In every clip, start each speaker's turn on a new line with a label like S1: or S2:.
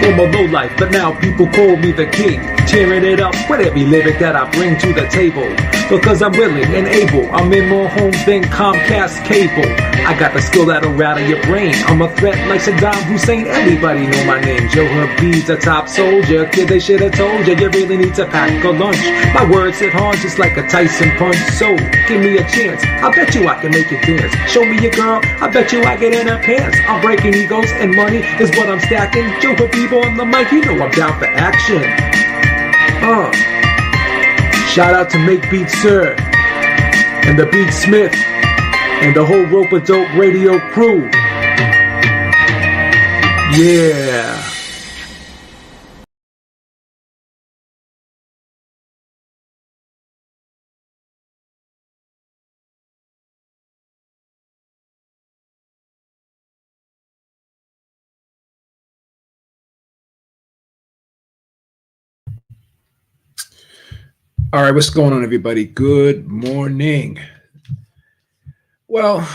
S1: from a low life, but now people call me the king. Tearing it up with every lyric that I bring to the table. Because I'm willing and able, I'm in more homes than Comcast cable. I got the skill that'll rattle your brain. I'm a threat like Saddam Hussein, everybody know my name. Joe Habib's a top soldier, kid they should have told you, you really need to pack a lunch. My words hit hard just like a Tyson punch, so give me a chance, I bet you I can make you dance. Show me your girl, I bet you I get in her pants. I'm breaking egos and money is what I'm stacking. Joe Habib on the mic, you know I'm down for action. Shout out to Make Beats Sir and the Beat Smith and the whole Rope-A-Dope radio crew. Yeah. All right, what's going on, everybody? Good morning. Well,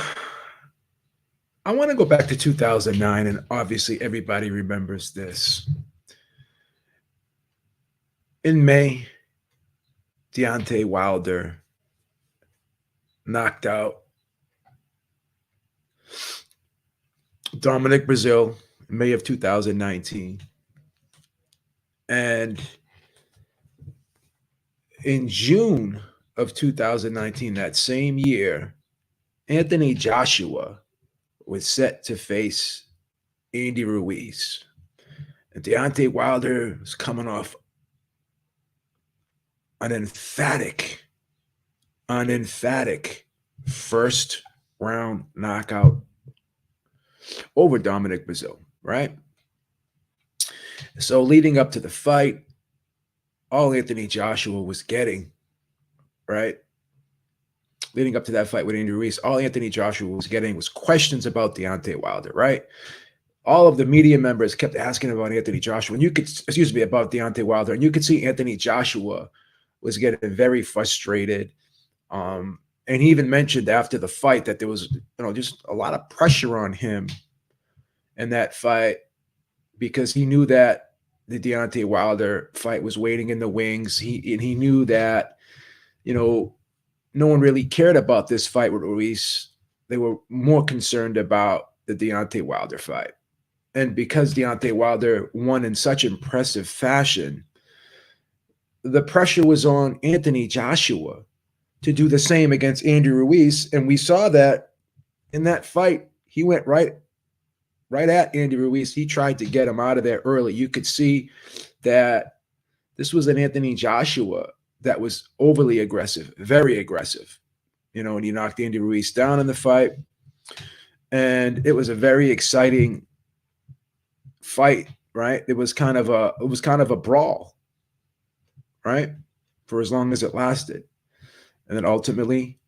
S1: I want to go back to 2009, and obviously everybody remembers this. In May, Deontay Wilder knocked out Dominic Breazeale in May of 2019. And in June of 2019, that same year, Anthony Joshua was set to face Andy Ruiz. And Deontay Wilder was coming off an emphatic first round knockout over Dominic Breazeale, right? So leading up to the fight, all Anthony Joshua was getting, right? Leading up to that fight with Andy Ruiz, all Anthony Joshua was getting was questions about Deontay Wilder, right? All of the media members kept asking about Anthony Joshua, and about Deontay Wilder, and you could see Anthony Joshua was getting very frustrated. And he even mentioned after the fight that there was, just a lot of pressure on him in that fight because he knew that the Deontay Wilder fight was waiting in the wings. He knew that, no one really cared about this fight with Ruiz. They were more concerned about the Deontay Wilder fight. And because Deontay Wilder won in such impressive fashion, the pressure was on Anthony Joshua to do the same against Andy Ruiz. And we saw that in that fight, he went right at Andy Ruiz. He tried to get him out of there early. You could see that this was an Anthony Joshua that was overly aggressive, very aggressive, and he knocked Andy Ruiz down in the fight. And it was a very exciting fight, right? It was kind of a brawl, right? For as long as it lasted. And then ultimately,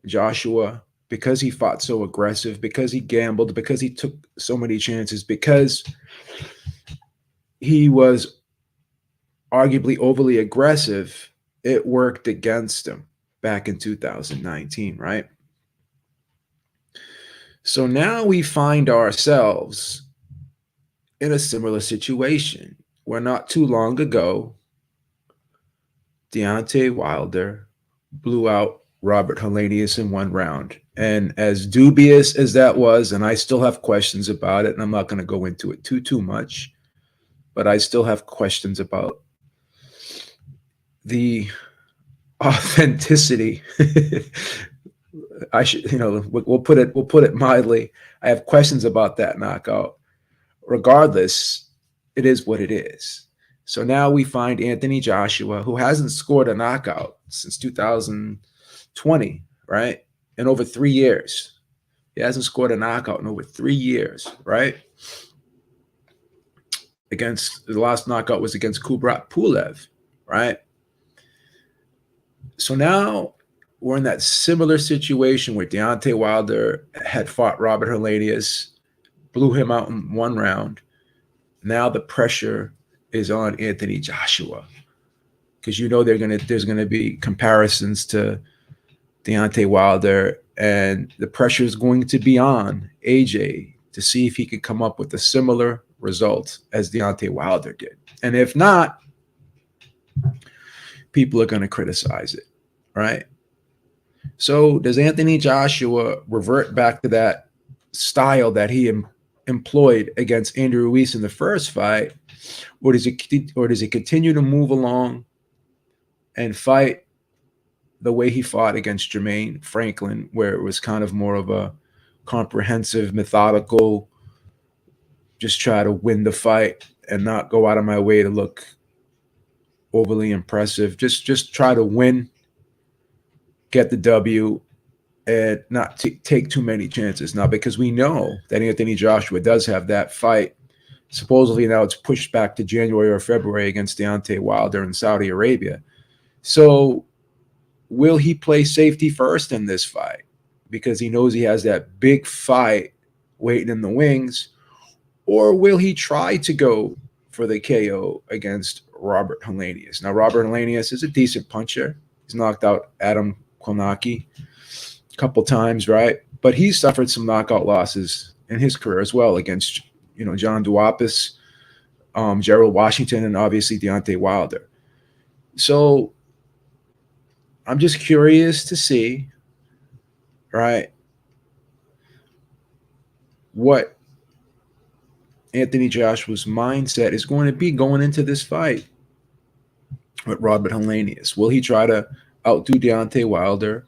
S1: Joshua, because he fought so aggressive, because he gambled, because he took so many chances, because he was arguably overly aggressive, it worked against him back in 2019, right? So now we find ourselves in a similar situation where not too long ago, Deontay Wilder blew out Robert Helenius in one round. And as dubious as that was, and I still have questions about it, and I'm not going to go into it too much, but I still have questions about the authenticity. We'll put it mildly. I have questions about that knockout. Regardless, it is what it is. So now we find Anthony Joshua, who hasn't scored a knockout since 2020, right? In over 3 years. He hasn't scored a knockout in over 3 years, right? The last knockout was against Kubrat Pulev, right? So now we're in that similar situation where Deontay Wilder had fought Robert Helenius, blew him out in one round. Now the pressure is on Anthony Joshua because there's gonna be comparisons to Deontay Wilder, and the pressure is going to be on AJ to see if he could come up with a similar result as Deontay Wilder did. And if not, people are going to criticize it, right? So does Anthony Joshua revert back to that style that he employed against Andrew Ruiz in the first fight, or does he continue to move along and fight the way he fought against Jermaine Franklin, where it was kind of more of a comprehensive, methodical, just try to win the fight and not go out of my way to look overly impressive. Just try to win, get the W, and not take too many chances. Now, because we know that Anthony Joshua does have that fight. Supposedly now it's pushed back to January or February against Deontay Wilder in Saudi Arabia. So will he play safety first in this fight? Because he knows he has that big fight waiting in the wings. Or will he try to go for the KO against Robert Helenius? Now, Robert Helenius is a decent puncher. He's knocked out Adam Konaki a couple times, right? But he's suffered some knockout losses in his career as well against, John Duapis, Gerald Washington, and obviously Deontay Wilder. So I'm just curious to see, right, what Anthony Joshua's mindset is going to be going into this fight with Robert Helenius. Will he try to outdo Deontay Wilder,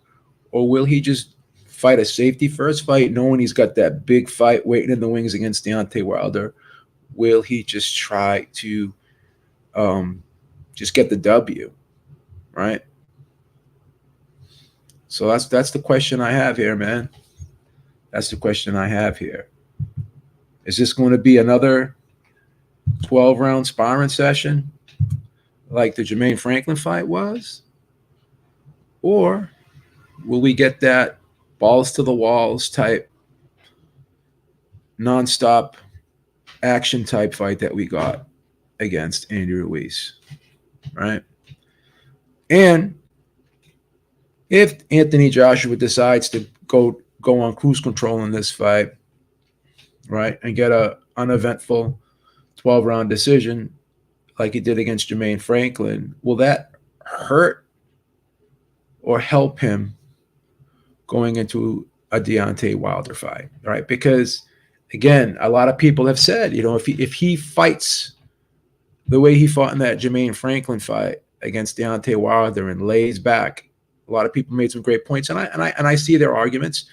S1: or will he just fight a safety first fight, knowing he's got that big fight waiting in the wings against Deontay Wilder? Will he just try to just get the W, right? So that's the question I have here, man. That's the question I have here. Is this going to be another 12-round sparring session like the Jermaine Franklin fight was? Or will we get that balls to the walls type, nonstop action type fight that we got against Andrew Ruiz, right? And if Anthony Joshua decides to go on cruise control in this fight, right, and get a uneventful 12-round decision like he did against Jermaine Franklin, will that hurt or help him going into a Deontay Wilder fight, right? Because, again, a lot of people have said, if he fights the way he fought in that Jermaine Franklin fight against Deontay Wilder and lays back, a lot of people made some great points, and I see their arguments.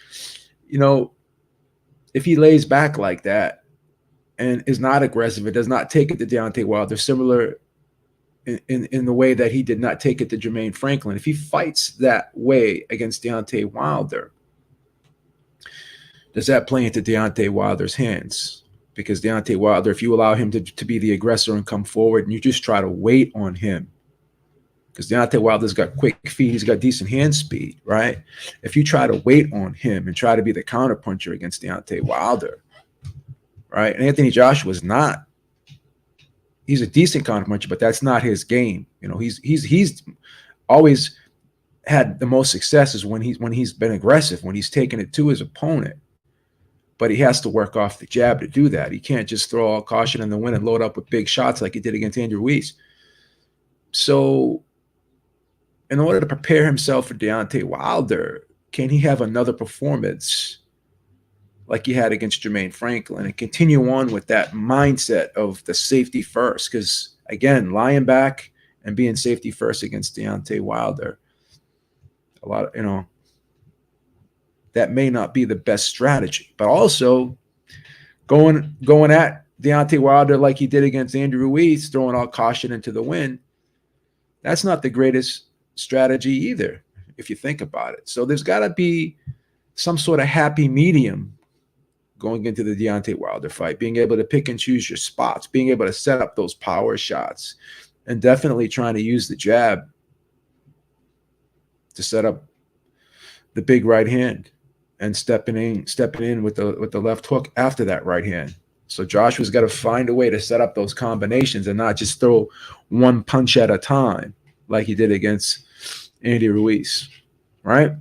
S1: If he lays back like that and is not aggressive, it does not take it to Deontay Wilder, similar in the way that he did not take it to Jermaine Franklin. If he fights that way against Deontay Wilder, does that play into Deontay Wilder's hands? Because Deontay Wilder, if you allow him to be the aggressor and come forward and you just try to wait on him, because Deontay Wilder's got quick feet, he's got decent hand speed, right? If you try to wait on him and try to be the counterpuncher against Deontay Wilder, right? And Anthony Joshua is not. He's a decent counterpuncher, but that's not his game. He's always had the most successes when he's been aggressive, when he's taken it to his opponent. But he has to work off the jab to do that. He can't just throw all caution in the wind and load up with big shots like he did against Andrew Ruiz. So in order to prepare himself for Deontay Wilder, can he have another performance like he had against Jermaine Franklin and continue on with that mindset of the safety first? Because, again, lying back and being safety first against Deontay Wilder, that may not be the best strategy. But also going at Deontay Wilder like he did against Andrew Ruiz, throwing all caution into the wind, that's not the greatest strategy either, if you think about it. So there's got to be some sort of happy medium going into the Deontay Wilder fight, being able to pick and choose your spots, being able to set up those power shots, and definitely trying to use the jab to set up the big right hand and stepping in with the left hook after that right hand. So Joshua's got to find a way to set up those combinations and not just throw one punch at a time like he did against Andy Ruiz, right?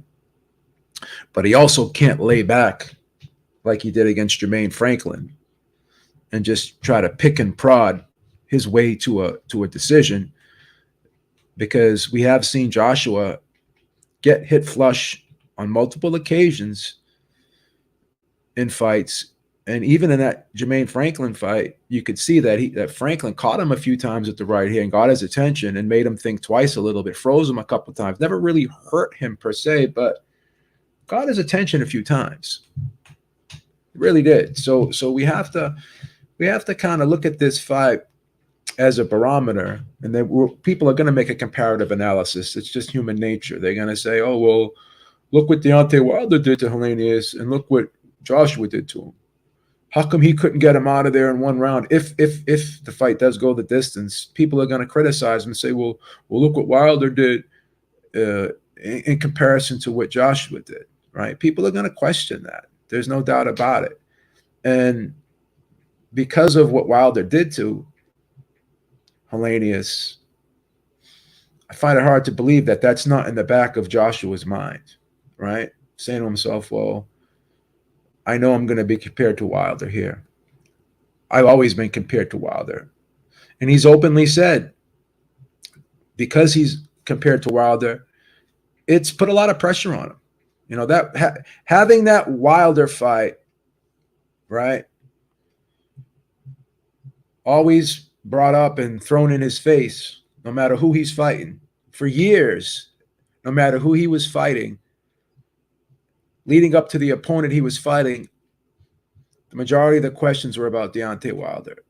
S1: But he also can't lay back like he did against Jermaine Franklin. and just try to pick and prod his way to a decision, because we have seen Joshua get hit flush on multiple occasions in fights. And even in that Jermaine Franklin fight, you could see that Franklin caught him a few times with the right hand, got his attention, and made him think twice a little bit, froze him a couple of times. Never really hurt him per se, but got his attention a few times. It really did. So we have to kind of look at this fight as a barometer, and then people are going to make a comparative analysis. It's just human nature. They're going to say, "Oh, well, look what Deontay Wilder did to Helenius, and look what Joshua did to him. How come he couldn't get him out of there in one round?" If the fight does go the distance, people are going to criticize him and say, well, look what Wilder did in comparison to what Joshua did, right? People are going to question that. There's no doubt about it. And because of what Wilder did to Helenius, I find it hard to believe that that's not in the back of Joshua's mind, right? Saying to himself, well, I know I'm going to be compared to Wilder here. I've always been compared to Wilder. And he's openly said, because he's compared to Wilder, it's put a lot of pressure on him. You know, that having that Wilder fight, right, always brought up and thrown in his face, no matter who he's fighting. For years, no matter who he was fighting, leading up to the opponent he was fighting, the majority of the questions were about Deontay Wilder,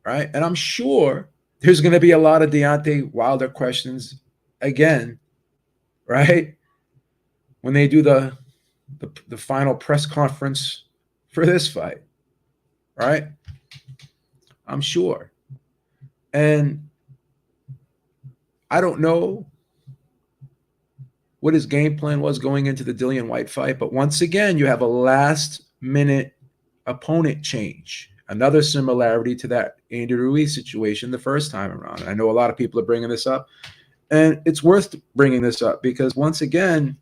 S1: right? And I'm sure there's going to be a lot of Deontay Wilder questions again, right? When they do the final press conference for this fight, right? I'm sure. And I don't know what his game plan was going into the Dillian White fight, but once again, you have a last-minute opponent change. Another similarity to that Andy Ruiz situation the first time around. I know a lot of people are bringing this up, and it's worth bringing this up because, once again,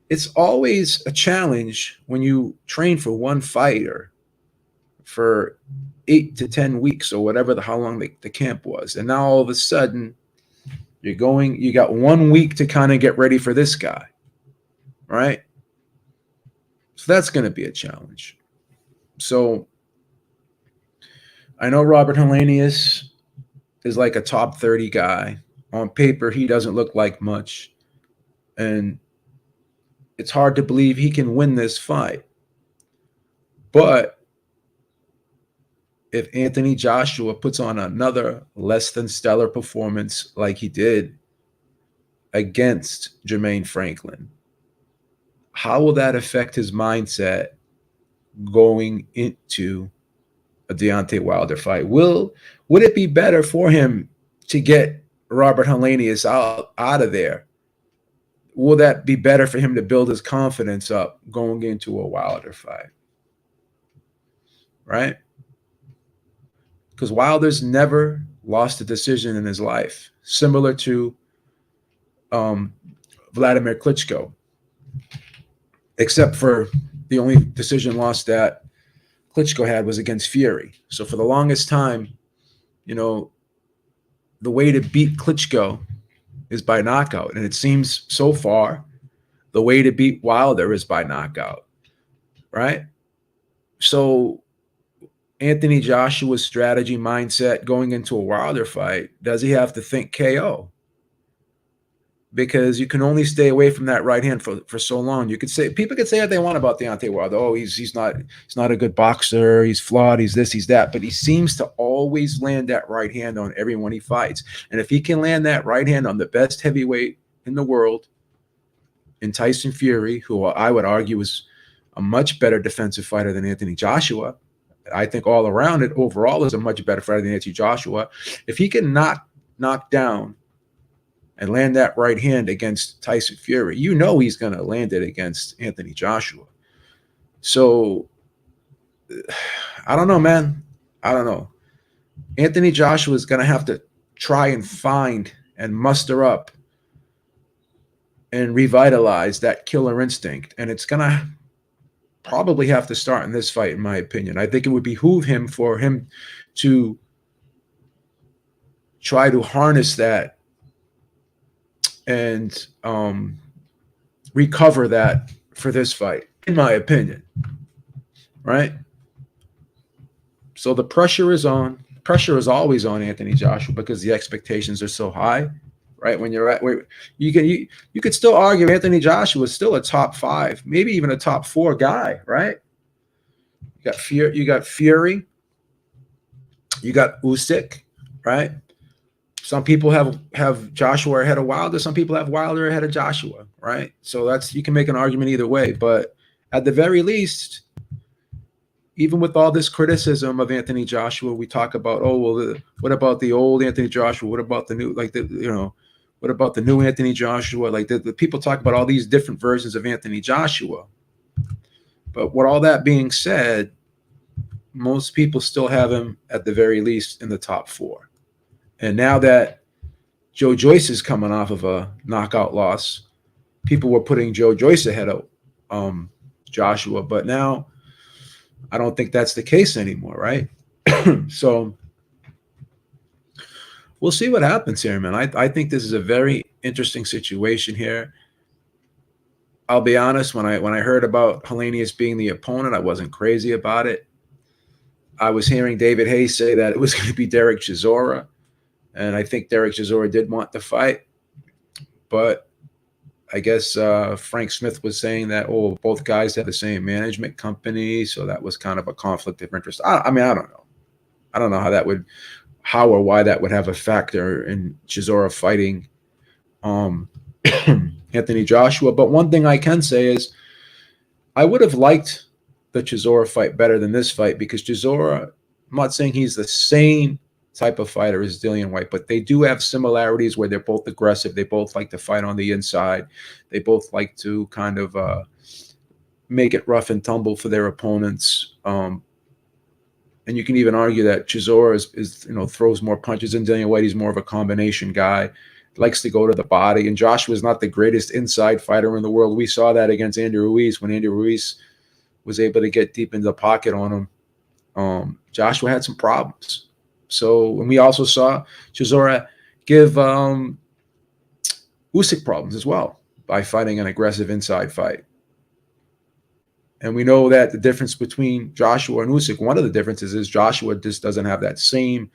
S1: it's always a challenge when you train for one fighter for 8 to 10 weeks or whatever how long the camp was. And now all of a sudden you got 1 week to kind of get ready for this guy, right? So that's going to be a challenge. So I know Robert Helenius is like a top 30 guy. On paper, he doesn't look like much. And it's hard to believe he can win this fight. But if Anthony Joshua puts on another less than stellar performance like he did against Jermaine Franklin, how will that affect his mindset going into a Deontay Wilder fight? Would it be better for him to get Robert Helenius out of there? Will that be better for him to build his confidence up going into a Wilder fight? Right? Because Wilder's never lost a decision in his life, similar to Vladimir Klitschko, except for the only decision loss that Klitschko had was against Fury. So for the longest time, you know, the way to beat Klitschko is by knockout. And it seems so far the way to beat Wilder is by knockout, right? So Anthony Joshua's strategy mindset going into a Wilder fight, does he have to think KO? Because you can only stay away from that right hand for so long. You could say, people could say what they want about Deontay Wilder. Oh, he's not a good boxer. He's flawed. He's this, he's that. But he seems to always land that right hand on everyone he fights. And if he can land that right hand on the best heavyweight in the world, in Tyson Fury, who I would argue is a much better defensive fighter than Anthony Joshua, I think all around it, overall, is a much better fighter than Anthony Joshua. If he can knock down and land that right hand against Tyson Fury, you know he's going to land it against Anthony Joshua. So I don't know, man. I don't know. Anthony Joshua is going to have to try and find and muster up and revitalize that killer instinct. And it's going to probably have to start in this fight, in my opinion. I think it would behoove him for him to try to harness that and recover that for this fight, in my opinion. Right? So the pressure is on. Pressure is always on Anthony Joshua because the expectations are so high. Right? When you're at where you could still argue Anthony Joshua is still a top 5, maybe even a top 4 guy, right? You got Fury, you got Usyk, right? Some people have Joshua ahead of Wilder. Some people have Wilder ahead of Joshua, right? So that's, you can make an argument either way. But at the very least, even with all this criticism of Anthony Joshua, we talk about, oh, well, what about the old Anthony Joshua? What about the new, what about the new Anthony Joshua? Like the people talk about all these different versions of Anthony Joshua. But with all that being said, most people still have him at the very least in the top 4. And now that Joe Joyce is coming off of a knockout loss, people were putting Joe Joyce ahead of Joshua. But now I don't think that's the case anymore, right? So we'll see what happens here, man. I think this is a very interesting situation here. I'll be honest, when I heard about Helenius being the opponent, I wasn't crazy about it. I was hearing David Hayes say that it was going to be Derek Chisora. And I think Derek Chisora did want the fight. But I guess Frank Smith was saying that, oh, both guys had the same management company. So that was kind of a conflict of interest. I mean, I don't know. I don't know how or why that would have a factor in Chisora fighting Anthony Joshua. But one thing I can say is I would have liked the Chisora fight better than this fight because Chisora, I'm not saying he's the same type of fighter as Dillian Whyte, but they do have similarities where they're both aggressive. They both like to fight on the inside. They both like to kind of make it rough and tumble for their opponents. And you can even argue that Chisora is throws more punches than Dillian Whyte. He's more of a combination guy, likes to go to the body. And Joshua is not the greatest inside fighter in the world. We saw that against Andy Ruiz when Andy Ruiz was able to get deep into the pocket on him. Joshua had some problems. So, and we also saw Chisora give Usyk problems as well by fighting an aggressive inside fight. And we know that the difference between Joshua and Usyk, one of the differences is Joshua just doesn't have that same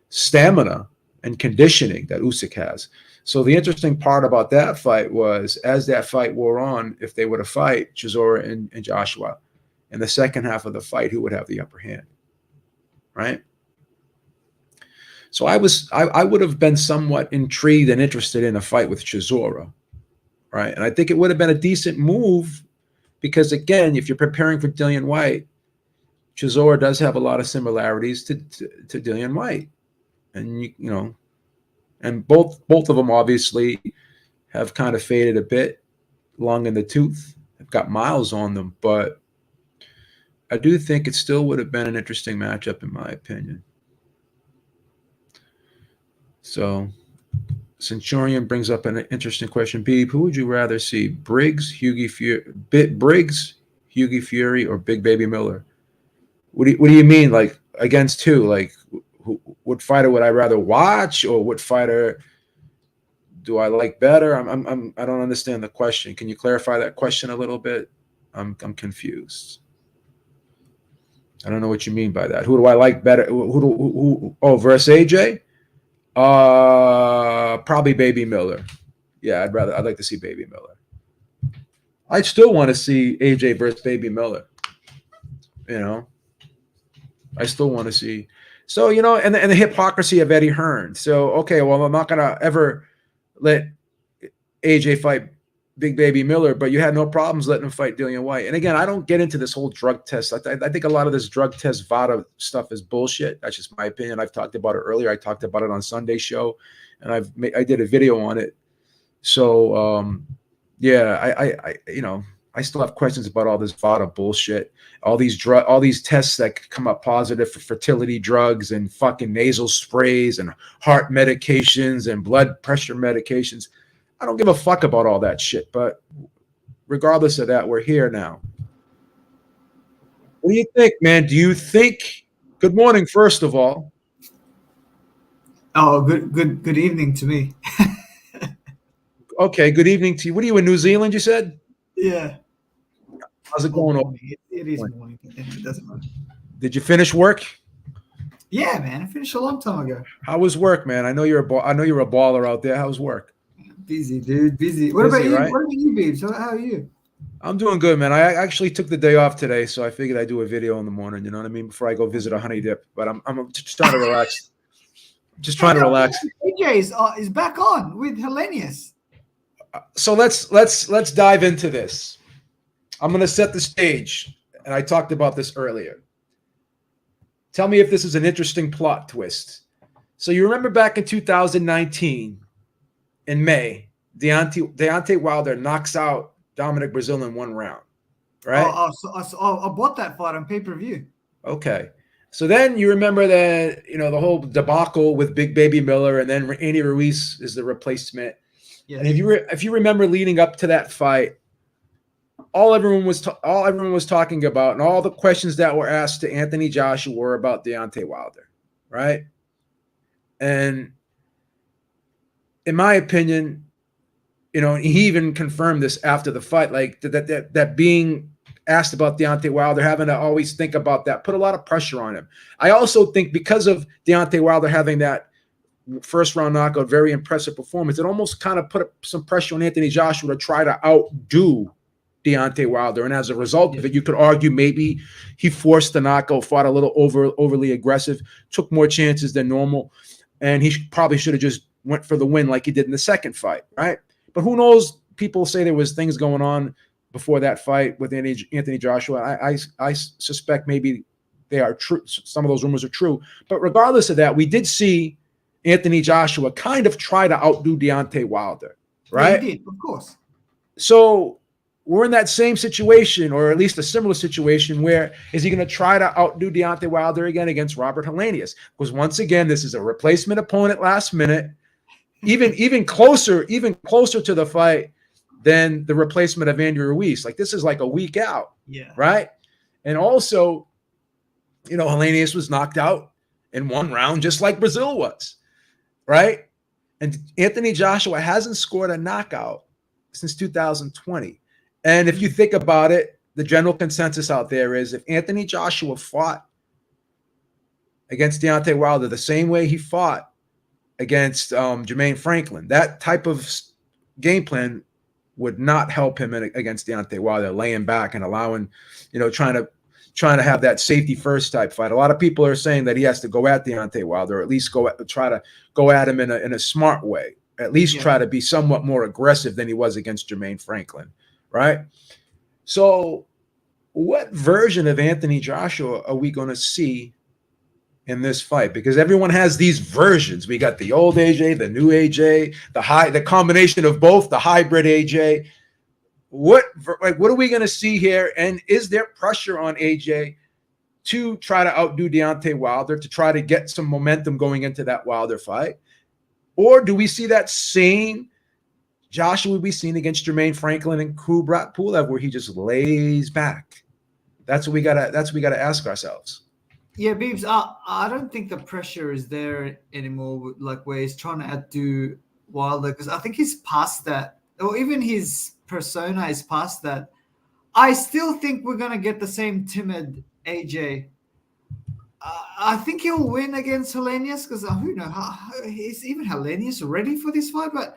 S1: stamina and conditioning that Usyk has. So the interesting part about that fight was, as that fight wore on, if they were to fight Chisora and Joshua, in the second half of the fight, who would have the upper hand, right? So I would have been somewhat intrigued and interested in a fight with Chisora, right? And I think it would have been a decent move because, again, if you're preparing for Dillian Whyte, Chisora does have a lot of similarities to Dillian Whyte, and and both of them obviously have kind of faded a bit, long in the tooth. They've got miles on them, but I do think it still would have been an interesting matchup, in my opinion. So Centurion brings up an interesting question. Beeb, who would you rather see? Briggs, Hughie Fury, or Big Baby Miller? What do you mean? Like, against who? Like, what fighter would I rather watch, or what fighter do I like better? I don't understand the question. Can you clarify that question a little bit? I'm confused. I don't know what you mean by that. Who do I like better? Oh, versus AJ? Probably Baby Miller. Yeah, I'd like to see Baby Miller. I still want to see AJ versus Baby Miller. I still want to see. So, and the hypocrisy of Eddie Hearn. So, okay, well, I'm not gonna ever let AJ fight Big Baby Miller, but you had no problems letting him fight Dillian Whyte. And again, I don't get into this whole drug test. I think a lot of this drug test VADA stuff is bullshit. That's just my opinion. I've talked about it earlier. I talked about it on Sunday's show, and I did a video on it. So yeah, I still have questions about all this VADA bullshit. All these tests that come up positive for fertility drugs and fucking nasal sprays and heart medications and blood pressure medications. I don't give a fuck about all that shit, but regardless of that, we're here now. What do you think, man? Do you think? Good morning, first of all.
S2: Oh, good evening to me.
S1: Okay, good evening to you. What are you in New Zealand? You said.
S2: Yeah.
S1: How's it
S2: Oh,
S1: going?
S2: morning. It is morning, but anyway, it doesn't matter.
S1: Did you finish work?
S2: Yeah, man, I finished a long time ago.
S1: How was work, man? I know I know you're a baller out there. How's work?
S2: Busy, dude, busy. What about
S1: Busy,
S2: you?
S1: right?
S2: What about you, babes? How are you?
S1: I'm doing good, man. I actually took the day off today, so I figured I'd do a video in the morning. You know what I mean? Before I go visit a honey dip. But I'm just trying to relax. Just
S2: Hey,
S1: trying to
S2: yo,
S1: relax.
S2: AJ is back on with Helenius.
S1: So let's dive into this. I'm going to set the stage, and I talked about this earlier. Tell me if this is an interesting plot twist. So you remember back in 2019, in May, Deontay Wilder knocks out Dominic Breazeale in one round, right?
S2: I bought that fight on pay-per-view.
S1: Okay. So then you remember that, the whole debacle with Big Baby Miller, and then Andy Ruiz is the replacement.
S2: Yes.
S1: And if you remember leading up to that fight, all everyone was talking about, and all the questions that were asked to Anthony Joshua were about Deontay Wilder, right? And in my opinion, he even confirmed this after the fight, like that being asked about Deontay Wilder, having to always think about that, put a lot of pressure on him. I also think because of Deontay Wilder having that first round knockout, very impressive performance, it almost kind of put some pressure on Anthony Joshua to try to outdo Deontay Wilder. And as a result of it, you could argue maybe he forced the knockout, fought a little overly aggressive, took more chances than normal. And he probably should have just went for the win like he did in the second fight, right? But who knows? People say there was things going on before that fight with Anthony Joshua. I suspect maybe they are true. Some of those rumors are true. But regardless of that, we did see Anthony Joshua kind of try to outdo Deontay Wilder, right?
S2: Yeah, he did, of course.
S1: So we're in that same situation, or at least a similar situation, where is he going to try to outdo Deontay Wilder again against Robert Helenius? Because once again, this is a replacement opponent last minute. Even closer to the fight than the replacement of Andy Ruiz. Like, this is like a week out,
S2: Yeah.
S1: right? And also, Helenius was knocked out in one round, just like Breazeale was, right? And Anthony Joshua hasn't scored a knockout since 2020. And if you think about it, the general consensus out there is if Anthony Joshua fought against Deontay Wilder the same way he fought against Jermaine Franklin, that type of game plan would not help him against Deontay Wilder, laying back and allowing, trying to have that safety first type fight. A lot of people are saying that he has to go at Deontay Wilder, or at least try to go at him in a smart way, at least try to be somewhat more aggressive than he was against Jermaine Franklin, right? So what version of Anthony Joshua are we going to see in this fight? Because everyone has these versions. We got the old AJ, the new AJ, the combination of both, the hybrid AJ. What are we going to see here? And is there pressure on AJ to try to outdo Deontay Wilder, to try to get some momentum going into that Wilder fight? Or do we see that same Joshua we've seen against Jermaine Franklin and Kubrat Pulev, where he just lays back? That's what we gotta ask ourselves.
S2: Yeah, Beebs, I don't think the pressure is there anymore, like where he's trying to outdo Wilder, because I think he's past that, or even his persona is past that. I still think we're going to get the same timid AJ. I think he'll win against Helenius, because who knows, is even Helenius ready for this fight? But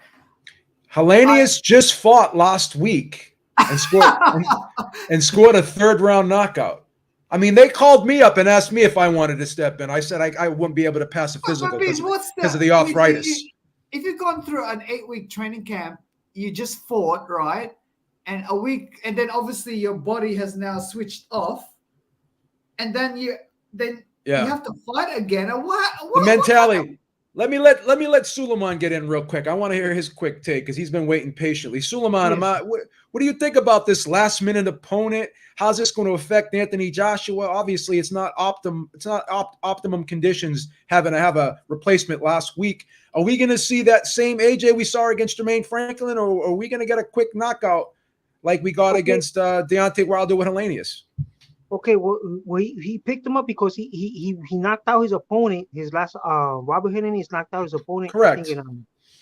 S1: Helenius just fought last week and scored a third round knockout. I mean, they called me up and asked me if I wanted to step in. I said I wouldn't be able to pass a physical because of the arthritis.
S2: If you've gone through an 8-week training camp, you just fought, right? And a week, and then obviously your body has now switched off, and then you have to fight again.
S1: The mentality. Let me let Suleiman get in real quick. I want to hear his quick take because he's been waiting patiently. Suleiman, yes. What do you think about this last minute opponent? How's this going to affect Anthony Joshua? Obviously, it's not optimum conditions having to have a replacement last week. Are we going to see that same AJ we saw against Jermaine Franklin, or are we going to get a quick knockout like we got against Deontay Wilder with Helenius?
S3: Okay, well he picked him up because he knocked out his opponent. His last Robert Helenius knocked out his opponent. I think
S1: Correct.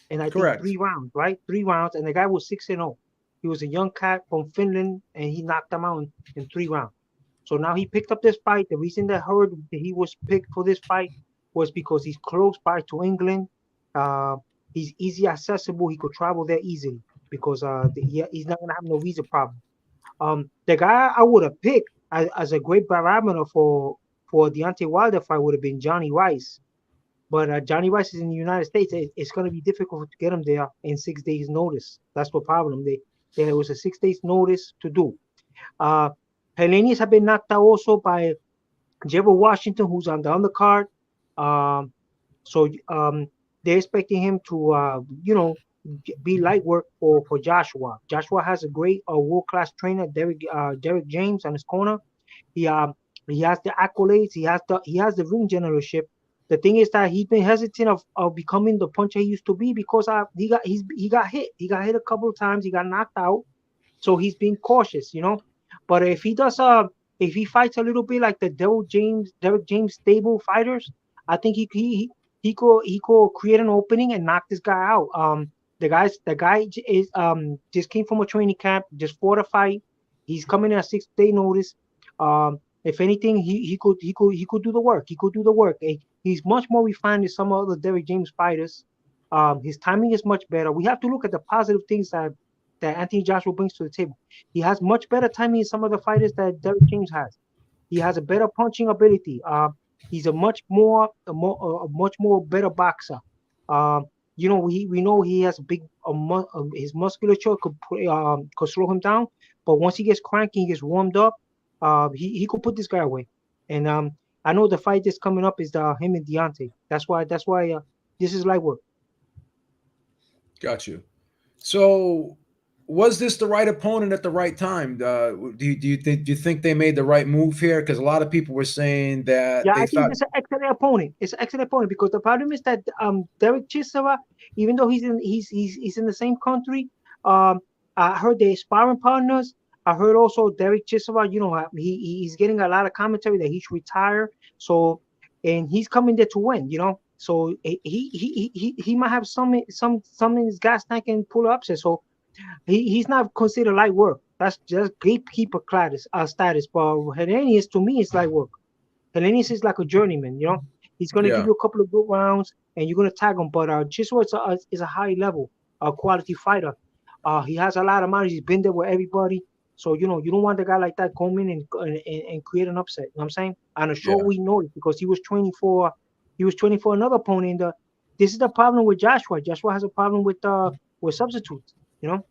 S3: in I think
S1: Correct.
S3: 3 rounds, right? 3 rounds, and the guy was 6-0. He was a young cat from Finland, and he knocked him out in 3 rounds. So now he picked up this fight. The reason that heard that he was picked for this fight was because he's close by to England. Uh, he's easy accessible. He could travel there easily because he's not gonna have no visa problem. The guy I would have picked as a great barometer for Deontay Wilder fight would have been Johnny Rice. But Johnny Rice is in the United States. It's going to be difficult to get him there in 6 days' notice. That's the problem. There was a 6 days' notice to do. Uh, Helenius have been knocked out also by Jabber Washington, who's on the undercard. Um, so they're expecting him to, be light work for Joshua. Joshua has a great world class trainer, Derek James, on his corner. He um he has the accolades. He has the ring generalship. The thing is that he's been hesitant of becoming the puncher he used to be because he got hit. He got hit a couple of times. He got knocked out. So he's being cautious. But if he fights a little bit like the Derek James stable fighters, I think he could create an opening and knock this guy out. The guy is just came from a training camp, just fought a fight. He's coming at a 6 day notice. If anything, he could do the work. He could do the work. He's much more refined than some other Derek James fighters. His timing is much better. We have to look at the positive things that Anthony Joshua brings to the table. He has much better timing than some of the fighters that Derek James has. He has a better punching ability. He's a much more better boxer. Um, we know he has a big his musculature could slow him down, but once he gets cranky, he gets warmed up. He could put this guy away. And I know the fight that's coming up is him and Deontay. That's why this is light work.
S1: Got you. So, was this the right opponent at the right time? Do you think they made the right move here? Because a lot of people were saying that
S3: Yeah,
S1: they
S3: I think
S1: thought,
S3: it's an excellent opponent. It's an excellent opponent because the problem is that Derek Chisora, even though he's in the same country, um, I heard they're sparring partners. I heard also Derek Chisora, he's getting a lot of commentary that he should retire. So, and he's coming there to win. So he might have some in his gas tank and pull upset. So he's not considered light work. That's just gatekeeper status. But Helenius to me is light work. Helenius is like a journeyman. He's going to give
S1: yeah,
S3: you a couple of good rounds and you're going to tag him. But Chiswa is a high level quality fighter. He has a lot of money. He's been there with everybody. So, you don't want a guy like that come in and create an upset. You know what I'm saying? On a short
S1: yeah.
S3: week notice because he was training for another opponent. This is the problem with Joshua. Joshua has a problem with substitutes. You know?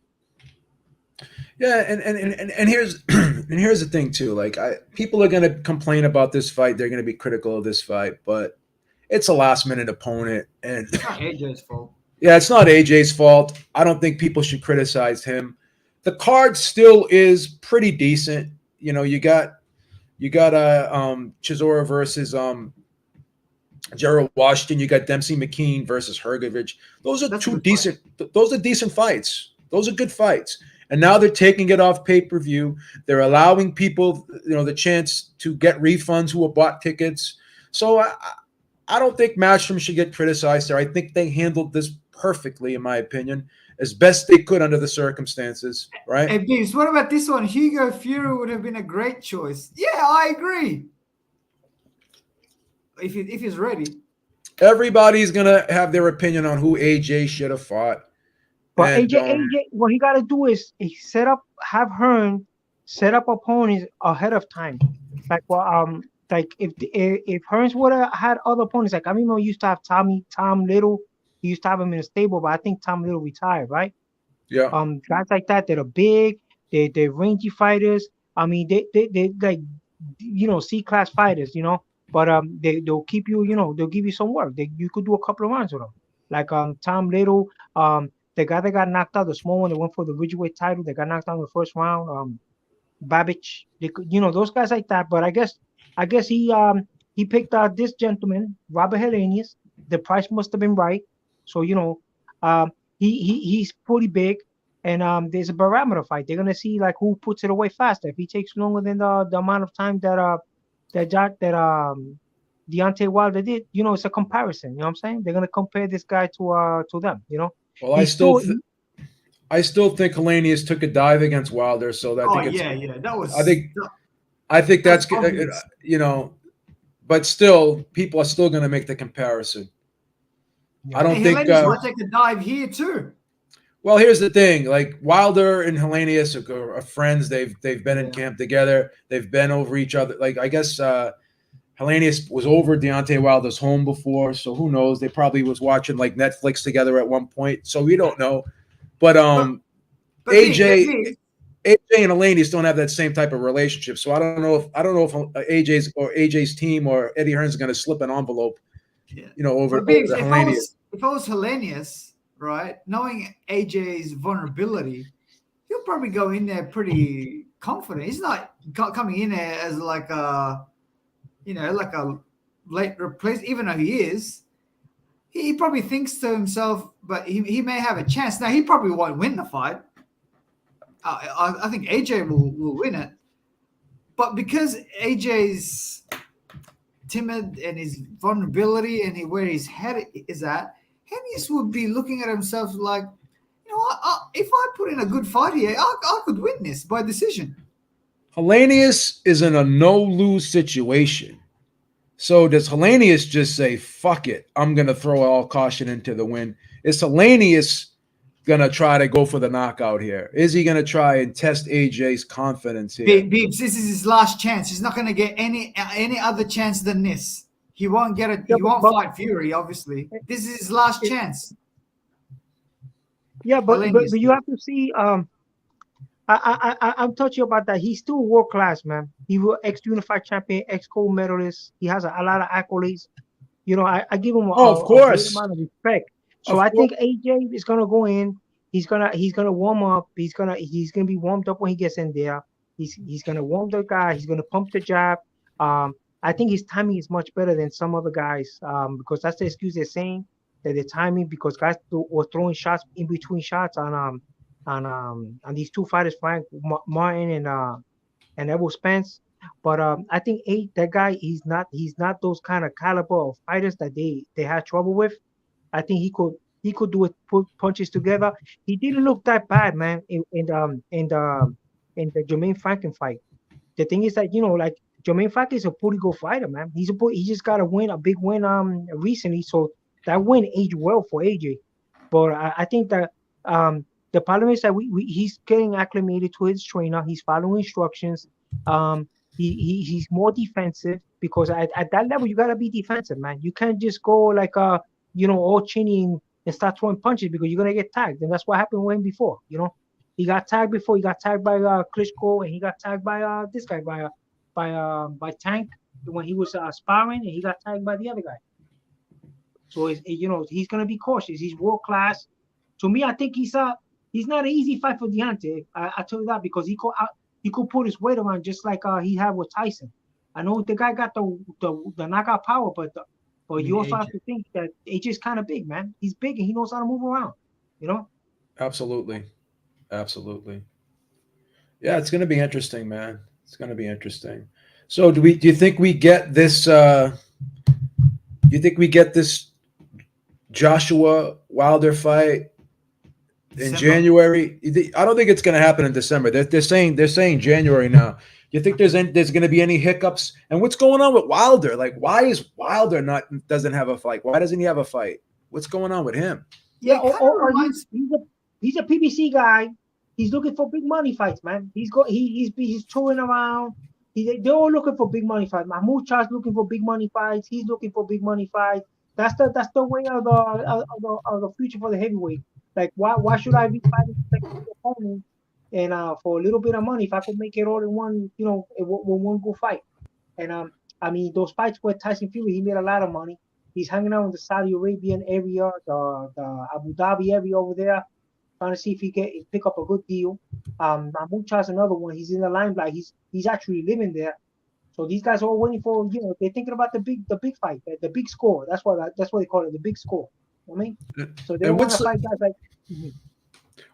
S1: Yeah, and here's and here's the thing too. Like, people are gonna complain about this fight. They're gonna be critical of this fight, but it's a last minute opponent, and
S2: It's not AJ's fault.
S1: yeah, it's not AJ's fault. I don't think people should criticize him. The card still is pretty decent. You got Chisora versus Gerald Washington. You got Dempsey McKean versus Hergovich. Those are
S2: That's a
S1: two
S2: good fight.
S1: decent. Those are decent fights. Those are good fights. And now they're taking it off pay per view. They're allowing people, the chance to get refunds who have bought tickets. So I don't think Matchroom should get criticized there. I think they handled this perfectly, in my opinion, as best they could under the circumstances. Right?
S2: Hey, Beeves, what about this one? Hugo Fury would have been a great choice. Yeah, I agree. If he's ready.
S1: Everybody's gonna have their opinion on who AJ should have fought,
S3: But
S1: and
S3: what he got to do is have Hearn set up opponents ahead of time. Like if Hearns would have had other opponents, like I remember we used to have Tom Little. He used to have him in a stable, but I think Tom Little retired, right?
S1: yeah,
S3: Guys like that that are big, they're rangy fighters. I mean, they like C-class fighters. But they'll keep they'll give you some work. You could do a couple of rounds with them, like Tom Little, the guy that got knocked out, the small one that went for the Ridgeway title, that got knocked out in the first round, Babbage. They could, those guys like that. But I guess he picked out this gentleman, Robert Helenius. The price must have been right. So um he's pretty big. And there's a barometer fight. They're gonna see like who puts it away faster. If he takes longer than the amount of time that Deontay Wilder did, it's a comparison. You know what I'm saying? They're gonna compare this guy to them.
S1: Well,
S3: He's still he-
S1: I still think Helenius took a dive against Wilder, so I
S2: Oh
S1: think it's.
S2: yeah. That was.
S1: I think
S2: That's
S1: that's
S2: obvious.
S1: but still, people are still going to make the comparison. I don't
S2: Hey,
S1: think.
S2: Helenius might take a dive here too.
S1: Well, here's the thing: like Wilder and Helenius are friends. They've been in camp together. They've been over each other. Like I guess Helenius was over Deontay Wilder's home before, so who knows? They probably was watching like Netflix together at one point. So we don't know. But
S2: But
S1: AJ and Helenius don't have that same type of relationship. So I don't know if AJ's team or Eddie Hearn's going to slip an envelope, over
S2: Bibbs,
S1: the Helenius.
S2: if I was Helenius, right, knowing AJ's vulnerability, he'll probably go in there pretty confident. He's not coming in there as like a late replace, even though he is. He probably thinks to himself, but he may have a chance. Now, he probably won't win the fight. I think AJ will win it. But because AJ's timid and his vulnerability and where his head is at, Helenius would be looking at himself like, if I put in a good fight here, I could win this by decision.
S1: Helenius is in a no-lose situation. So does Helenius just say, fuck it, I'm going to throw all caution into the wind? Is Helenius going to try to go for the knockout here? Is he going to try and test AJ's confidence here?
S2: Bibbs, this is his last chance. He's not going to get any other chance than this. He won't get it. He won't fight Fury, obviously. This is his last chance.
S3: Yeah, but you have to see. I'm touchy about that. He's still world class, man. He was ex-unified champion, ex-gold medalist. He has a lot of accolades. I give him a great amount of respect. So I think AJ is gonna go in. He's gonna warm up. He's gonna be warmed up when he gets in there. He's gonna warm the guy. He's gonna pump the jab. I think his timing is much better than some other guys. Because that's the excuse they're saying, that the timing, because guys were throwing shots in between shots on these two fighters, Frank Martin and Edward Spence. But I think that guy, he's not those kind of caliber of fighters that they had trouble with. I think he could do it, put punches together. He didn't look that bad, man, in the Jermaine Franklin fight. The thing is that like Jermaine Franklin is a pretty good fighter, man. He just got a big win recently, so that win aged well for AJ. But I think that the problem is that he's getting acclimated to his trainer. He's following instructions. He's more defensive, because at that level you gotta be defensive, man. You can't just go like all chinny and start throwing punches, because you're gonna get tagged, and that's what happened with him before. He got tagged before. He got tagged by Klitschko, and he got tagged by this guy by Tank when he was sparring, and he got tagged by the other guy. So he's gonna be cautious. He's world class. To me, I think he's not an easy fight for Deontay. I tell you that, because he could put his weight around just like he had with Tyson. I know the guy got the knockout power, but you also have to think that AJ's kind of big, man. He's big and he knows how to move around.
S1: Absolutely. Yeah, it's going to be interesting, man. It's going to be interesting. So, do you think we get this? Do you think we get this Joshua Wilder fight in January? I don't think it's going to happen in December. They're saying January now. Do you think there's going to be any hiccups? And what's going on with Wilder? Like, why is Wilder doesn't have a fight? Why doesn't he have a fight? What's going on with him?
S3: Yeah, he's a PBC guy. He's looking for big money fights, man. He's touring around. They're all looking for big money fights. Mahmoud Shah's looking for big money fights. He's looking for big money fights. That's the way of the future for the heavyweight. Like, why should I be fighting second opponent and for a little bit of money if I could make it all in one, one good fight? And I mean, those fights with Tyson Fury, he made a lot of money. He's hanging out in the Saudi Arabian area, the Abu Dhabi area over there, trying to see if he can pick up a good deal. Mahmoud Shah's another one. He's in the limelight. He's actually living there. So these guys are all waiting for, they're thinking about the big fight, the big score. That's what they call it, the big score. You know what I mean? So they want to fight guys like.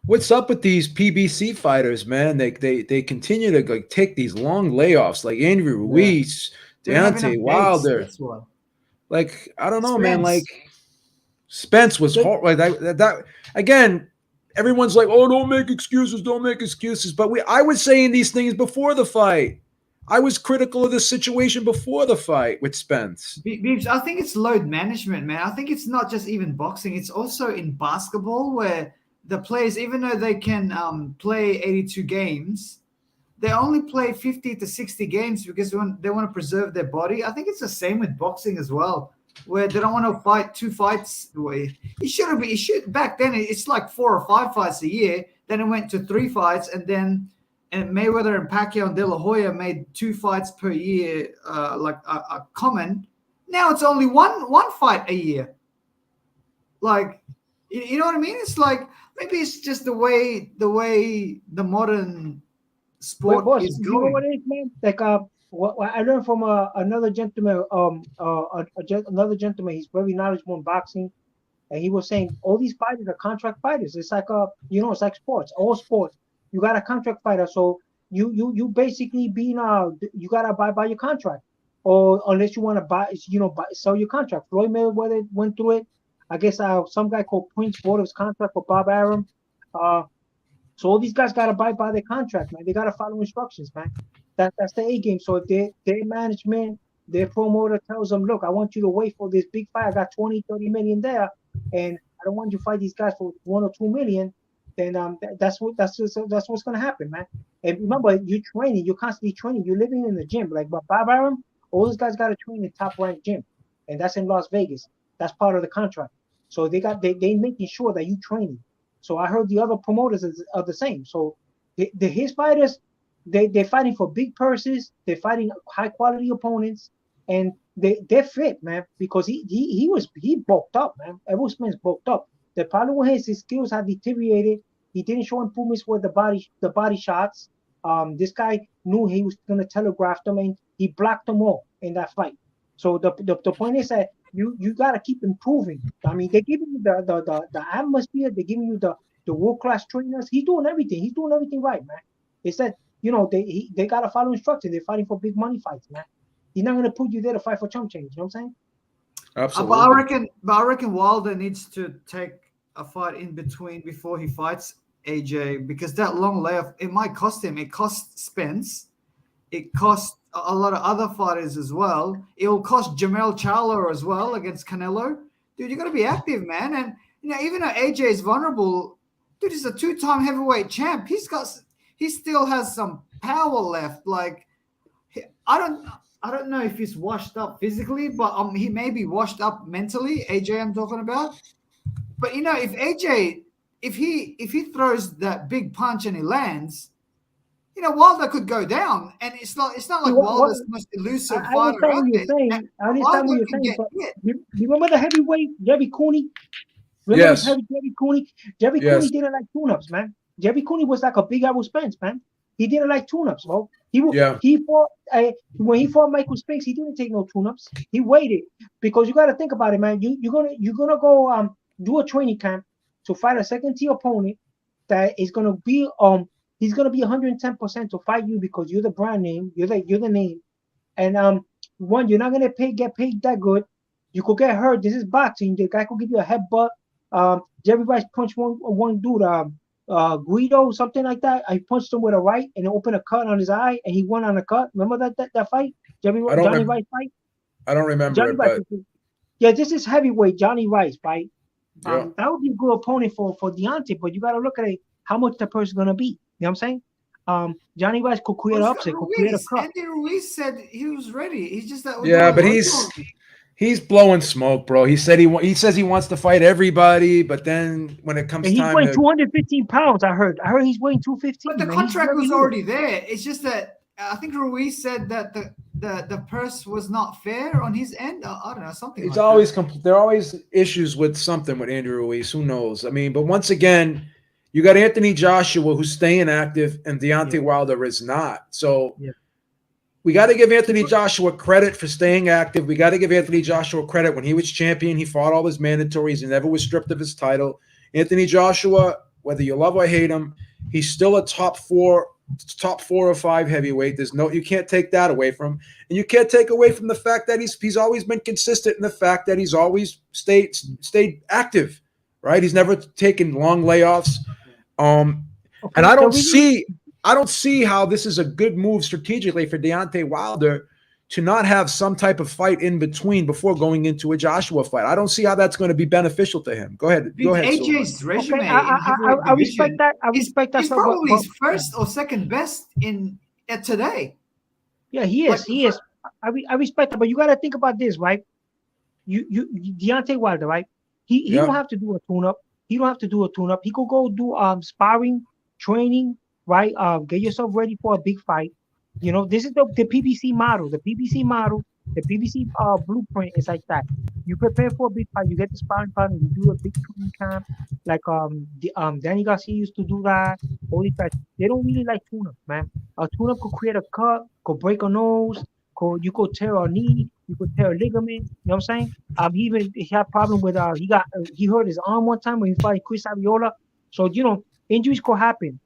S1: What's up with these PBC fighters, man? They continue to like take these long layoffs, like Andrew Ruiz,
S2: They don't have enough
S1: Deontay
S2: dates.
S1: Wilder.
S2: That's why.
S1: Like I don't know, man. Like
S2: Spence.
S1: Spence was hard. Like that again. Everyone's like, "Oh, don't make excuses, don't make excuses." But I was saying these things before the fight. I was critical of the situation before the fight with Spence.
S2: Beebs, I think it's load management, man. I think it's not just even boxing; it's also in basketball where the players, even though they can play 82 games, they only play 50 to 60 games because they want to preserve their body. I think it's the same with boxing as well, where they don't want to fight 2 fights. It should be. It should back then. It's like 4 or 5 fights a year. Then it went to 3 fights, and Mayweather and Pacquiao and De La Hoya made 2 fights per year, like a common. Now it's only one fight a year. Like, you know what I mean? It's like maybe it's just the way the modern sport
S3: Boss,
S2: is
S3: you know
S2: going.
S3: what it is, man? Like what I learned from another gentleman, another gentleman. He's very knowledgeable in boxing, and he was saying all these fighters are contract fighters. It's like it's like sports, all sports. You got a contract fighter, so you basically you gotta abide by your contract, or unless you want to sell your contract. Floyd Mayweather went through it. I guess some guy called Prince bought his contract for Bob Arum. So all these guys got to abide by their contract, man. They got to follow instructions, man. That's the A game. So if their management, their promoter tells them, look, I want you to wait for this big fight. I got 20, 30 million there, and I don't want you to fight these guys for 1 or 2 million. Then that's what's gonna happen, man. And remember, you're constantly training. You're living in the gym. Like but Bob Arum, all those guys got to train in top ranked gym, and that's in Las Vegas. That's part of the contract. So they making sure that you training. So I heard the other promoters are the same. So his fighters, they're fighting for big purses. They're fighting high quality opponents, and they're fit, man. Because he bulked up, man. Ever Spence bulked up. The problem with his skills have deteriorated. He didn't show improvements with the body shots. This guy knew he was going to telegraph them, and he blocked them all in that fight. So the point is that you got to keep improving. I mean, they're giving you the atmosphere. They're giving you the world class trainers. He's doing everything. He's doing everything right, man. It's that they got to follow instructions. They're fighting for big money fights, man. He's not going to put you there to fight for chump change. You know what I'm saying?
S1: Absolutely.
S2: But I reckon Wilder needs to take a fight in between before he fights AJ, because that long layoff, it might cost him. It cost Spence. It cost a lot of other fighters as well. It will cost Jamel Charlo as well against Canelo. Dude, you got to be active, man. And even though AJ is vulnerable, dude, he's a 2-time heavyweight champ. He still has some power left. Like, I don't know if he's washed up physically, but he may be washed up mentally. AJ, I'm talking about. But if AJ, if he throws that big punch and he lands, Wilder could go down, and it's not like Wilder's the most elusive fighter out there.
S3: I understand what you're saying, but you remember the heavyweight Jerry Cooney? Remember
S1: Yes.
S3: Jerry Cooney? Jerry Cooney didn't like tune-ups, man. Jerry Cooney was like a big Errol Spence, man. He didn't like tune-ups, bro. He fought when he fought Michael Spinks, he didn't take no tune-ups. He waited, because you got to think about it, man. You're gonna go do a training camp to fight a second-tier opponent that is gonna be he's gonna be 110% to fight you because you're the brand name, you're the name, and one, you're not gonna get paid that good. You could get hurt. This is boxing. The guy could give you a headbutt. Jerry Rice punched one dude, Guido, something like that. I punched him with a right and it opened a cut on his eye, and he won on a cut. Remember that fight, Johnny Rice fight?
S1: I don't remember
S3: Johnny
S1: it,
S3: Rice,
S1: but
S3: yeah, this is heavyweight Johnny Rice, right?
S1: Yeah.
S3: That would be a good opponent for Deontay, but you got to look at it, how much the person's gonna be. You know what I'm saying? Johnny Rice could create an upset, could create a cut.
S2: Andy Ruiz said he was ready. He's just that.
S1: Yeah, but he's blowing smoke, bro. He says he wants to fight everybody, but then when it comes
S3: and he's
S1: time
S3: weighing
S1: to
S3: 215 pounds. I heard he's weighing 215.
S2: But the contract was already there. It's just that I think Ruiz said that the purse was not fair on his end. I don't know, something.
S1: It's always there are always issues with something with Andrew Ruiz. Who knows? I mean, but once again, you got Anthony Joshua who's staying active, and Deontay Wilder is not. So we got to give Anthony Joshua credit for staying active. We got to give Anthony Joshua credit. When he was champion, he fought all his mandatories and never was stripped of his title. Anthony Joshua whether you love or hate him, he's still a top four or five heavyweight. You can't take that away from him. And you can't take away from the fact that he's always been consistent in the fact that he's always stayed active, right? He's never taken long layoffs.
S3: Okay,
S1: And I
S3: the
S1: don't
S3: reason-
S1: see how this is a good move strategically for Deontay Wilder to not have some type of fight in between before going into a Joshua fight. I don't see how that's going to be beneficial to him. Go ahead.
S2: Dude,
S1: Go ahead.
S2: AJ's resume
S3: Okay,
S2: in heavyweight
S3: I respect
S2: division
S3: that. I respect that.
S2: is
S3: So,
S2: probably
S3: but
S2: his first or second best in today.
S3: yeah, he
S2: Like,
S3: is. He is. I respect that, but you got to think about this, right? You Deontay Wilder, right? He
S1: Yeah.
S3: don't have to do a tune up. He don't have to do a tune up. He could go do sparring, training, right? Get yourself ready for a big fight. You know, this is the PBC model. The PBC model, the PBC blueprint is like that. You prepare for a big fight. You get the sparring partner. You do a big training camp, like Danny Garcia used to do that. All these guys, they don't really like tune up, man. A tune up could create a cut, could break a nose, you could tear a knee, you could tear a ligament. You know what I'm saying? He had problem with he hurt his arm one time when he fought Chris Aviola. So injuries could happen.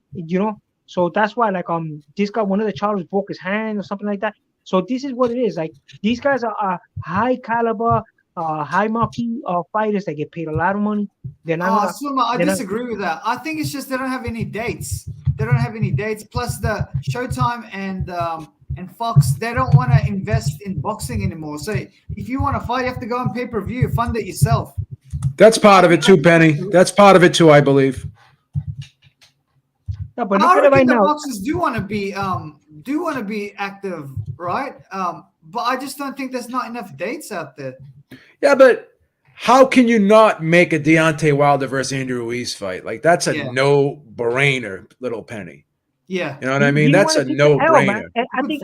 S3: So that's why this guy, one of the charges broke his hand or something like that. So this is what it is. Like these guys are high caliber, high marquee fighters that get paid a lot of money. They're not.
S2: Suma, I disagree with that. I think it's just they don't have any dates. They don't have any dates. Plus the Showtime and Fox, they don't want to invest in boxing anymore. So if you want to fight, you have to go on pay-per-view, fund it yourself.
S1: That's part of it too, Penny. That's part of it too, I believe.
S3: No, but
S2: I
S3: look at it
S2: reckon
S3: right
S2: the
S3: now.
S2: boxers do want to be active, right? But I just don't think there's not enough dates out there.
S1: Yeah, but how can you not make a Deontay Wilder versus Andrew Ruiz fight? Like that's a no-brainer, little Penny.
S2: Yeah.
S1: You know what I mean?
S3: He
S1: That's a
S3: wanna take the L, man.
S1: no-brainer.
S3: And I think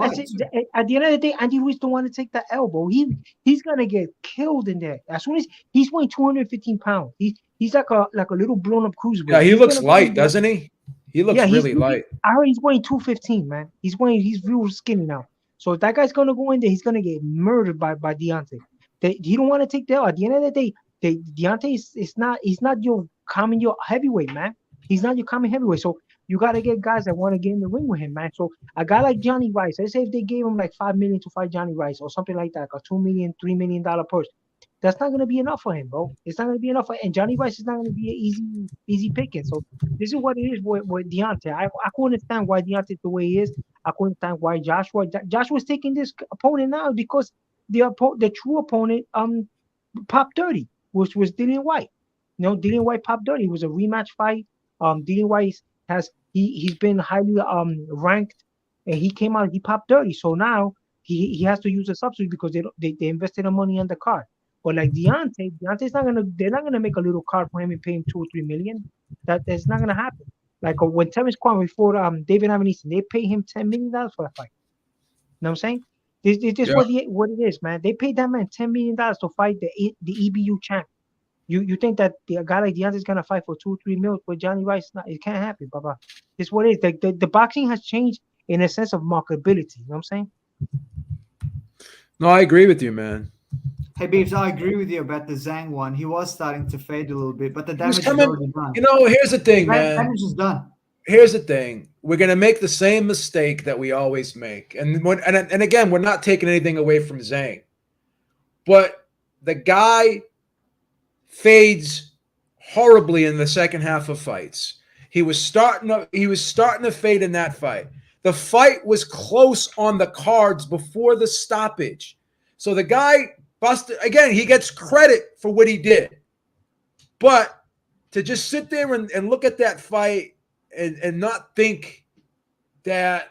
S3: at the end of the day, Andy Ruiz don't want to take the elbow. He's gonna get killed in there. As soon as he's weighing 215 pounds, he's like a little blown up cruiserweight.
S1: Yeah, he
S3: He's
S1: looks
S3: gonna
S1: light, doesn't he? He looks really light.
S3: I heard he's weighing 215, man. He's real skinny now. So if that guy's gonna go in there, he's gonna get murdered by Deontay. He don't want to take the L. At the end of the day, Deontay he's not your heavyweight, man. He's not your common heavyweight. So you got to get guys that want to get in the ring with him, man. So a guy like Johnny Rice, let's say if they gave him like $5 million to fight Johnny Rice or something like that, like a $2 million, $3 million purse, that's not going to be enough for him, bro. It's not going to be enough and Johnny Rice is not going to be an easy picking. So this is what it is with Deontay. I couldn't understand why Deontay's the way he is. I couldn't understand why Joshua's taking this opponent now because the true opponent, Pop 30, which was Dillian White. Dillian White Pop 30 it was a rematch fight. Dillian White he's been highly ranked, and he came out, he popped 30. So now he has to use a substitute because they invested the money on the card. But like Deontay's they're not gonna make a little card for him and pay him $2 or $3 million. That's not gonna happen. Like when Terence Crawford before David Evaneson, they pay him $10 million for that fight. You know what I'm saying? It's just what it is, man. They paid that man $10 million to fight the EBU champ. You think that a guy like Deontay's gonna fight for 2 or 3 mil with Johnny Rice? It can't happen, Baba. It's what it is. The boxing has changed in a sense of marketability. You know what I'm saying?
S1: No, I agree with you, man.
S2: Hey, Beeps, I agree with you about the Zhang one. He was starting to fade a little bit, but the damage is already done.
S1: Here's the thing, man.
S2: Damage is done.
S1: Here's the thing. We're gonna make the same mistake that we always make, and again, we're not taking anything away from Zhang, but the guy fades horribly in the second half of fights. He was starting to fade in that fight. The fight was close on the cards before the stoppage. So the guy busted again, he gets credit for what he did. But to just sit there and look at that fight and not think that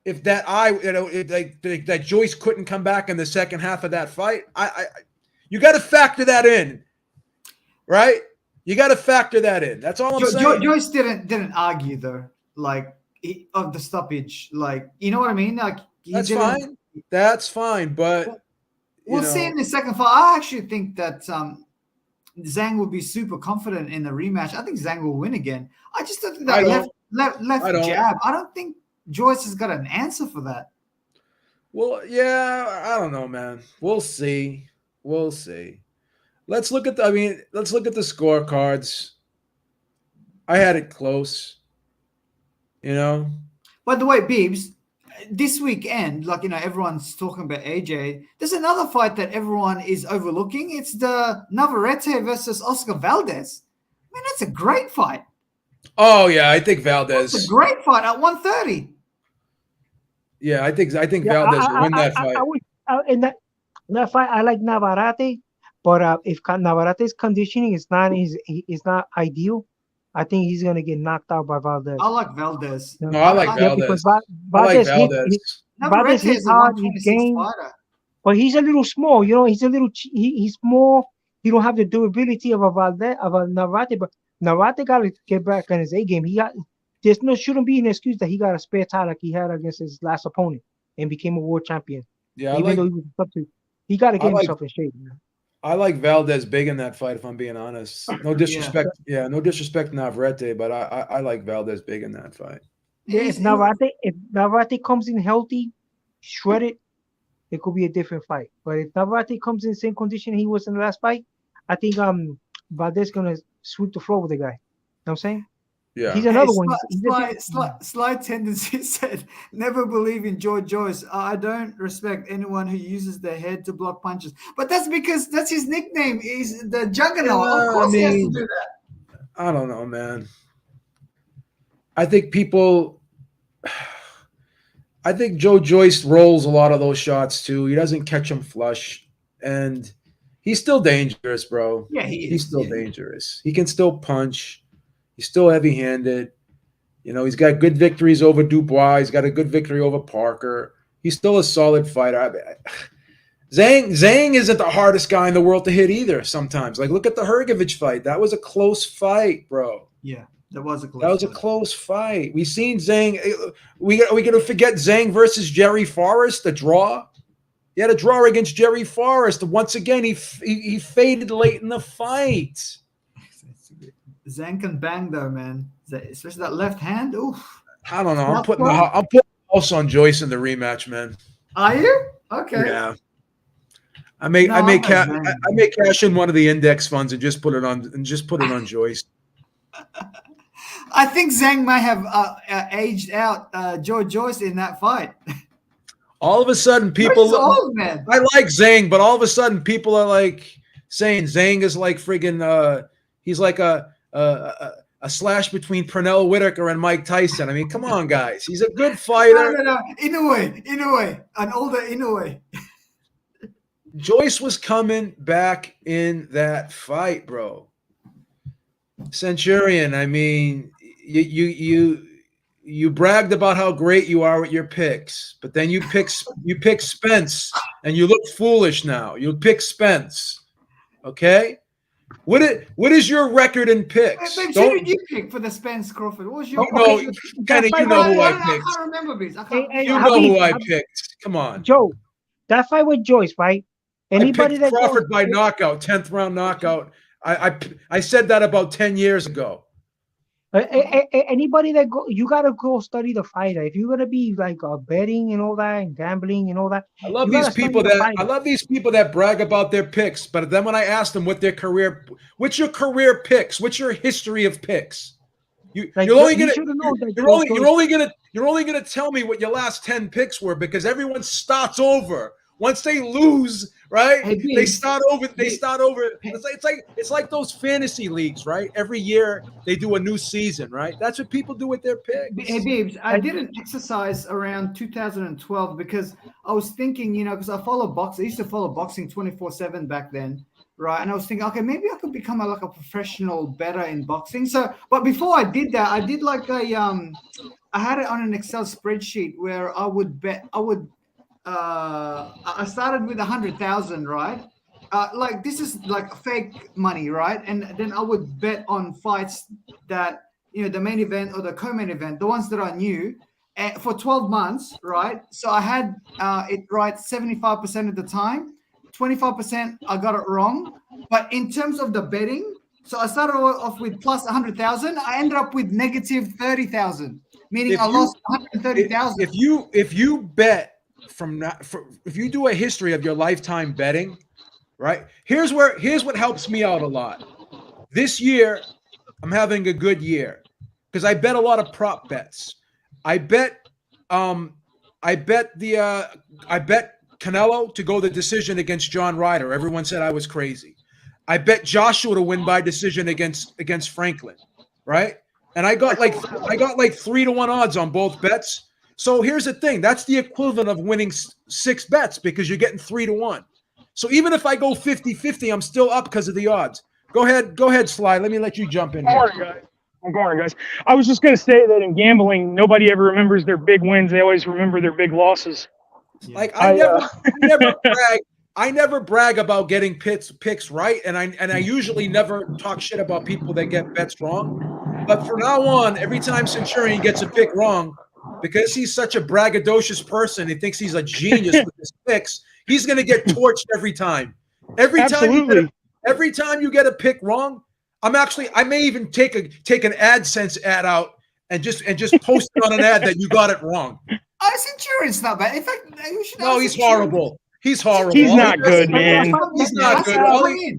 S1: that Joyce couldn't come back in the second half of that fight, you got to factor that in, right? You got to factor that in. That's all I'm saying.
S2: Joyce didn't argue though, of the stoppage. You know what I mean?
S1: That's fine. That's fine, but
S2: we'll see in the second fight. I actually think that Zhang will be super confident in the rematch. I think Zhang will win again. I just don't think that left jab. I don't think Joyce has got an answer for that.
S1: Well, yeah, I don't know, man. We'll see. Let's look at the scorecards. I had it close. You know.
S2: By the way, Biebs, this weekend, like, everyone's talking about AJ. There's another fight that everyone is overlooking. It's the Navarrete versus Oscar Valdez. Man, that's a great fight.
S1: Oh yeah, I think
S2: That's a
S1: Valdez.
S2: great fight at 130.
S1: Yeah, I think
S3: Yeah,
S1: Valdez will win that fight.
S3: I would in that fight. I like Navarrete, but if Navarrete's conditioning is not ideal, I think he's gonna get knocked out by Valdez.
S2: I like Valdez.
S3: You know?
S1: No, I like
S3: Yeah, because
S1: Valdez. I like
S3: Valdez hit
S1: Valdez.
S3: Valdez
S2: Navarrete
S3: hit
S2: is a
S3: hard, his
S2: 126
S3: game,
S2: fighter.
S3: but he's a little small. He's a little he's small. He don't have the durability of a Valdez of a Navarrete, but Navarrete got to get back on his A game. Shouldn't be an excuse that he got a spare tire like he had against his last opponent and became a world champion.
S1: Yeah,
S3: Even though he was a substitute, he got to get himself in shape. Man.
S1: I like Valdez big in that fight, if I'm being honest. No disrespect. Yeah, no disrespect to Navarrete, but I like Valdez big in that fight.
S3: Yeah, if Navarrete comes in healthy, shredded, it could be a different fight. But if Navarrete comes in the same condition he was in the last fight, I think Valdez gonna sweep the floor with the guy. You know what I'm saying?
S1: Yeah.
S3: He's another one.
S2: Slight tendency said, never believe in Joyce. I don't respect anyone who uses their head to block punches. But that's because that's his nickname. He's the juggernaut. Of course he has to do that.
S1: I don't know, man. I think Joyce rolls a lot of those shots too. He doesn't catch them flush. And he's still dangerous, bro.
S2: Yeah, he is.
S1: He's still dangerous. He can still punch. He's still heavy-handed. He's got good victories over Dubois. He's got a good victory over Parker. He's still a solid fighter. Zhang isn't the hardest guy in the world to hit either sometimes. Like, look at the Hrgovic fight. That was a close fight, bro.
S2: Yeah, that was a
S1: close fight. We've seen Zhang. We going to forget Zhang versus Jerry Forrest, the draw? He had a draw against Jerry Forrest. Once again, he faded late in the fight.
S2: Zhang can bang though, man. Especially that left hand. Oof.
S1: I don't know. I'm putting the house on Joyce in the rematch, man.
S2: Are you? Okay.
S1: Yeah. I may cash in one of the index funds and just put it on Joyce.
S2: I think Zhang may have aged out Joyce in that fight.
S1: All of a sudden, people
S2: old, man.
S1: I like Zhang, but all of a sudden, people are like saying Zhang is like friggin' he's like a slash between Pernell Whitaker and Mike Tyson. I mean, come on, guys. He's a good fighter.
S2: No. In a way. An older Inoue.
S1: Joyce was coming back in that fight, bro. Centurion, I mean, you bragged about how great you are with your picks, but then you pick Spence, and you look foolish now. You pick Spence, okay? What is your record in picks?
S2: Who did you pick for the Spence Crawford? What was your?
S1: Kenny, you know who I picked.
S2: I can't remember this.
S1: You know who I picked. Come on,
S3: Joe. That fight with Joyce, right? Anybody
S1: I picked Crawford by knockout, 10th round knockout. I said that about 10 years ago.
S3: Anybody that you gotta go study the fighter. If you're gonna be like betting and all that and gambling and all that,
S1: I love these people that brag about their picks. But then when I ask them what's your career picks? What's your history of picks? You're only gonna tell me what your last 10 picks were because everyone starts over. Once they lose, right? They start over. It's like those fantasy leagues, right? Every year they do a new season, right? That's what people do with their picks.
S2: Hey, Biebs, I did an exercise around 2012 because I was thinking, because I follow boxing. I used to follow boxing 24/7 back then, right? And I was thinking, okay, maybe I could become a professional bettor in boxing. So, but before I did that, I did like I had it on an Excel spreadsheet where I would bet. I started with 100,000, right? Like this is like fake money, right? And then I would bet on fights that the main event or the co-main event, the ones that I knew, for 12 months, right? So I had it right 75% of the time, 25% I got it wrong. But in terms of the betting, so I started off with plus 100,000. I ended up with negative 30,000, meaning I lost 130,000.
S1: If you bet. If you do a history of your lifetime betting, right? Here's what helps me out a lot. This year, I'm having a good year because I bet a lot of prop bets. I bet I bet Canelo to go the decision against John Ryder. Everyone said I was crazy. I bet Joshua to win by decision against Franklin, right? And I got like 3-1 odds on both bets. So here's the thing. That's the equivalent of winning 6 bets because you're getting 3-1. So even if I go 50-50, I'm still up because of the odds. Go ahead, Sly. Let me let you jump in here.
S4: Good morning, guys. I was just going to say that in gambling, nobody ever remembers their big wins. They always remember their big losses.
S1: Like I never brag about getting picks right, and I usually never talk shit about people that get bets wrong. But from now on, every time Centurion gets a pick wrong, because he's such a braggadocious person, he thinks he's a genius with his picks. He's going to get torched every time. Every time you get a pick wrong, I may even take an AdSense ad out and just post it on an ad that you got it wrong.
S2: Centurion's not bad. In fact, you should.
S1: No, he's horrible. He's horrible.
S4: He's not good, man.
S1: He's not good. All he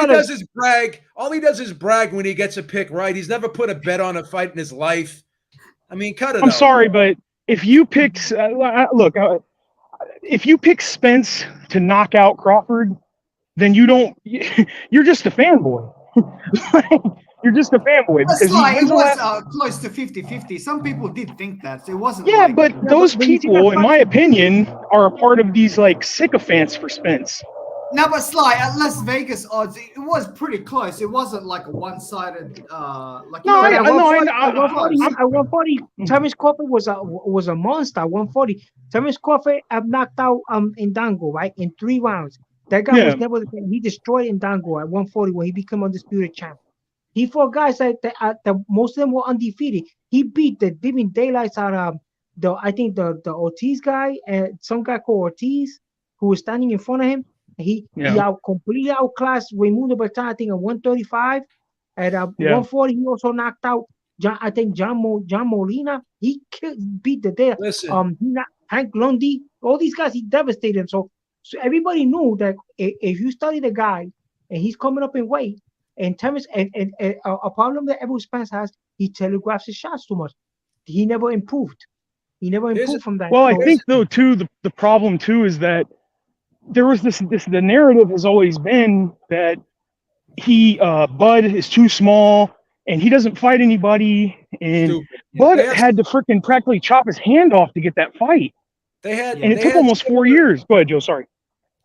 S1: does is brag. All he does is brag when he gets a pick right. He's never put a bet on a fight in his life. I mean, cut it out.
S4: I'm sorry, but if you picked, if you pick Spence to knock out Crawford, then you're just a fanboy. You're just a fanboy.
S2: Because it was close to 50-50. Some people did think that. So it wasn't.
S4: Yeah, but those people, in my opinion, are a part of these like sycophants for Spence.
S2: No, but Sly, at Las Vegas odds, it was pretty close. It wasn't like a one-sided.
S3: At 140, Terence Crawford was a monster. 140, Terence Crawford knocked out Ndango, right, in 3 rounds. That guy was never the same. He destroyed Ndango at 140 when he became undisputed champ. He fought guys that most of them were undefeated. He beat the living daylights out of the Ortiz guy and some guy called Ortiz who was standing in front of him. He completely outclassed Raimundo Bertan, I think, at 135. At 140, he also knocked out John Molina. He beat the day.
S1: Listen,
S3: Hank Lundy, all these guys, he devastated him. So everybody knew that if you study the guy and he's coming up in weight, and Terence, and a problem that every Spence has, he telegraphs his shots too much. He never improved. From that.
S4: Well, I think though too the problem too is that there was the narrative has always been that Bud is too small and he doesn't fight anybody, and Bud had to freaking practically chop his hand off to get that fight. It took almost 4 years. Go ahead, Joe. Sorry.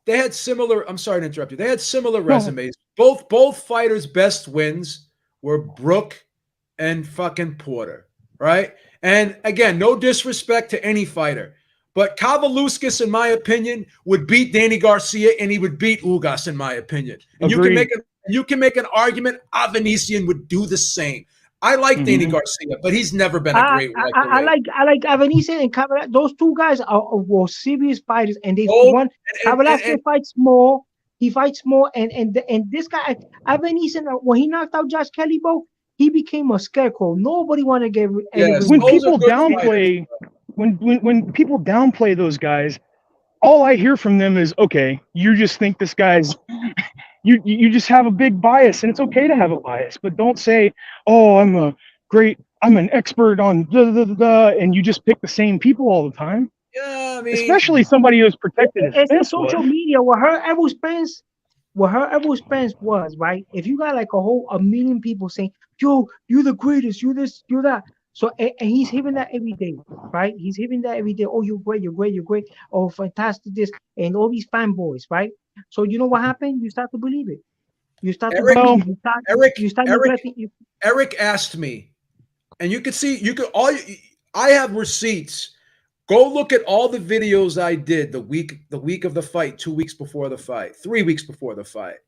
S1: They had similar. I'm sorry to interrupt you. They had similar resumes. Both fighters' best wins were Brook and fucking Porter, right? And again, no disrespect to any fighter, but Kavaluskas, in my opinion, would beat Danny Garcia, and he would beat Ugas, in my opinion. And you can make an argument Avanesian would do the same. I like Danny Garcia, but he's never been a great welterweight. I
S3: like Avanesian and Kavalasquez. Those two guys were serious fighters, and they won. Kavalasquez fights more. He fights more, and this guy Avanesian, when he knocked out Josh Kelly, he became a scarecrow. Nobody wanted to get.
S4: When people downplay, when people downplay those guys, all I hear from them is, "Okay, you just think this guy's." You just have a big bias, and it's okay to have a bias, but don't say, "Oh, I'm an expert on and you just pick the same people all the time.
S1: Yeah, I mean,
S4: especially somebody who's protected.
S3: It's social media. Whatever Spence was, right? If you got like a million people saying, "Yo, you're the greatest, you're this, you're that," so and he's hearing that every day, right? He's hearing that every day. Oh, you're great, you're great, you're great. Oh, fantastic, this and all these fanboys, right? So you know what happened? You start to believe it. You start to believe it.
S1: Eric asked me, and you could see, I have receipts. Go look at all the videos I did the week of the fight, 2 weeks before the fight, 3 weeks before the fight.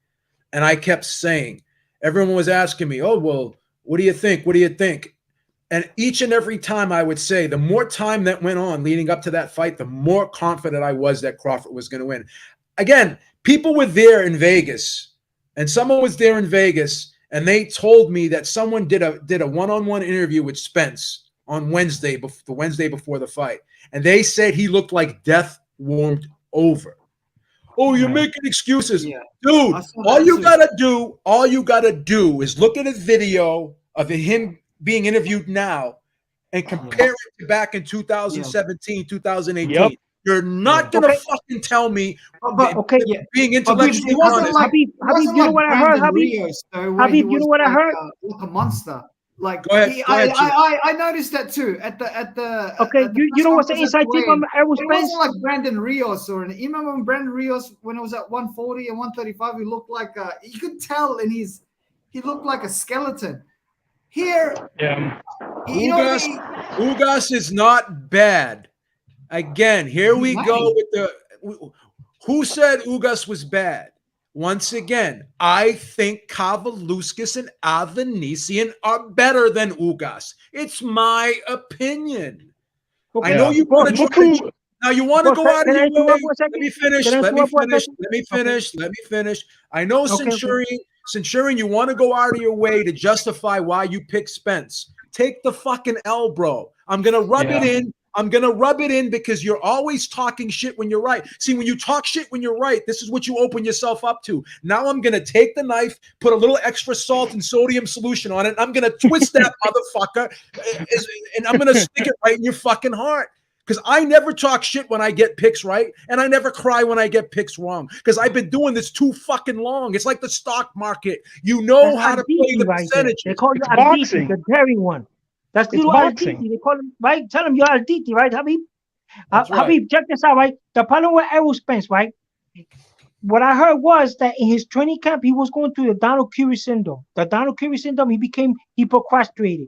S1: And I kept saying, everyone was asking me, "Oh, well, what do you think? What do you think?" And each and every time I would say, the more time that went on leading up to that fight, the more confident I was that Crawford was going to win. Again, people were there in Vegas, and someone was there in Vegas, and they told me that someone did a one-on-one interview with Spence on Wednesday, the Wednesday before the fight, and they said he looked like death warmed over. Oh, you're making excuses, dude. All you gotta do is look at a video of him being interviewed now and compare it to back in 2017, 2018.
S4: Yep.
S1: You're not gonna fucking tell me being intellectually
S2: it wasn't
S1: honest.
S2: like
S3: Habib, you know what I heard,
S2: Brandon
S3: Habib?
S2: Rios, though, where he
S3: Habib, you
S2: was
S3: know what I heard?
S2: like a monster. Like
S1: Go ahead,
S2: I noticed that too at the
S3: Okay,
S2: at the
S3: you
S2: press
S3: know what's the
S2: conference at
S3: inside tip
S2: weigh-in.
S3: on Errol
S2: It
S3: Spence?
S2: wasn't like Brandon Rios or you remember when Brandon Rios when it was at 140 and 135, he looked like you could tell he looked like a skeleton. Here,
S4: Yeah.
S2: you know what I mean?
S1: Ugas is not bad. Again, here we go with the. Who said Ugas was bad? Once again, I think Kavaluskas and Avanesian are better than Ugas. It's my opinion.
S3: Okay.
S1: I know you want to try. Now you want to go out of your way. Let me finish. Let me finish. I know Centurion, you want to go out of your way to justify why you picked Spence. Take the fucking L, bro. I'm gonna rub it in. I'm gonna rub it in because you're always talking shit when you're right. See, when you talk shit when you're right, this is what you open yourself up to. Now I'm gonna take the knife, put a little extra salt and sodium solution on it. I'm gonna twist that motherfucker, and I'm gonna stick it right in your fucking heart. Because I never talk shit when I get picks right, and I never cry when I get picks wrong. Because I've been doing this too fucking long. It's like the stock market. You know how to play the percentages.
S3: They call you Arditi, the daring one. That's little Arditi. They call him, right? Tell him you're Arditi, right, Habib? Habib, check this out, right? The problem with Errol Spence, right? What I heard was that in his training camp, he was going through the Donald Curry syndrome. The Donald Curry syndrome, he procrastinated.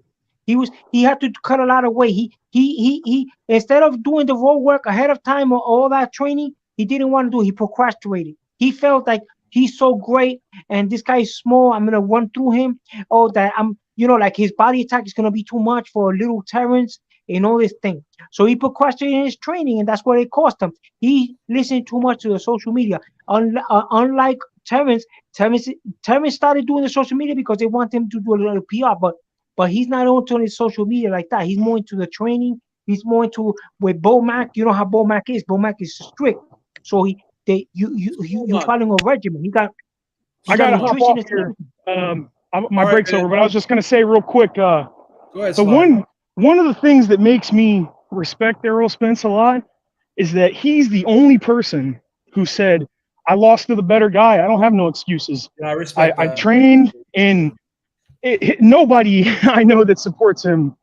S3: He had to cut a lot of weight. He instead of doing the road work ahead of time or all that training, he didn't want to do it. He procrastinated. He felt like he's so great and this guy is small. I'm gonna run through him. Oh, that I'm, like his body attack is gonna be too much for little Terrence and all this thing. So he procrastinated in his training, and that's what it cost him. He listened too much to the social media. Unlike Terrence started doing the social media because they want him to do a little PR, but he's not onto his social media like that. He's more into the training. He's more into with Bo Mac. You know how Bo Mac is. Bo Mac is strict. So you following a regimen.
S4: I got to hop off here. My break's over, but I was just going to say real quick.
S1: Go ahead,
S4: so one of the things that makes me respect Errol Spence a lot is that he's the only person who said, I lost to the better guy. I don't have no excuses.
S1: Yeah, I respect that.
S4: I trained, and nobody I know that supports him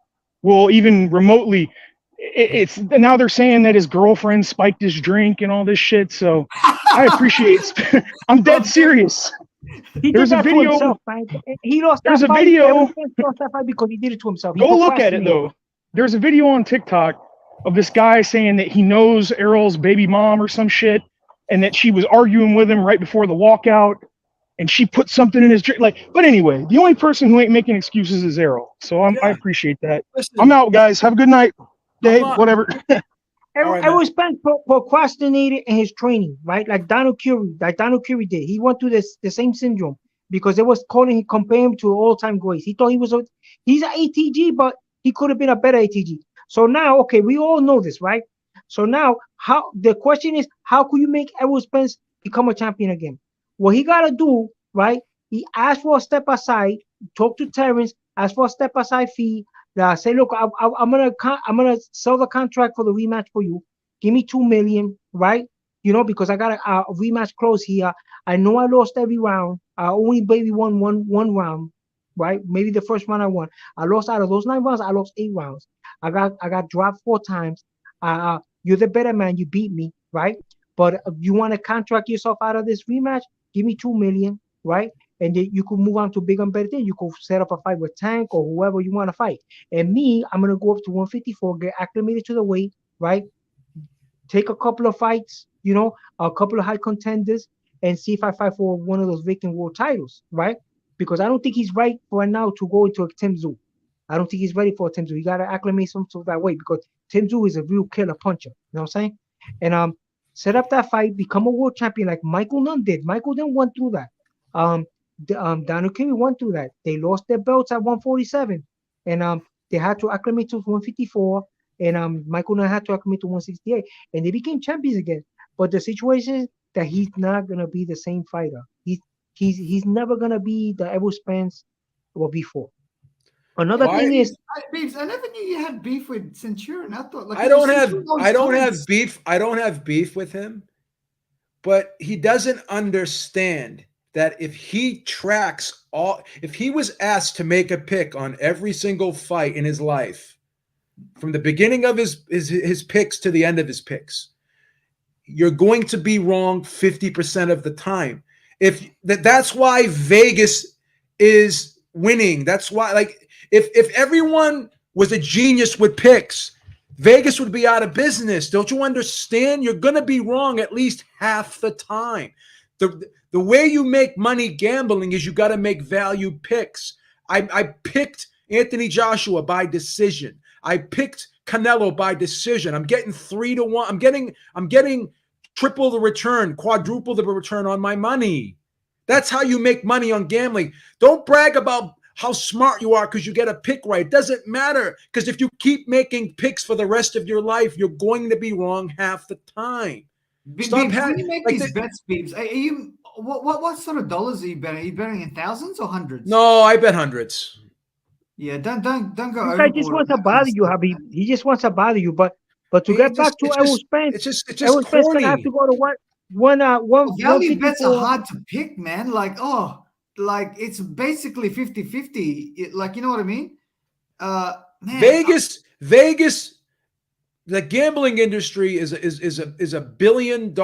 S4: will even remotely. It's now they're saying that his girlfriend spiked his drink and all this shit. So I appreciate. I'm dead serious.
S3: There's a video. Himself, right? He lost that fight. Lost that fight because he did it to himself.
S4: Go look at it though. There's a video on TikTok of this guy saying that he knows Errol's baby mom or some shit, and that she was arguing with him right before the walkout, and she put something in his drink. But anyway, the only person who ain't making excuses is Errol. So I appreciate that. Listen, I'm out, guys. Have a good night. Day, whatever.
S3: Errol Spence procrastinated in his training, right? Like Donald Curry did. He went through the same syndrome because they was comparing him to all-time greats. He thought he's an ATG, but he could have been a better ATG. So now, okay, we all know this, right? So now, the question is, how could you make Errol Spence become a champion again? What he got to do, right? He asked for a step aside, talk to Terrence, ask for a step aside fee. Say, look, I'm gonna sell the contract for the rematch for you. Give me $2 million, right? Because I got a rematch close here. I know I lost every round. I only maybe won one round, right? Maybe the first round I won. I lost out of those 9 rounds. I lost 8 rounds. I got dropped 4 times. You're the better man. You beat me, right? But you want to contract yourself out of this rematch? Give me $2 million, right? And then you could move on to bigger and better things. You could set up a fight with Tank or whoever you want to fight. And me, I'm going to go up to 154, get acclimated to the weight, right? Take a couple of fights, a couple of high contenders, and see if I fight for one of those vacant world titles, right? Because I don't think he's right for now to go into a Tim Tszyu. I don't think he's ready for a Tim Tszyu. He got to acclimate some to that weight because Tim Tszyu is a real killer puncher. You know what I'm saying? And set up that fight, become a world champion like Michael Nunn did. Michael Nunn went through that. Daniel Curry went through that. They lost their belts at 147, and they had to acclimate to 154, and Michael Nunn had to acclimate to 168, and they became champions again. But the situation is that he's not gonna be the same fighter. He's never gonna be the Errol Spence or before. Another
S1: Why-
S3: thing is,
S2: Beeps, I never knew you had beef with Centurion. I thought like
S1: I don't
S2: Centurion always
S1: have
S2: comments.
S1: beef. I don't have beef with him, but he doesn't understand that if he tracks if he was asked to make a pick on every single fight in his life, from the beginning of his picks to the end of his picks, you're going to be wrong 50% of the time. That's why Vegas is winning. That's why, like, if everyone was a genius with picks, Vegas would be out of business. Don't you understand? You're going to be wrong at least half the time. The way you make money gambling is you got to make value picks. I picked Anthony Joshua by decision. I picked Canelo by decision. I'm getting 3-1. I'm getting triple the return, quadruple the return on my money. That's how you make money on gambling. Don't brag about how smart you are because you get a pick right. It doesn't matter, because if you keep making picks for the rest of your life, you're going to be wrong half the time.
S2: Beeps, when you make these bets, Beeps, are you what sort of dollars are you betting? Are you betting in thousands or hundreds?
S1: No, I bet hundreds.
S2: Yeah, don't go
S3: this
S2: overboard.
S3: guy just wants to bother you, Habib. He just wants to bother you. But to get back to Errol Spence,
S1: it's just
S3: Errol Spence gonna have
S1: corny.
S3: to go to one
S2: Value bets are
S3: 154.
S2: hard to pick, man. Like it's basically 50-50. Like, you know what I mean? Man,
S1: Vegas, the gambling industry is a $1 billion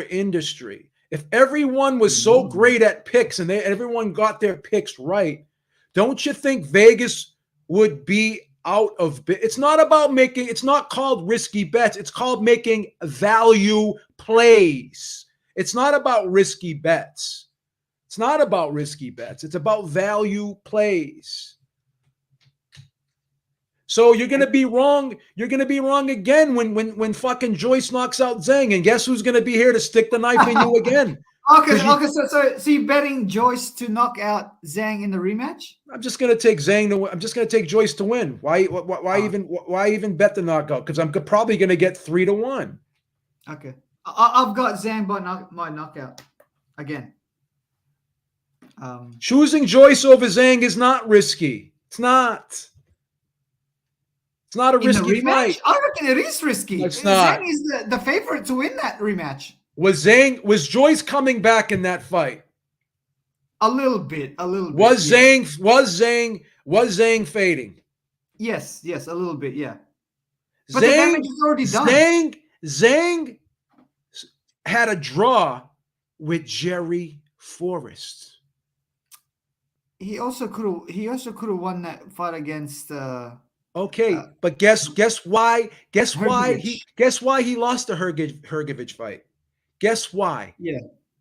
S1: industry. If everyone was so great at picks and everyone got their picks right, don't you think Vegas would be out of it's not about making, it's not called risky bets, it's called making value plays. It's not about risky bets. It's not about risky bets. It's about value plays. So you're gonna be wrong. You're gonna be wrong again when fucking Joyce knocks out Zhang, and guess who's gonna be here to stick the knife in you again?
S2: Okay. So you're betting Joyce to knock out Zhang in the rematch?
S1: I'm just gonna take Zhang to win. I'm just gonna take Joyce to win. Why even bet the knockout? Because I'm probably gonna get 3-1.
S2: Okay, I've got Zhang by my knockout again.
S1: Choosing Joyce over Zhang is not risky. It's not. It's not a risky fight.
S2: I reckon it is risky.
S1: It's not.
S2: Zhang is the favorite to win that rematch.
S1: Was Joyce coming back in that fight?
S2: A little bit.
S1: Was Zhang fading?
S2: Yes, a little bit, yeah. But the damage is already done.
S1: Zhang had a draw with Jerry Forrest.
S2: He also could have won that fight against
S1: Okay, but guess why he lost the Hrgovic fight? Guess why?
S2: Yeah.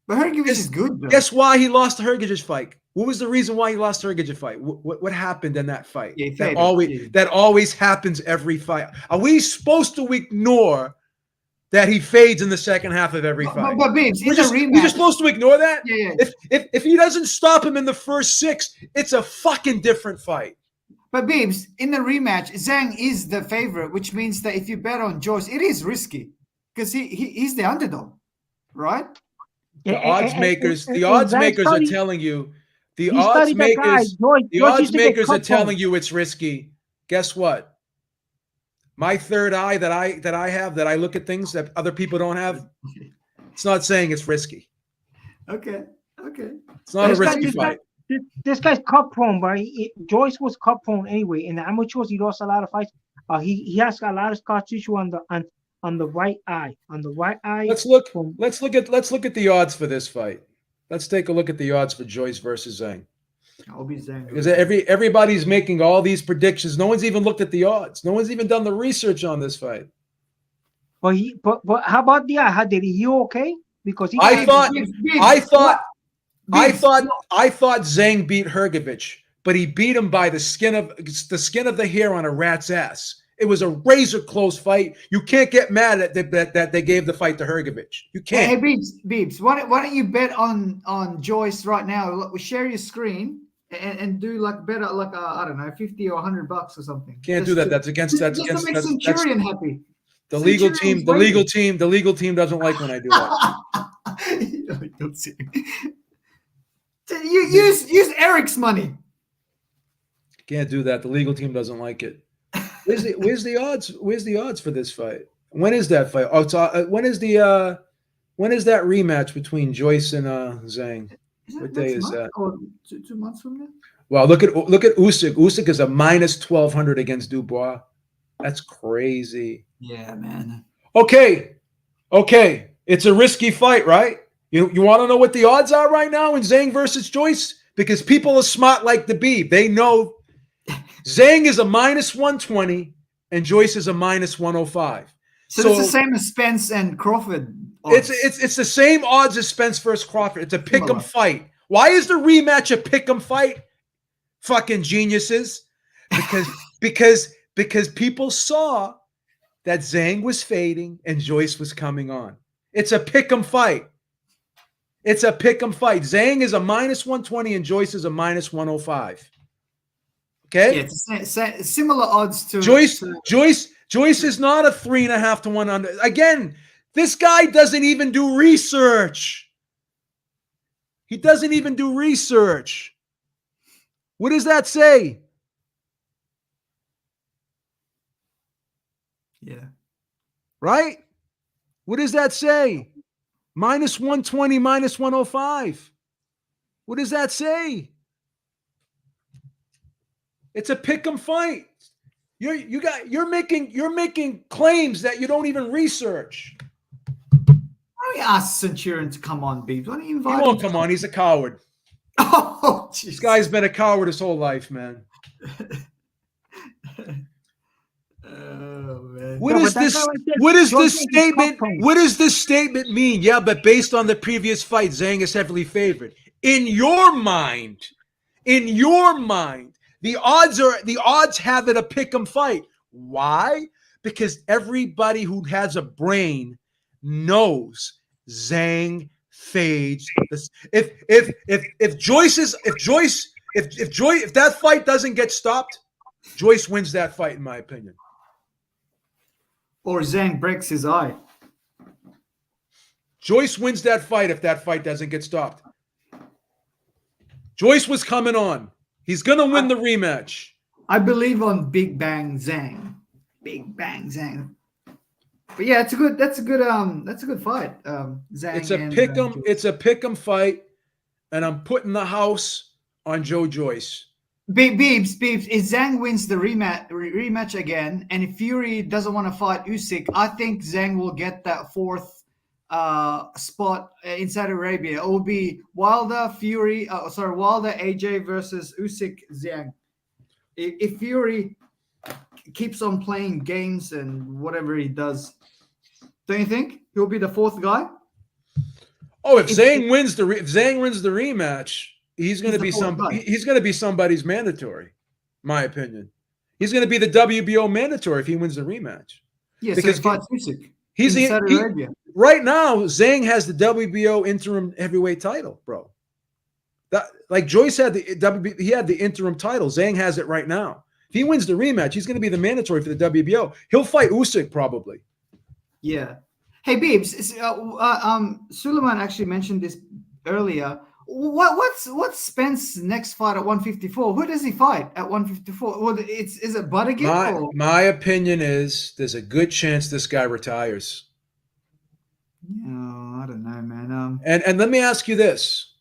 S2: But Hrgovic is good, though.
S1: Guess why he lost the Hrgovic fight? What was the reason why he lost the Hrgovic fight? What happened in that fight?
S2: Yeah,
S1: that always happens every fight. Are we supposed to ignore that he fades in the second half of every fight?
S2: But Bibbs,
S1: we're just supposed to ignore that?
S2: Yeah.
S1: If he doesn't stop him in the first 6, it's a fucking different fight.
S2: But Bibbs, in the rematch, Zhang is the favorite, which means that if you bet on Joyce, it is risky because he's the underdog, right?
S1: The odds makers are telling you. The odds makers are telling you it's risky. Guess what? My third eye that I have, that I look at things that other people don't have, it's not saying it's risky.
S2: Okay.
S1: It's not a risky fight.
S3: This guy's cup prone, but Joyce was cup prone anyway. In the amateurs, he lost a lot of fights. He has got a lot of scar tissue on the right eye. On the right eye.
S1: Let's look at the odds for this fight. Let's take a look at the odds for Joyce versus Zhang.
S2: I'll be Zhang.
S1: Because everybody's making all these predictions. No one's even looked at the odds. No one's even done the research on this fight.
S3: But how about the eye? Did he heal okay? Because
S1: I thought Zhang beat Hrgovic, but he beat him by the skin of the hair on a rat's ass. It was a razor close fight. You can't get mad at that they gave the fight to Hrgovic. You can't.
S2: Hey, Beebs, why don't you bet on Joyce right now? We share your screen and do bet I don't know, $50 or $100 or something.
S1: Can't do that. That's against
S2: make Centurion happy.
S1: The legal team doesn't like when I do that.
S2: Use Eric's money.
S1: Can't do that. The legal team doesn't like it. Where's the odds? Where's the odds for this fight? When is that fight? Oh, it's, when is that rematch between Joyce and Zhang? What day is that?
S2: Or 2 months from now?
S1: Well, look at Usyk. Usyk is a minus 1,200 against Dubois. That's crazy.
S2: Yeah, man.
S1: Okay. It's a risky fight, right? You want to know what the odds are right now in Zhang versus Joyce? Because people are smart like the bee. They know Zhang is a minus 120 and Joyce is a minus 105.
S2: So it's the same as Spence and Crawford. Odds.
S1: It's the same odds as Spence versus Crawford. It's a pick'em fight. Why is the rematch a pick'em fight? Fucking geniuses. Because people saw that Zhang was fading and Joyce was coming on. It's a pick'em fight. Zhang is a minus 120 and Joyce is a minus 105. Okay?
S2: Yeah, it's similar odds to
S1: Joyce is not a 3.5 to 1 under. Again, this guy doesn't even do research. He doesn't even do research. What does that say?
S2: Yeah.
S1: Right? What does that say? Minus 120, minus 105. What does that say? It's a pick'em fight. You're making claims that you don't even research.
S2: Why don't we ask Centurion to come on, Beebs? Why don't you invite him?
S1: He won't come on. He's a coward.
S2: Oh, geez.
S1: This guy's been a coward his whole life, man.
S2: Oh, man.
S1: What does this statement mean? Yeah, but based on the previous fight, Zhang is heavily favored. In your mind, the odds have it a pick'em fight. Why? Because everybody who has a brain knows Zhang fades. If that fight doesn't get stopped, Joyce wins that fight, in my opinion.
S2: Or Zhang breaks his eye.
S1: Joyce wins that fight if that fight doesn't get stopped. Joyce was coming on. He's gonna win the rematch.
S2: I believe on Big Bang Zhang. Big Bang Zhang. But yeah, that's a good fight. Zhang.
S1: It's a pick'em fight, and I'm putting the house on Joe Joyce.
S2: Beebs, if Zhang wins the rematch again, and if Fury doesn't want to fight Usyk, I think Zhang will get that fourth spot in Saudi Arabia. It will be Wilder, AJ versus Usyk, Zhang. If Fury keeps on playing games and whatever he does, don't you think he'll be the fourth guy?
S1: Oh, if Zhang wins the rematch, he's going to be somebody's mandatory. My opinion, he's going to be the WBO mandatory if he wins the rematch.
S2: Yeah,
S1: because
S2: so he fights Usyk.
S1: Saudi Arabia. Right now, Zhang has the WBO interim heavyweight title, bro. That like Joyce had he had the interim title. Zhang has it right now. If he wins the rematch, he's going to be the mandatory for the WBO. He'll fight Usyk probably.
S2: Yeah. Hey, Beebs, Suleiman actually mentioned this earlier. What's Spence's next fight at 154? Who does he fight at 154? Well, is it Bud again?
S1: My opinion is there's a good chance this guy retires.
S2: Oh, I don't know, man.
S1: And let me ask you this: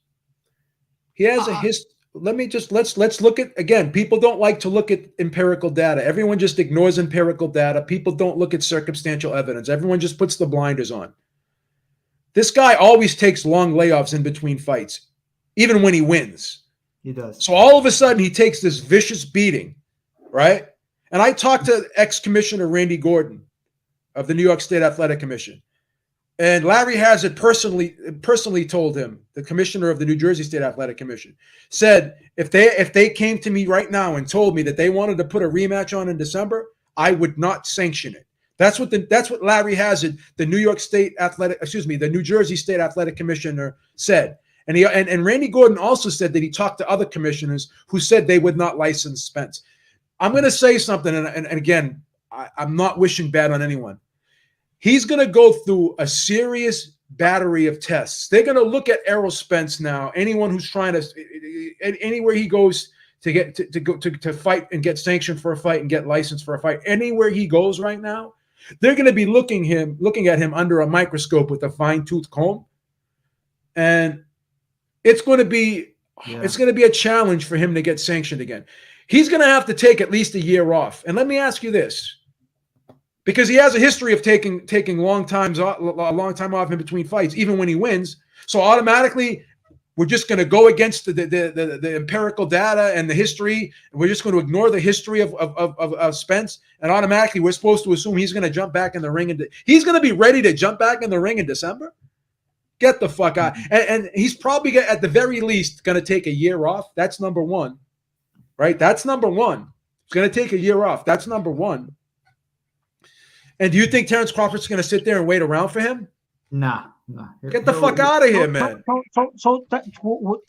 S1: he has a history. Let's look at again. People don't like to look at empirical data. Everyone just ignores empirical data. People don't look at circumstantial evidence. Everyone just puts the blinders on. This guy always takes long layoffs in between fights, even when he wins.
S2: He does.
S1: So all of a sudden he takes this vicious beating, right? And I talked to ex-commissioner Randy Gordon of the New York State Athletic Commission. And Larry Hazzard personally told him, the commissioner of the New Jersey State Athletic Commission, said if they came to me right now and told me that they wanted to put a rematch on in December, I would not sanction it. That's what Larry Hazzard, the New Jersey State Athletic Commissioner said. And Randy Gordon also said that he talked to other commissioners who said they would not license Spence. I'm going to say something, and again, I'm not wishing bad on anyone. He's going to go through a serious battery of tests. They're going to look at Errol Spence now. Anyone who's trying to, anywhere he goes to get to go to fight and get sanctioned for a fight and get licensed for a fight. Anywhere he goes right now, they're going to be looking at him under a microscope with a fine-tooth comb, and it's going to be a challenge for him to get sanctioned again. He's going to have to take at least a year off. And let me ask you this, because he has a history of taking a long time off in between fights, even when he wins. So automatically, we're just going to go against the empirical data and the history. And we're just going to ignore the history of Spence. And automatically, we're supposed to assume he's going to jump back in the ring. He's going to be ready to jump back in the ring in December? Get the fuck out. And he's probably, at the very least, going to take a year off. That's number one. Right? That's number one. He's going to take a year off. That's number one. And do you think Terence Crawford's going to sit there and wait around for him?
S2: Nah.
S1: Get the fuck out of here, man.
S3: So that's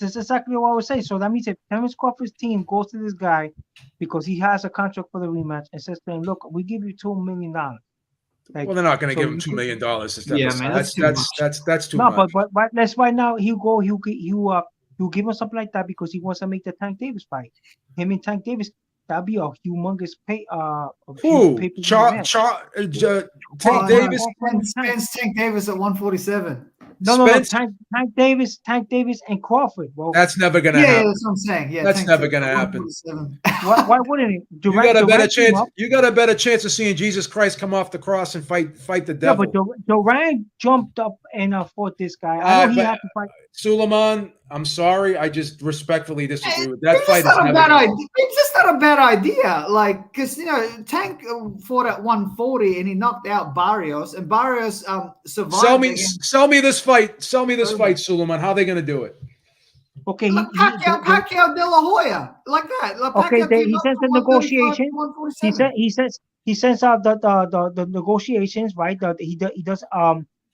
S3: exactly what I was saying. So that means if Terence Crawford's team goes to this guy because he has a contract for the rematch and says to him, look, we give you $2 million. Like,
S1: well, they're not going to give him $2 million to step aside. That's too much.
S3: But that's why now he'll give him something like that because he wants to make the Tank Davis fight. Him and Tank Davis, that'd be a humongous pay.
S1: Who? Tank Davis?
S2: Tank Davis at 147.
S3: No, Tank Davis and Crawford. Well,
S1: that's never going to happen.
S2: Yeah, that's what I'm saying. Yeah,
S1: that's never going to happen.
S3: Why wouldn't it?
S1: You got a better chance. You got a better chance of seeing Jesus Christ come off the cross and fight the devil.
S3: Yeah, but Durant jumped up and fought this guy. I know he had to fight.
S1: Suleiman, I'm sorry. I just respectfully disagree with that fight.
S2: It's just not a bad idea. Like, because Tank fought at 140 and he knocked out Barrios, and Barrios survived.
S1: Sell me this fight. Sell me this fight, Suleiman. How are they going to do it?
S3: Okay,
S2: Pacquiao De La Hoya, like that.
S3: Okay, he sends the negotiation. He sends out the negotiations, right?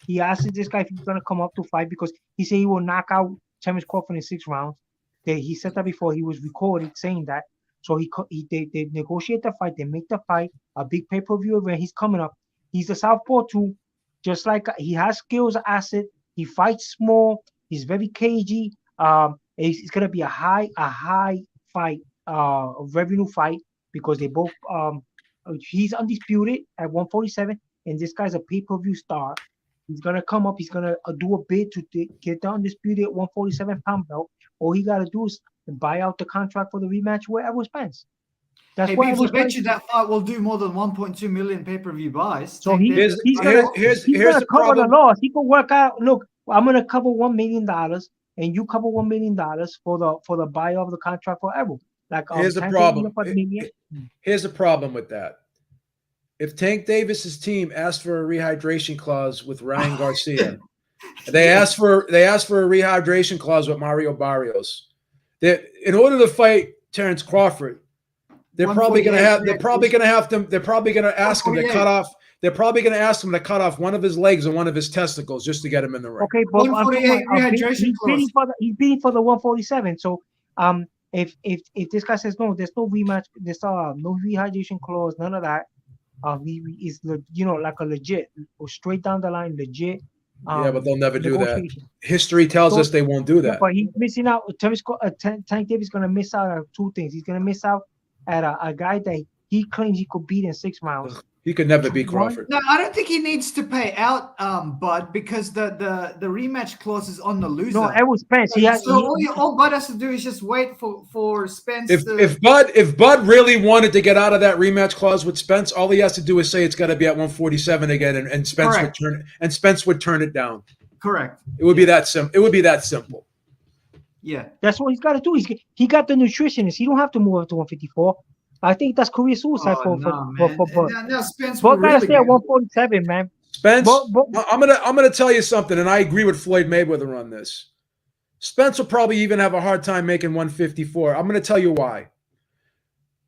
S3: He asks this guy if he's gonna come up to fight because he said he will knock out Terence Crawford in 6 rounds. He said that before. He was recorded saying that. So they negotiate the fight. They make the fight a big pay-per-view event. He's coming up. He's a southpaw too, just like he has skills, asset. He fights small. He's very cagey. It's gonna be a high fight, a revenue fight because they both. He's undisputed at 147, and this guy's a pay-per-view star. He's gonna come up. He's gonna do a bid to get the undisputed 147-pound belt. All he gotta do is buy out the contract for the rematch wherever Spence. That's why
S2: I bet you that fight will do more than 1.2 million pay-per-view buys.
S3: So he's gonna cover the loss. He can work out. Look, I'm gonna cover $1 million, and you cover $1 million for the buy of the contract forever. Like
S1: here's the problem. Here's the problem with that. If Tank Davis's team asked for a rehydration clause with Ryan Garcia, they asked for a rehydration clause with Mario Barrios. That in order to fight Terence Crawford, they're probably going to ask him to cut off one of his legs and one of his testicles just to get him in the ring.
S3: Okay, but he's beating for the 147. So if this guy says no, there's no rematch, there's no rehydration clause, none of that. He is like a legit, straight down the line, legit.
S1: Yeah, but they'll never do that. History tells us they won't do that.
S3: But he's missing out. Tank Davis is going to miss out on 2 things. He's going to miss out at a guy that he claims he could beat in 6 rounds.
S1: He could never beat Crawford.
S2: No, I don't think he needs to pay out, Bud, because the rematch clause is on the loser.
S3: No, it was Spence.
S2: All Bud has to do is just wait for Spence.
S1: If Bud really wanted to get out of that rematch clause with Spence, all he has to do is say it's got to be at 147 again, and Spence would turn it down.
S2: Correct.
S1: It would be that simple. It would be that simple.
S2: Yeah,
S3: that's what he's got to do. He got the nutritionist. He don't have to move up to 154. I think that's career suicide for Bud.
S2: Now Spence
S3: Bud gotta stay at 147, man.
S1: Spence, I'm gonna tell you something, and I agree with Floyd Mayweather on this. Spence will probably even have a hard time making 154. I'm gonna tell you why.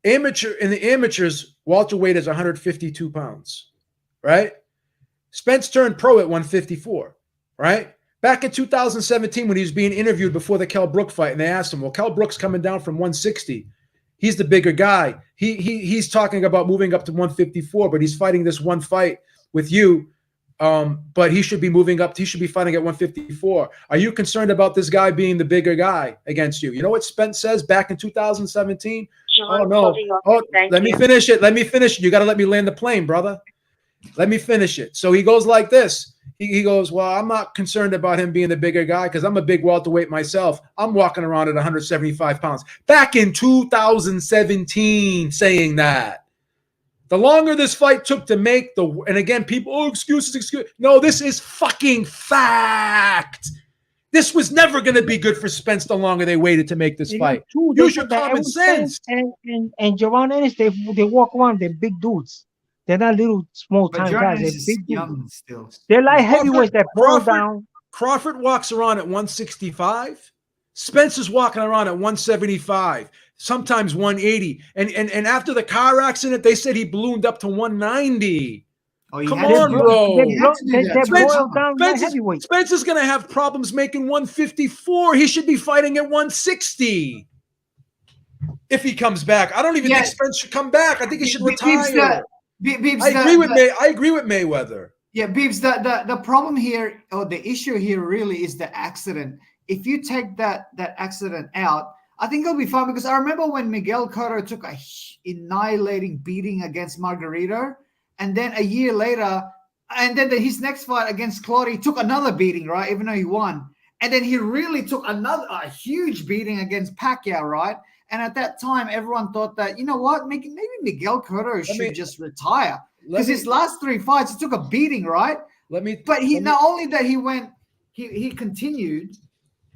S1: In the amateurs, welterweight is 152 pounds, right? Spence turned pro at 154, right? Back in 2017, when he was being interviewed before the Kell Brook fight, and they asked him, well, Kell Brook's coming down from 160. He's the bigger guy. He's talking about moving up to 154, but he's fighting this one fight with you But he should be moving up. He should be fighting at 154. Are you concerned about this guy being the bigger guy against you? You know what Spence says back in 2017? Oh, no. Oh, let me finish it. Let me finish it. You got to let me land the plane, brother. Let me finish it. So he goes like this. He goes, well, I'm not concerned about him being the bigger guy because I'm a big welterweight myself. I'm walking around at 175 pounds. Back in 2017 saying that. The longer this fight took to make and again, people, excuses. No, this is fucking fact. This was never going to be good for Spence the longer they waited to make this fight. Use your common sense.
S3: And Javon Ennis, they walk around, they're big dudes. They're not little small time guys. They're big dudes.
S2: Still.
S3: They're like heavyweights that fall down.
S1: Crawford walks around at 165. Spence is walking around at 175, sometimes 180. And after the car accident, they said he ballooned up to 190.
S2: Oh,
S1: come on, bro.
S3: Spence
S1: is going to have problems making 154. He should be fighting at 160 if he comes back. I don't even think Spence should come back. I think he should retire. I agree with Mayweather.
S2: Yeah, Beebs, the problem here, or the issue here really is the accident. If you take that accident out, I think it'll be fine because I remember when Miguel Cotto took a annihilating beating against Margarito, and then a year later, and then his next fight against Claude, he took another beating, right? Even though he won. And then he really took a huge beating against Pacquiao, right? And at that time, everyone thought that, you know what, maybe Miguel Cotto should just retire. Because his last 3 fights, he took a beating, right? Not only that he continued,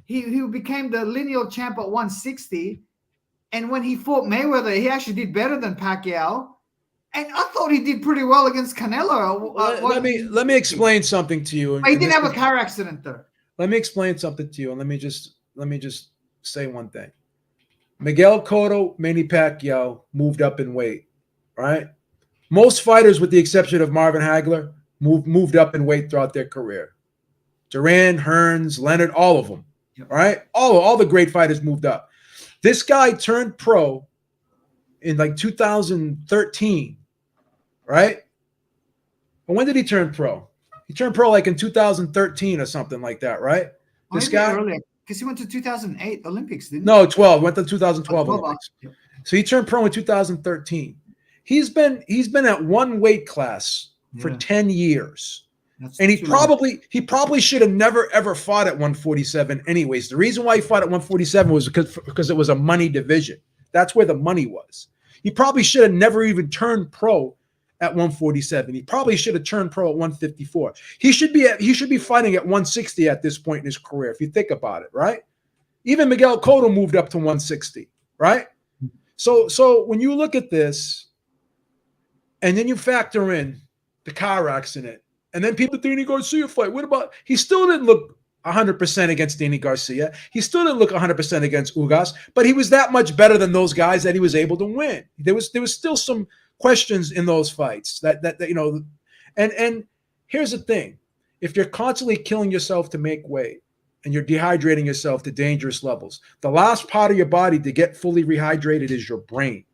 S2: he became the lineal champ at 160. And when he fought Mayweather, he actually did better than Pacquiao. And I thought he did pretty well against Canelo.
S1: Let me explain something to you.
S2: But he didn't have a car accident, though.
S1: Let me explain something to you, and let me just say one thing. Miguel Cotto, Manny Pacquiao moved up in weight, right? Most fighters, with the exception of Marvin Hagler, moved up in weight throughout their career. Duran, Hearns, Leonard, all of them, right? All the great fighters moved up. This guy turned pro in like 2013, right? But when did he turn pro? He turned pro like in 2013 or something like that, right? This guy
S2: earlier, because he went to 2008 Olympics, didn't he?
S1: No, 12. Went to 2012 Olympics. So he turned pro in 2013. He's been at one weight class for 10 years. And he probably should have never ever fought at 147 anyways. The reason why he fought at 147 was because it was a money division. That's where the money was. He probably should have never even turned pro at 147. He probably should have turned pro at 154. He should be fighting at 160 at this point in his career, if you think about it, right? Even Miguel Cotto moved up to 160, right? So when you look at this, and then you factor in the car accident, and then people, the Danny Garcia fight. What about? He still didn't look 100% against Danny Garcia. He still didn't look 100% against Ugas, but he was that much better than those guys that he was able to win. There was still some questions in those fights that you know. And here's the thing: if you're constantly killing yourself to make weight, and you're dehydrating yourself to dangerous levels, the last part of your body to get fully rehydrated is your brain.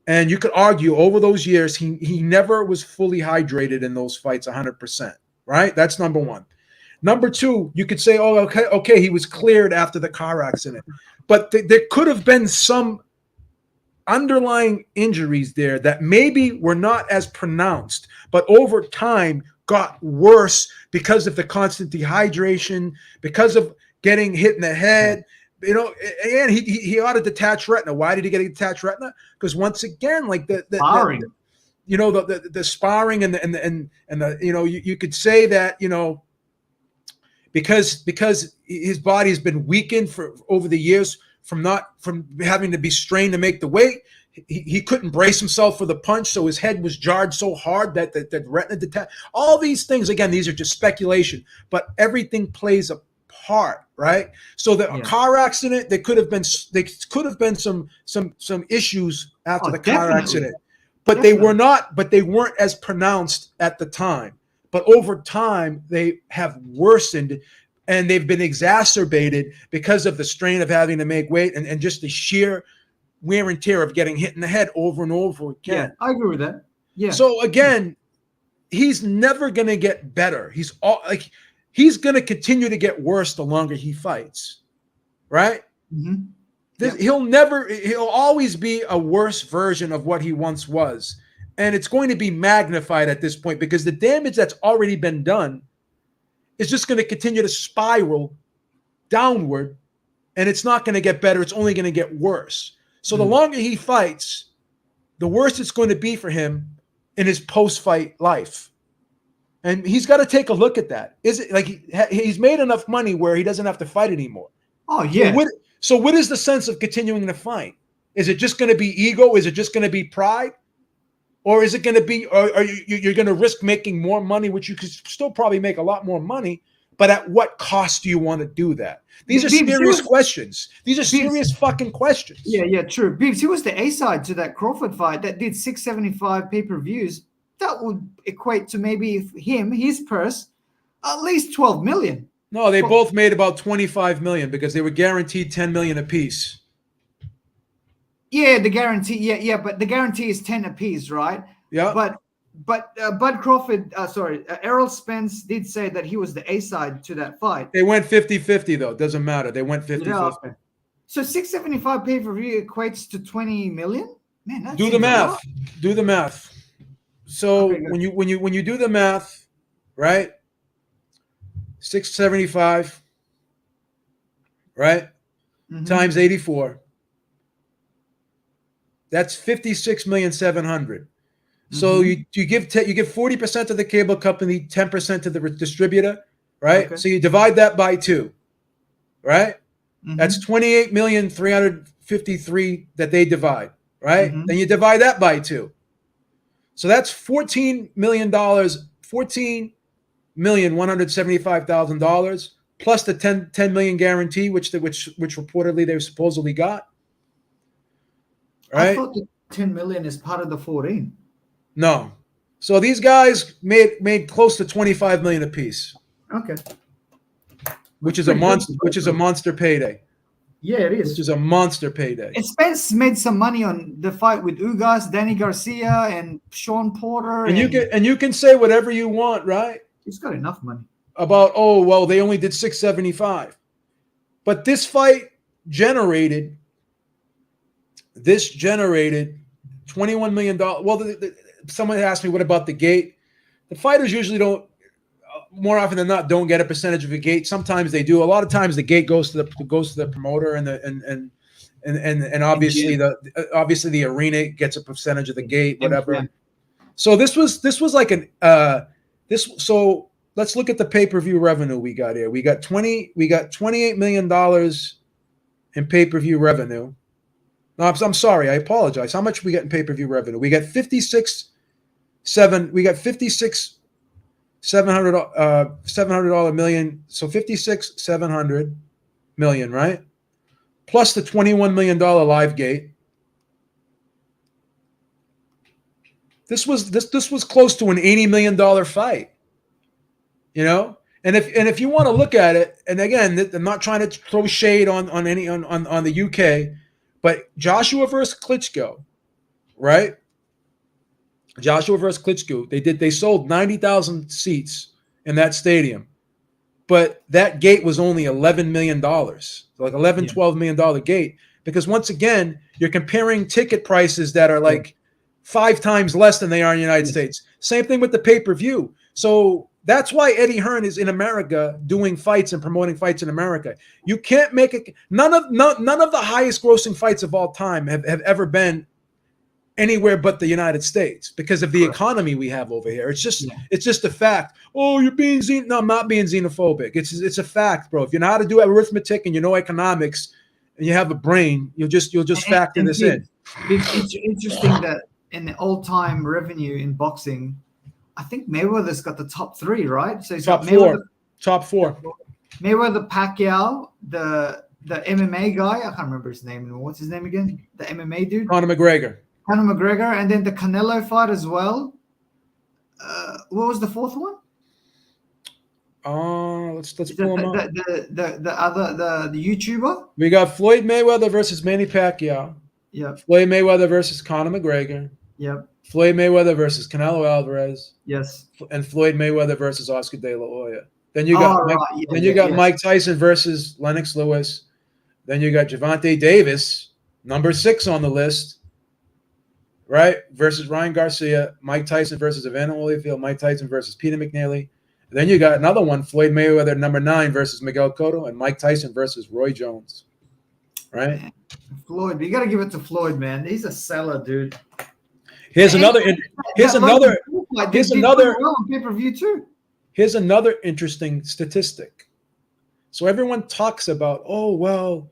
S1: And you could argue over those years, he never was fully hydrated in those fights 100%, right? That's number one. Number two, you could say, oh, okay, he was cleared after the car accident. But there could have been some underlying injuries there that maybe were not as pronounced, but over time got worse because of the constant dehydration, because of getting hit in the head. You know, and he ought to detach retina. Why did he get a detached retina? Because once again, like the
S2: sparring,
S1: the sparring and the you know, you could say that, you know, because his body has been weakened for over the years from having to be strained to make the weight. He couldn't brace himself for the punch, so his head was jarred so hard that the retina detached. All these things, again, these are just speculation, but everything plays a part, right? So the car accident, there could have been some issues after the car accident, but they weren't as pronounced at the time. But over time, they have worsened, and they've been exacerbated because of the strain of having to make weight and just the sheer wear and tear of getting hit in the head over and over again.
S2: Yeah, I agree with that. Yeah.
S1: So again, he's never going to get better. He's going to continue to get worse the longer he fights, right?
S2: Mm-hmm.
S1: He'll always be a worse version of what he once was. And it's going to be magnified at this point because the damage that's already been done is just going to continue to spiral downward, and it's not going to get better. It's only going to get worse. So the longer he fights, the worse it's going to be for him in his post-fight life. And he's got to take a look at that. Is it like he's made enough money where he doesn't have to fight anymore?
S2: Oh, yeah.
S1: So what is the sense of continuing to fight? Is it just going to be ego? Is it just going to be pride? Or is it going to be, or are you're going to risk making more money, which you could still probably make a lot more money, but at what cost do you want to do that? These are serious questions. These are serious fucking questions.
S2: Yeah, true. Bibbs, he was the A-side to that Crawford fight that did 675 pay-per-views. That would equate to maybe his purse, at least 12 million.
S1: No, they both made about 25 million because they were guaranteed 10 million apiece.
S2: Yeah, the guarantee. Yeah, but the guarantee is 10 apiece, right?
S1: Yeah.
S2: But Bud Crawford, Errol Spence did say that he was the A-side to that fight.
S1: They went 50-50 though. Doesn't matter. They went 50-50.
S2: So 675 pay-per-view equates to 20 million? Man, that's
S1: Do the math. Do the math. So when you do the math, right? 675, right? Times 84. That's 56,700,000. So you give 40% to the cable company, 10% to the distributor, right? Okay. So you divide that by 2, right? That's 28,353,000 that they divide, right? Then you divide that by 2. So that's $14 million, $14,175,000 plus the 10 million guarantee, which reportedly they supposedly got. Right?
S2: I thought the 10 million is part of the 14.
S1: No. So these guys made close to 25 million apiece.
S2: Okay.
S1: Which is a monster payday.
S2: Yeah, it is.
S1: Which is a monster payday.
S2: And Spence made some money on the fight with Ugas, Danny Garcia, and Sean Porter.
S1: And you can say whatever you want, right?
S2: He's got enough money.
S1: About they only did 675. But this fight generated $21 million. Well, someone asked me, what about the gate? The fighters usually don't, more often than not, don't get a percentage of the gate. Sometimes they do. A lot of times the gate goes to the promoter and obviously the arena gets a percentage of the gate, whatever. Yeah. So this was like so let's look at the pay-per-view revenue we got here. We got $28 million in pay-per-view revenue. No, I'm sorry. I apologize. How much we get in pay-per-view revenue? We got $700 million. So 56,700 million, right? Plus the $21 million live gate. This was close to an $80 million fight. You know? And if you want to look at it, and again, I'm not trying to throw shade on the UK. But Joshua versus Klitschko, right? Joshua versus Klitschko, they sold 90,000 seats in that stadium, but that gate was only $11 million, like $12 million gate. Because once again, you're comparing ticket prices that are like 5 times less than they are in the United States. Same thing with the pay-per-view. So that's why Eddie Hearn is in America doing fights and promoting fights in America. You can't make it. None of the highest grossing fights of all time have ever been anywhere but the United States because of the economy we have over here. It's just a fact. Oh, you're being no, I'm not being xenophobic. It's a fact, bro. If you know how to do arithmetic and you know economics and you have a brain, you'll just factor this in.
S2: It's interesting that in the all-time revenue in boxing, I think Mayweather's got the top 3, right? So he's
S1: top
S2: got Mayweather,
S1: 4. Top 4.
S2: Mayweather, Pacquiao, the MMA guy. I can't remember his name anymore. What's his name again? The MMA dude.
S1: Conor McGregor,
S2: and then the Canelo fight as well. What was the 4th one?
S1: Let's pull him up.
S2: The YouTuber.
S1: We got Floyd Mayweather versus Manny Pacquiao.
S2: Yep.
S1: Floyd Mayweather versus Conor McGregor.
S2: Yep.
S1: Floyd Mayweather versus Canelo Alvarez,
S2: Yes.
S1: and Floyd Mayweather versus Oscar De La Hoya. Then you got
S2: Right.
S1: Mike Tyson versus Lennox Lewis. Then you got Gervonta Davis, number 6 on the list, right? Versus Ryan Garcia. Mike Tyson versus Evander Holyfield. Mike Tyson versus Peter McNeely. Then you got another one, Floyd Mayweather, number 9 versus Miguel Cotto, and Mike Tyson versus Roy Jones, right?
S2: Man, Floyd, you got to give it to Floyd, man. He's a seller, dude.
S1: Here's another
S2: pay-per-view too.
S1: Here's another interesting statistic. So everyone talks about, oh well,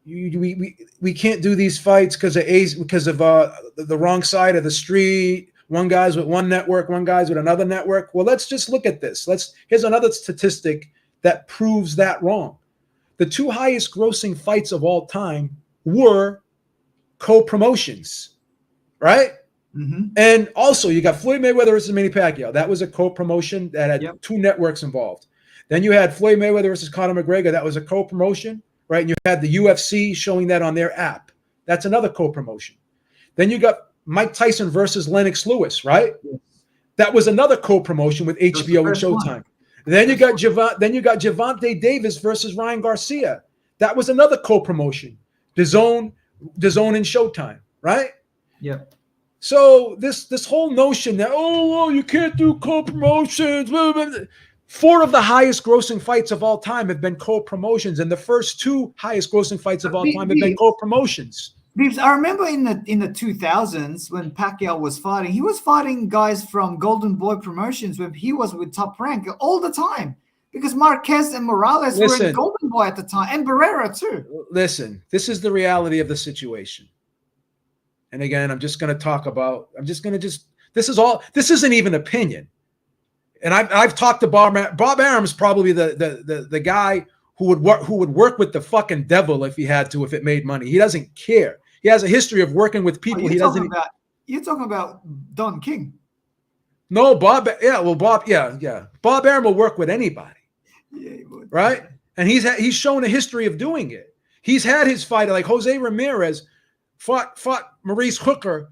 S1: we can't do these fights because of the wrong side of the street. One guy's with one network, one guy's with another network. Well, let's just look at this. Here's another statistic that proves that wrong. The 2 highest grossing fights of all time were co-promotions, right?
S2: Mm-hmm.
S1: And also, you got Floyd Mayweather versus Manny Pacquiao. That was a co-promotion that had 2 networks involved. Then you had Floyd Mayweather versus Conor McGregor. That was a co-promotion, right? And you had the UFC showing that on their app. That's another co-promotion. Then you got Mike Tyson versus Lennox Lewis, right? Yes. That was another co-promotion with HBO and Showtime. Then you got Gervonta Davis versus Ryan Garcia. That was another co-promotion. DAZN and Showtime, right?
S2: Yep.
S1: So this whole notion that you can't do co-promotions. 4 of the highest grossing fights of all time have been co-promotions, and the first 2 highest grossing fights of all time have been co-promotions.
S2: I remember in the 2000s when Pacquiao was fighting, he was fighting guys from Golden Boy Promotions when he was with Top Rank all the time, because Marquez and Morales were in Golden Boy at the time, and Barrera too.
S1: Listen, this is the reality of the situation. And again, this isn't even opinion. And I've talked to Bob Arum's probably the guy who would work with the fucking devil if he had to, if it made money. He doesn't care. He has a history of working with people
S2: You're talking about Don King.
S1: No, Bob. Yeah, well, Bob. Yeah. Bob Arum will work with anybody.
S2: Yeah, he would.
S1: Right? And he's shown a history of doing it. He's had his fighter, like Jose Ramirez fought Maurice Hooker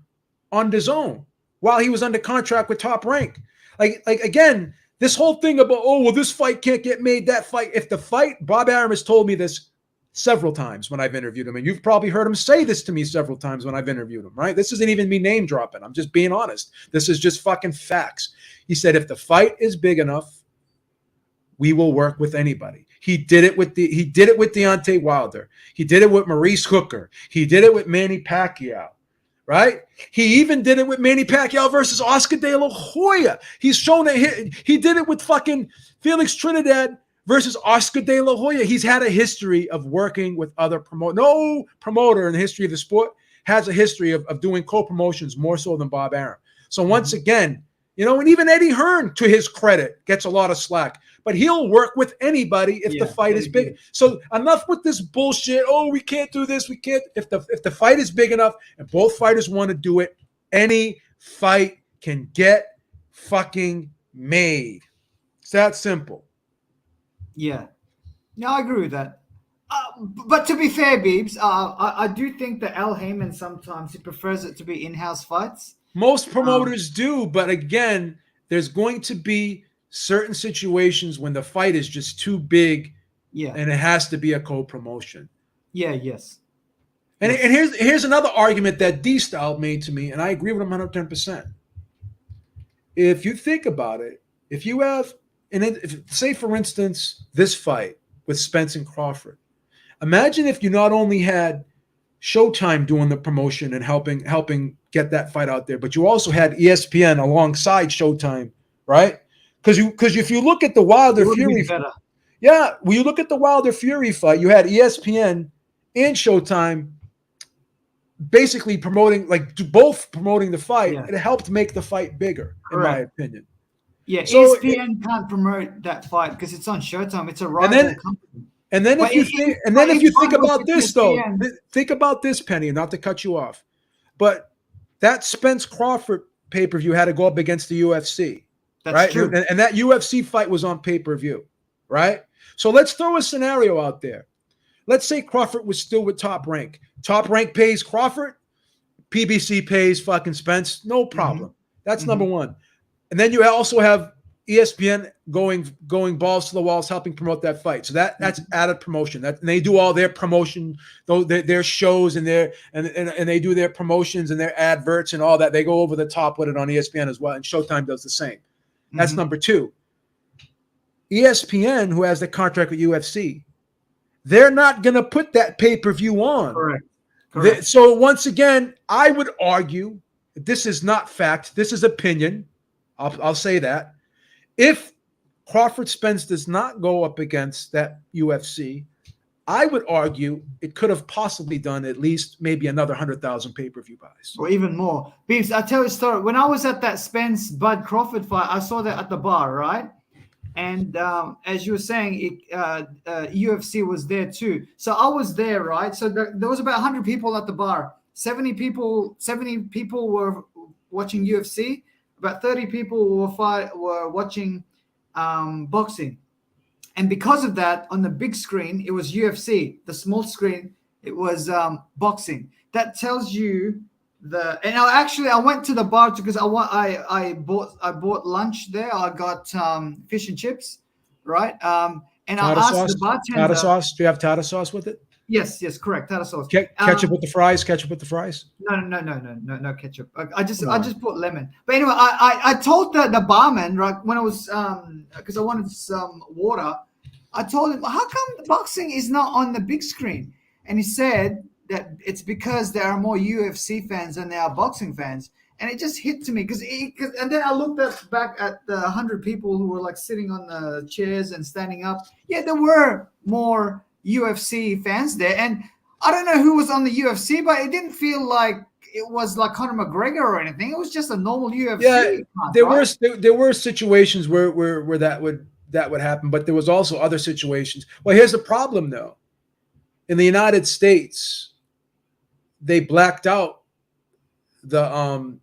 S1: on DAZN while he was under contract with Top Rank. Like again, this whole thing about, this fight can't get made, that fight. If the fight, Bob Arum has told me this several times when I've interviewed him, and you've probably heard him say this to me several times when I've interviewed him, right? This isn't even me name dropping. I'm just being honest. This is just fucking facts. He said, if the fight is big enough, we will work with anybody. He did it with Deontay Wilder. He did it with Maurice Hooker. He did it with Manny Pacquiao. Right? He even did it with Manny Pacquiao versus Oscar De La Hoya. He's shown that he did it with fucking Felix Trinidad versus Oscar De La Hoya. He's had a history of working with other promoters. No promoter in the history of the sport has a history of doing co-promotions more so than Bob Arum. So once again, and even Eddie Hearn, to his credit, gets a lot of slack. But he'll work with anybody if the fight is big. So enough with this bullshit. We can't do this. We can't. If the fight is big enough and both fighters want to do it, any fight can get fucking made. It's that simple.
S2: Yeah. No, I agree with that. But to be fair, Beebs, I do think that Al Heyman sometimes he prefers it to be in-house fights.
S1: Most promoters do, but again, there's going to be certain situations when the fight is just too big, and it has to be a co-promotion.
S2: Yeah, yes.
S1: And here's another argument that D-Style made to me, and I agree with him 110%. If you think about it, if you have, say for instance, this fight with Spence and Crawford, imagine if you not only had Showtime doing the promotion and helping get that fight out there, but you also had ESPN alongside Showtime, right? Because if you look at the Wilder Fury, when you look at the Wilder Fury fight, you had ESPN and Showtime basically both promoting the fight. Yeah. It helped make the fight bigger, in my opinion.
S2: Yeah, so ESPN can't promote that fight because it's on Showtime. It's a rival company.
S1: And then if you think about this, though, think about this, Penny, not to cut you off, but that Spence Crawford pay-per-view had to go up against the UFC.
S2: That's
S1: right?
S2: True.
S1: And that UFC fight was on pay-per-view, right? So let's throw a scenario out there. Let's say Crawford was still with Top Rank. Top Rank pays Crawford PBC pays fucking Spence, no problem. That's
S2: Mhm.
S1: number one. And then you also have ESPN going balls to the walls, helping promote that fight. So that's added promotion. That and they do all their promotion, though their shows and and they do their promotions and their adverts and all that. They go over the top with it on ESPN as well, and Showtime does the same. That's number two. ESPN, who has the contract with UFC, they're not going to put that pay-per-view on.
S2: Correct.
S1: So once again, I would argue this is not fact. This is opinion. I'll say that. If Crawford Spence does not go up against that UFC, I would argue it could have possibly done at least maybe another 100,000 pay-per-view buys.
S2: Or even more. Beeps, I'll tell you a story. When I was at that Spence Bud Crawford fight, I saw that at the bar, right? And as you were saying, UFC was there too. So I was there, right? So there was about 100 people at the bar. 70 people were watching UFC. About 30 people were watching boxing. And because of that, on the big screen, it was UFC. The small screen, it was boxing. That tells you I went to the bar because I bought lunch there. I got fish and chips, right? And
S1: Tartar
S2: I asked
S1: sauce?
S2: the bartender.
S1: Tartar sauce? Do you have tartar sauce with it?
S2: Yes, correct. Tartar sauce.
S1: Ketchup with the fries? Ketchup with the fries?
S2: No ketchup. I just put lemon. But anyway, I told the barman, right, when I was because I wanted some water. I told him, how come the boxing is not on the big screen? And he said that it's because there are more UFC fans than there are boxing fans. And it just hit to me and then I looked back at the 100 people who were like sitting on the chairs and standing up. Yeah, there were more UFC fans there. And I don't know who was on the UFC, but it didn't feel like it was like Conor McGregor or anything. It was just a normal UFC.
S1: Yeah, there were situations where that would happen, but there was also other situations. Well, here's the problem though. In the United States, they blacked out the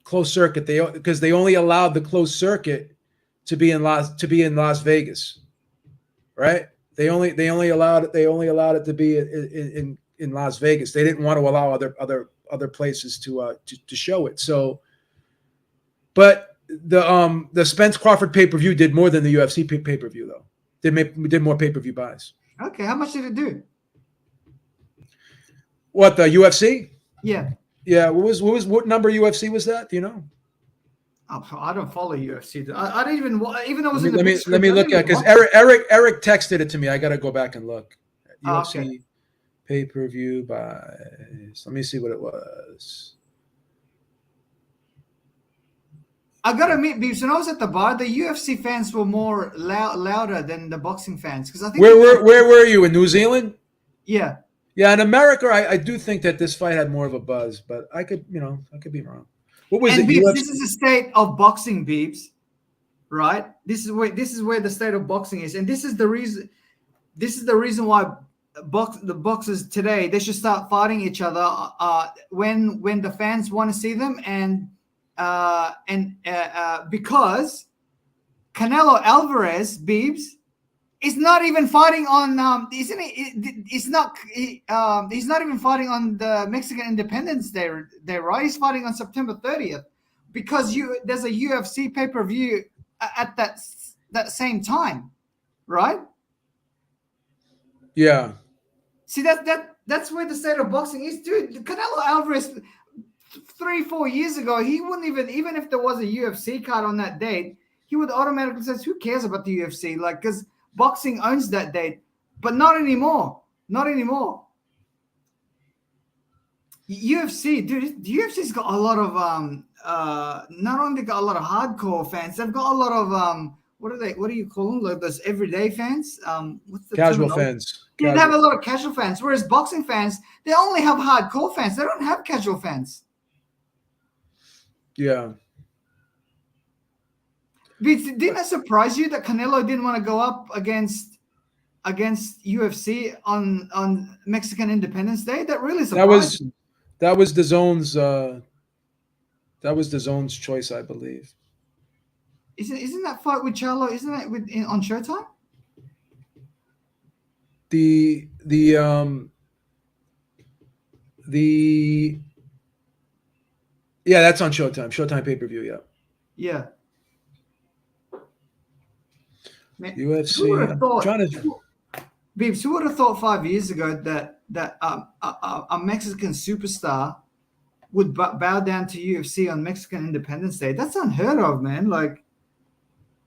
S1: closed circuit because they only allowed the closed circuit to be in Las Vegas, right? They only allowed it to be in Las Vegas. They didn't want to allow other places to show it. So, but the Spence Crawford pay-per-view did more than the UFC pay-per-view though. Did more pay-per-view buys.
S2: Okay, how much did it do?
S1: What, the UFC?
S2: Yeah.
S1: Yeah. What number UFC was that? Do you know?
S2: I don't follow UFC. I don't even though it was
S1: let me look at because Eric texted it to me. I got to go back and look. UFC pay-per-view buys. Let me see what it was.
S2: I gotta admit, Beeps, when I was at the bar, the UFC fans were more louder than the boxing fans because I think.
S1: Where were you in New Zealand?
S2: Yeah.
S1: Yeah, in America, I do think that this fight had more of a buzz, but I could be wrong. What was it?
S2: Beeps, this is the state of boxing, Beeps, right? This is where the state of boxing is, and this is the reason. This is the reason why the boxers today they should start fighting each other when the fans want to see them, and because Canelo Alvarez, Beeps, is not even fighting on he's not even fighting on the Mexican Independence Day, right? He's fighting on September 30th because there's a UFC pay-per-view at that same time, right?
S1: Yeah.
S2: See that's where the state of boxing is, dude. Canelo Alvarez 3-4 years ago, he wouldn't even if there was a UFC card on that date, he would automatically say, who cares about the UFC? Like, because boxing owns that date, but not anymore. Not anymore. UFC, dude, the UFC's got a lot of not only got a lot of hardcore fans, they've got a lot of what do you call them? Like those everyday fans? What's the
S1: casual fans?
S2: Yeah, they have a lot of casual fans. Whereas boxing fans, they only have hardcore fans. They don't have casual fans.
S1: Yeah.
S2: Didn't it surprise you that Canelo didn't want to go up against UFC on Mexican Independence Day? That really surprised me.
S1: That was the zone's choice, I believe.
S2: Isn't that fight with Charlo? Isn't that on Showtime?
S1: Yeah, that's on Showtime. Showtime pay-per-view, yeah.
S2: Yeah. Man, who would
S1: UFC.
S2: have
S1: I'm
S2: thought,
S1: trying to.
S2: Bibbs, who would have thought 5 years ago that a Mexican superstar would bow down to UFC on Mexican Independence Day? That's unheard of, man. Like,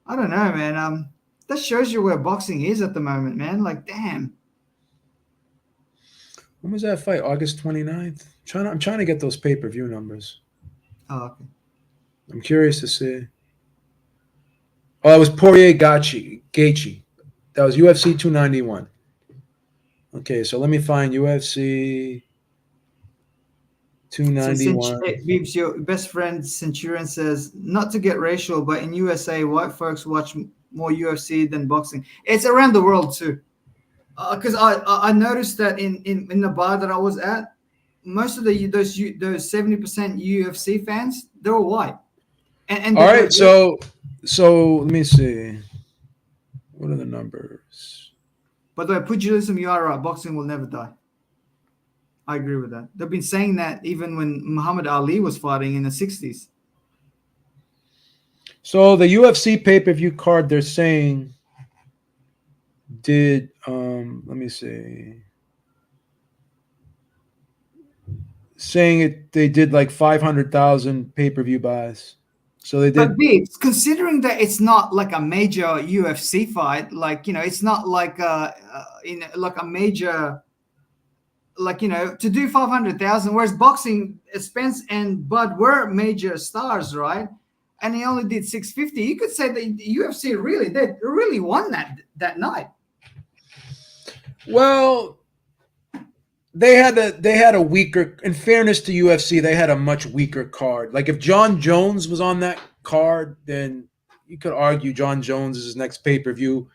S2: I don't know, man. That shows you where boxing is at the moment, man. Like, damn.
S1: When was that fight? August 29th? I'm trying to get those pay-per-view numbers.
S2: Oh, okay.
S1: I'm curious to see. Oh, it was Poirier Gaethje. That was UFC 291. Okay, so let me find UFC
S2: So,
S1: 291.
S2: Bibbs, your best friend Centurion says, not to get racial, but in USA, white folks watch more UFC than boxing. It's around the world too. Because I noticed that in the bar that I was at, most of those 70% UFC fans, they're all white. And
S1: All right, so let me see. What are the numbers?
S2: by the way, pugilism, you are right. Boxing will never die. I agree with that. They've been saying that even when Muhammad Ali was fighting in the 60s.
S1: So the UFC pay-per-view card they're saying did let me see. Saying they did like 500,000 pay-per-view buys. So they did.
S2: But Bibbs, considering that it's not like a major UFC fight, like, it's not like like a major, like, to do 500,000, whereas boxing, Spence and Bud were major stars, right? And he only did 650. You could say that the UFC they really won that night.
S1: Well, they had a weaker. In fairness to UFC, they had a much weaker card. Like if John Jones was on that card, then you could argue John Jones's next pay-per-view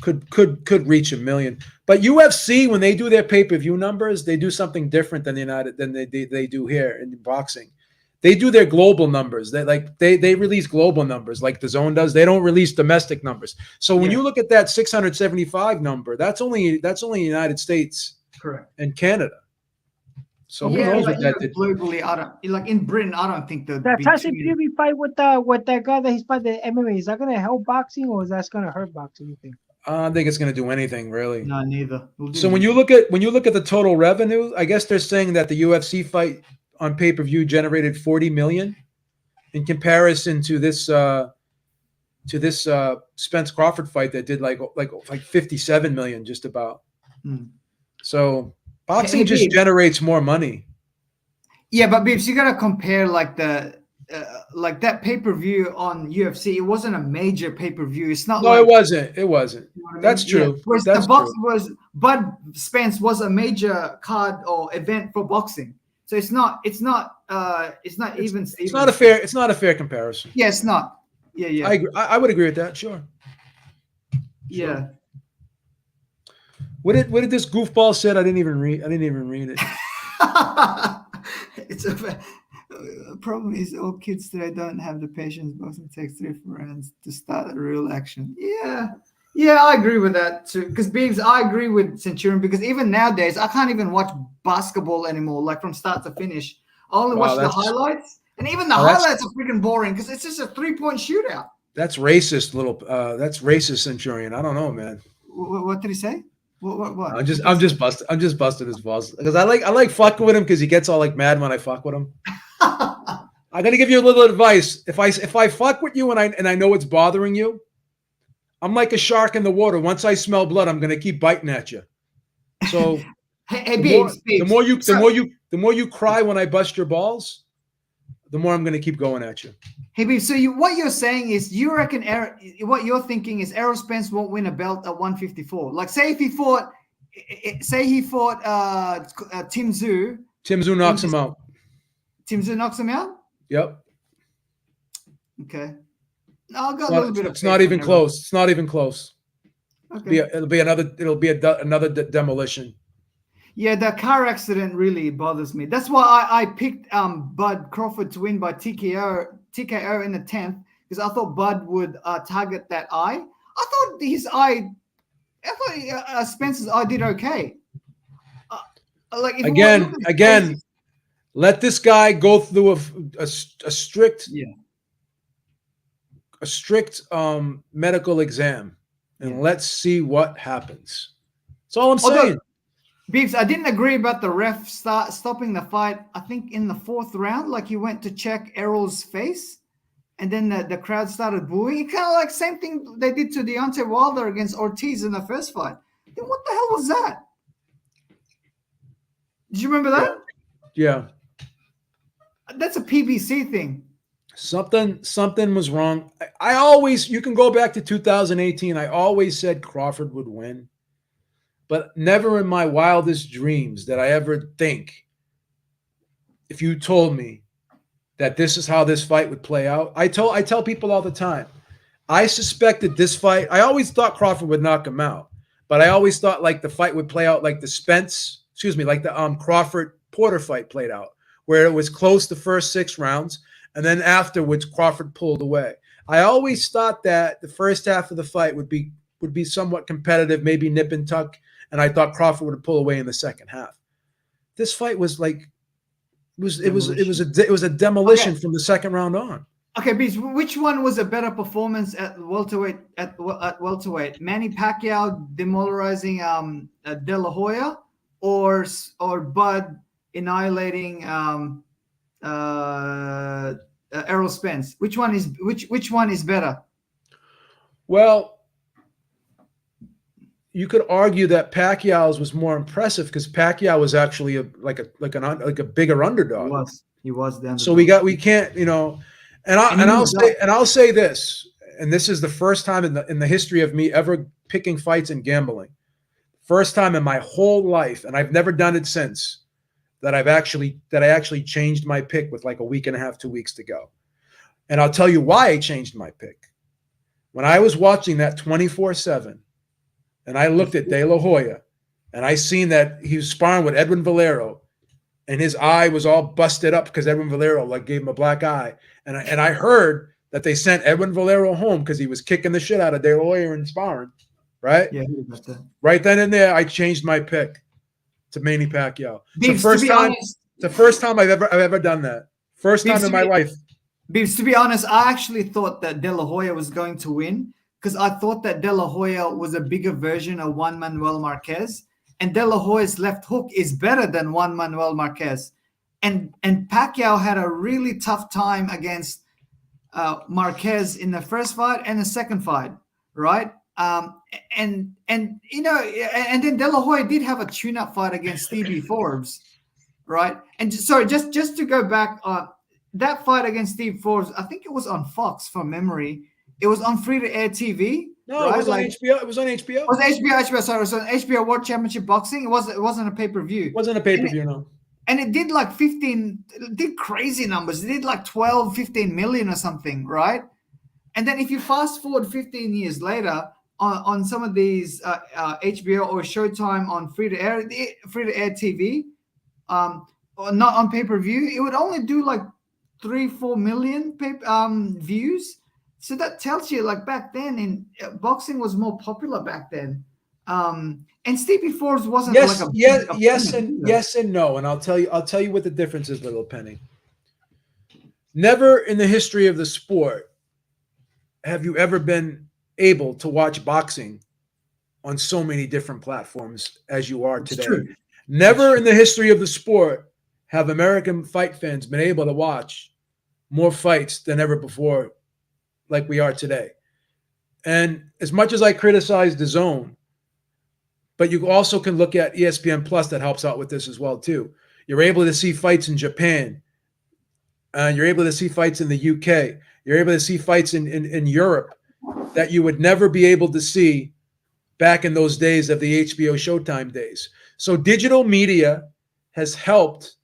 S1: could reach 1 million. But UFC, when they do their pay-per-view numbers, they do something different than they do here in boxing. They do their global numbers. They release global numbers like the Zone does. They don't release domestic numbers. So when you look at that 675 number, that's only United States.
S2: Correct.
S1: And Canada. So who
S2: Yeah,
S1: knows
S2: but
S1: what that did?
S2: globally, I don't like in Britain. I don't think
S3: That
S2: be
S3: Tyson
S2: too.
S3: Fury fight with that guy that he's fighting the MMA, is that gonna help boxing or is that gonna hurt boxing? You think?
S1: I don't think it's going to do anything really.
S2: No, neither.
S1: So when you look at the total revenue, I guess they're saying that the UFC fight on pay-per-view generated 40 million in comparison to this Spence Crawford fight that did like 57 million just about. So boxing just generates more money.
S2: Yeah, but Bibbs, you gotta compare like the like that pay-per-view on UFC. It wasn't a major pay-per-view. It's not.
S1: No,
S2: like,
S1: it wasn't. It wasn't. You know That's true.
S2: Yeah. Whereas
S1: That's
S2: the boxing
S1: true.
S2: was Bud Spence was a major card or event for boxing. So it's not even.
S1: It's not a fair comparison.
S2: Yeah, it's not. Yeah.
S1: I agree. I would agree with that. Sure.
S2: Yeah.
S1: What did this goofball said? I didn't even read it.
S2: It's a problem is all kids today don't have the patience. Boxing takes 3 rounds to start a real action. Yeah, I agree with that too. Because Beams, I agree with Centurion because even nowadays I can't even watch basketball anymore, like from start to finish. I only watch the highlights, and even the highlights are freaking boring because it's just a 3-point shootout.
S1: That's racist, that's racist, Centurion. I don't know, man.
S2: What did he say? What?
S1: I'm just busting his balls because I like fucking with him because he gets all like mad when I fuck with him. I gotta give you a little advice. If I fuck with you and I know it's bothering you, I'm like a shark in the water. Once I smell blood, I'm gonna keep biting at you. So the more you cry when I bust your balls, the more I'm gonna keep going at you.
S2: Hey, Beef, so what you're saying is you reckon what you're thinking is Errol Spence won't win a belt at 154. Like, say he fought Tim Tszyu.
S1: Tim Tszyu knocks him out.
S2: Tim Tszyu knocks him out?
S1: Yep.
S2: Okay. I'll go a little bit of.
S1: It's not even close. It's not even close.
S2: Okay.
S1: It'll be another demolition.
S2: Yeah, the car accident really bothers me. That's why I picked Bud Crawford to win by TKO in the 10th because I thought Bud would target that eye. I thought Spence's eye did okay.
S1: Again, Let this guy go through a strict medical exam, and let's see what happens. That's all I'm saying.
S2: Beeps, I didn't agree about the ref stopping the fight. I think in the 4th round, like he went to check Errol's face, and then the crowd started booing. It kind of like same thing they did to Deontay Wilder against Ortiz in the first fight. Then what the hell was that? Did you remember that?
S1: Yeah.
S2: That's a PBC thing.
S1: Something was wrong. I always, you can go back to 2018. I always said Crawford would win, but never in my wildest dreams did I ever think, if you told me that this is how this fight would play out. I tell people all the time, I suspected this fight. I always thought Crawford would knock him out, but I always thought like the fight would play out like the Crawford Porter fight played out, where it was close the first 6 rounds, and then afterwards Crawford pulled away. I always thought that the first half of the fight would be somewhat competitive, maybe nip and tuck, and I thought Crawford would pull away in the second half. This fight was like it was a demolition from the second round on.
S2: Okay, Beats, which one was a better performance at welterweight? At welterweight, Manny Pacquiao demoralizing De La Hoya, or Bud annihilating Errol Spence? Which one is better?
S1: Well, you could argue that Pacquiao's was more impressive because Pacquiao was actually a bigger underdog.
S2: He was the underdog.
S1: So we can't, and I'll say this, and this is the first time in the history of me ever picking fights and gambling. First time in my whole life, and I've never done it since, that I actually changed my pick with like a week and a half, 2 weeks to go. And I'll tell you why I changed my pick. When I was watching that 24/7, and I looked at De La Hoya, and I seen that he was sparring with Edwin Valero, and his eye was all busted up because Edwin Valero like gave him a black eye. And I heard that they sent Edwin Valero home because he was kicking the shit out of De La Hoya in sparring, right?
S2: Yeah,
S1: right then and there, I changed my pick to Manny Pacquiao. It's the first time I've ever done that. First time in my life.
S2: Beeps, to be honest, I actually thought that De La Hoya was going to win because I thought that De La Hoya was a bigger version of Juan Manuel Marquez, and De La Hoya's left hook is better than Juan Manuel Marquez. And Pacquiao had a really tough time against Marquez in the first fight and the second fight, right? And then De La Hoya did have a tune-up fight against Stevie Forbes, right? And sorry, just to go back, that fight against Steve Forbes, I think it was on Fox from memory. It was on free-to-air TV.
S1: No, right? It was on HBO. It was on HBO.
S2: It was HBO. Sorry, it was on HBO World Championship Boxing. It wasn't a pay-per-view.
S1: It wasn't a pay-per-view, no.
S2: And it did like 15, it did crazy numbers. It did like 12, 15 million or something, right? And then if you fast forward 15 years later on some of these HBO or Showtime on free-to-air TV, or not on pay-per-view, it would only do like 3-4 million views. So that tells you, like back then, boxing was more popular back then. And Stevie Forbes wasn't
S1: yes and no. And I'll tell you what the difference is, Little Penny. Never in the history of the sport have you ever been able to watch boxing on so many different platforms as you are today.
S2: True.
S1: Never in the history of the sport have American fight fans been able to watch more fights than ever before, like we are today. And as much as I criticize the zone, but you also can look at ESPN Plus that helps out with this as well too. You're able to see fights in Japan. You're able to see fights in the UK. You're able to see fights in Europe that you would never be able to see back in those days of the HBO Showtime days. So digital media has helped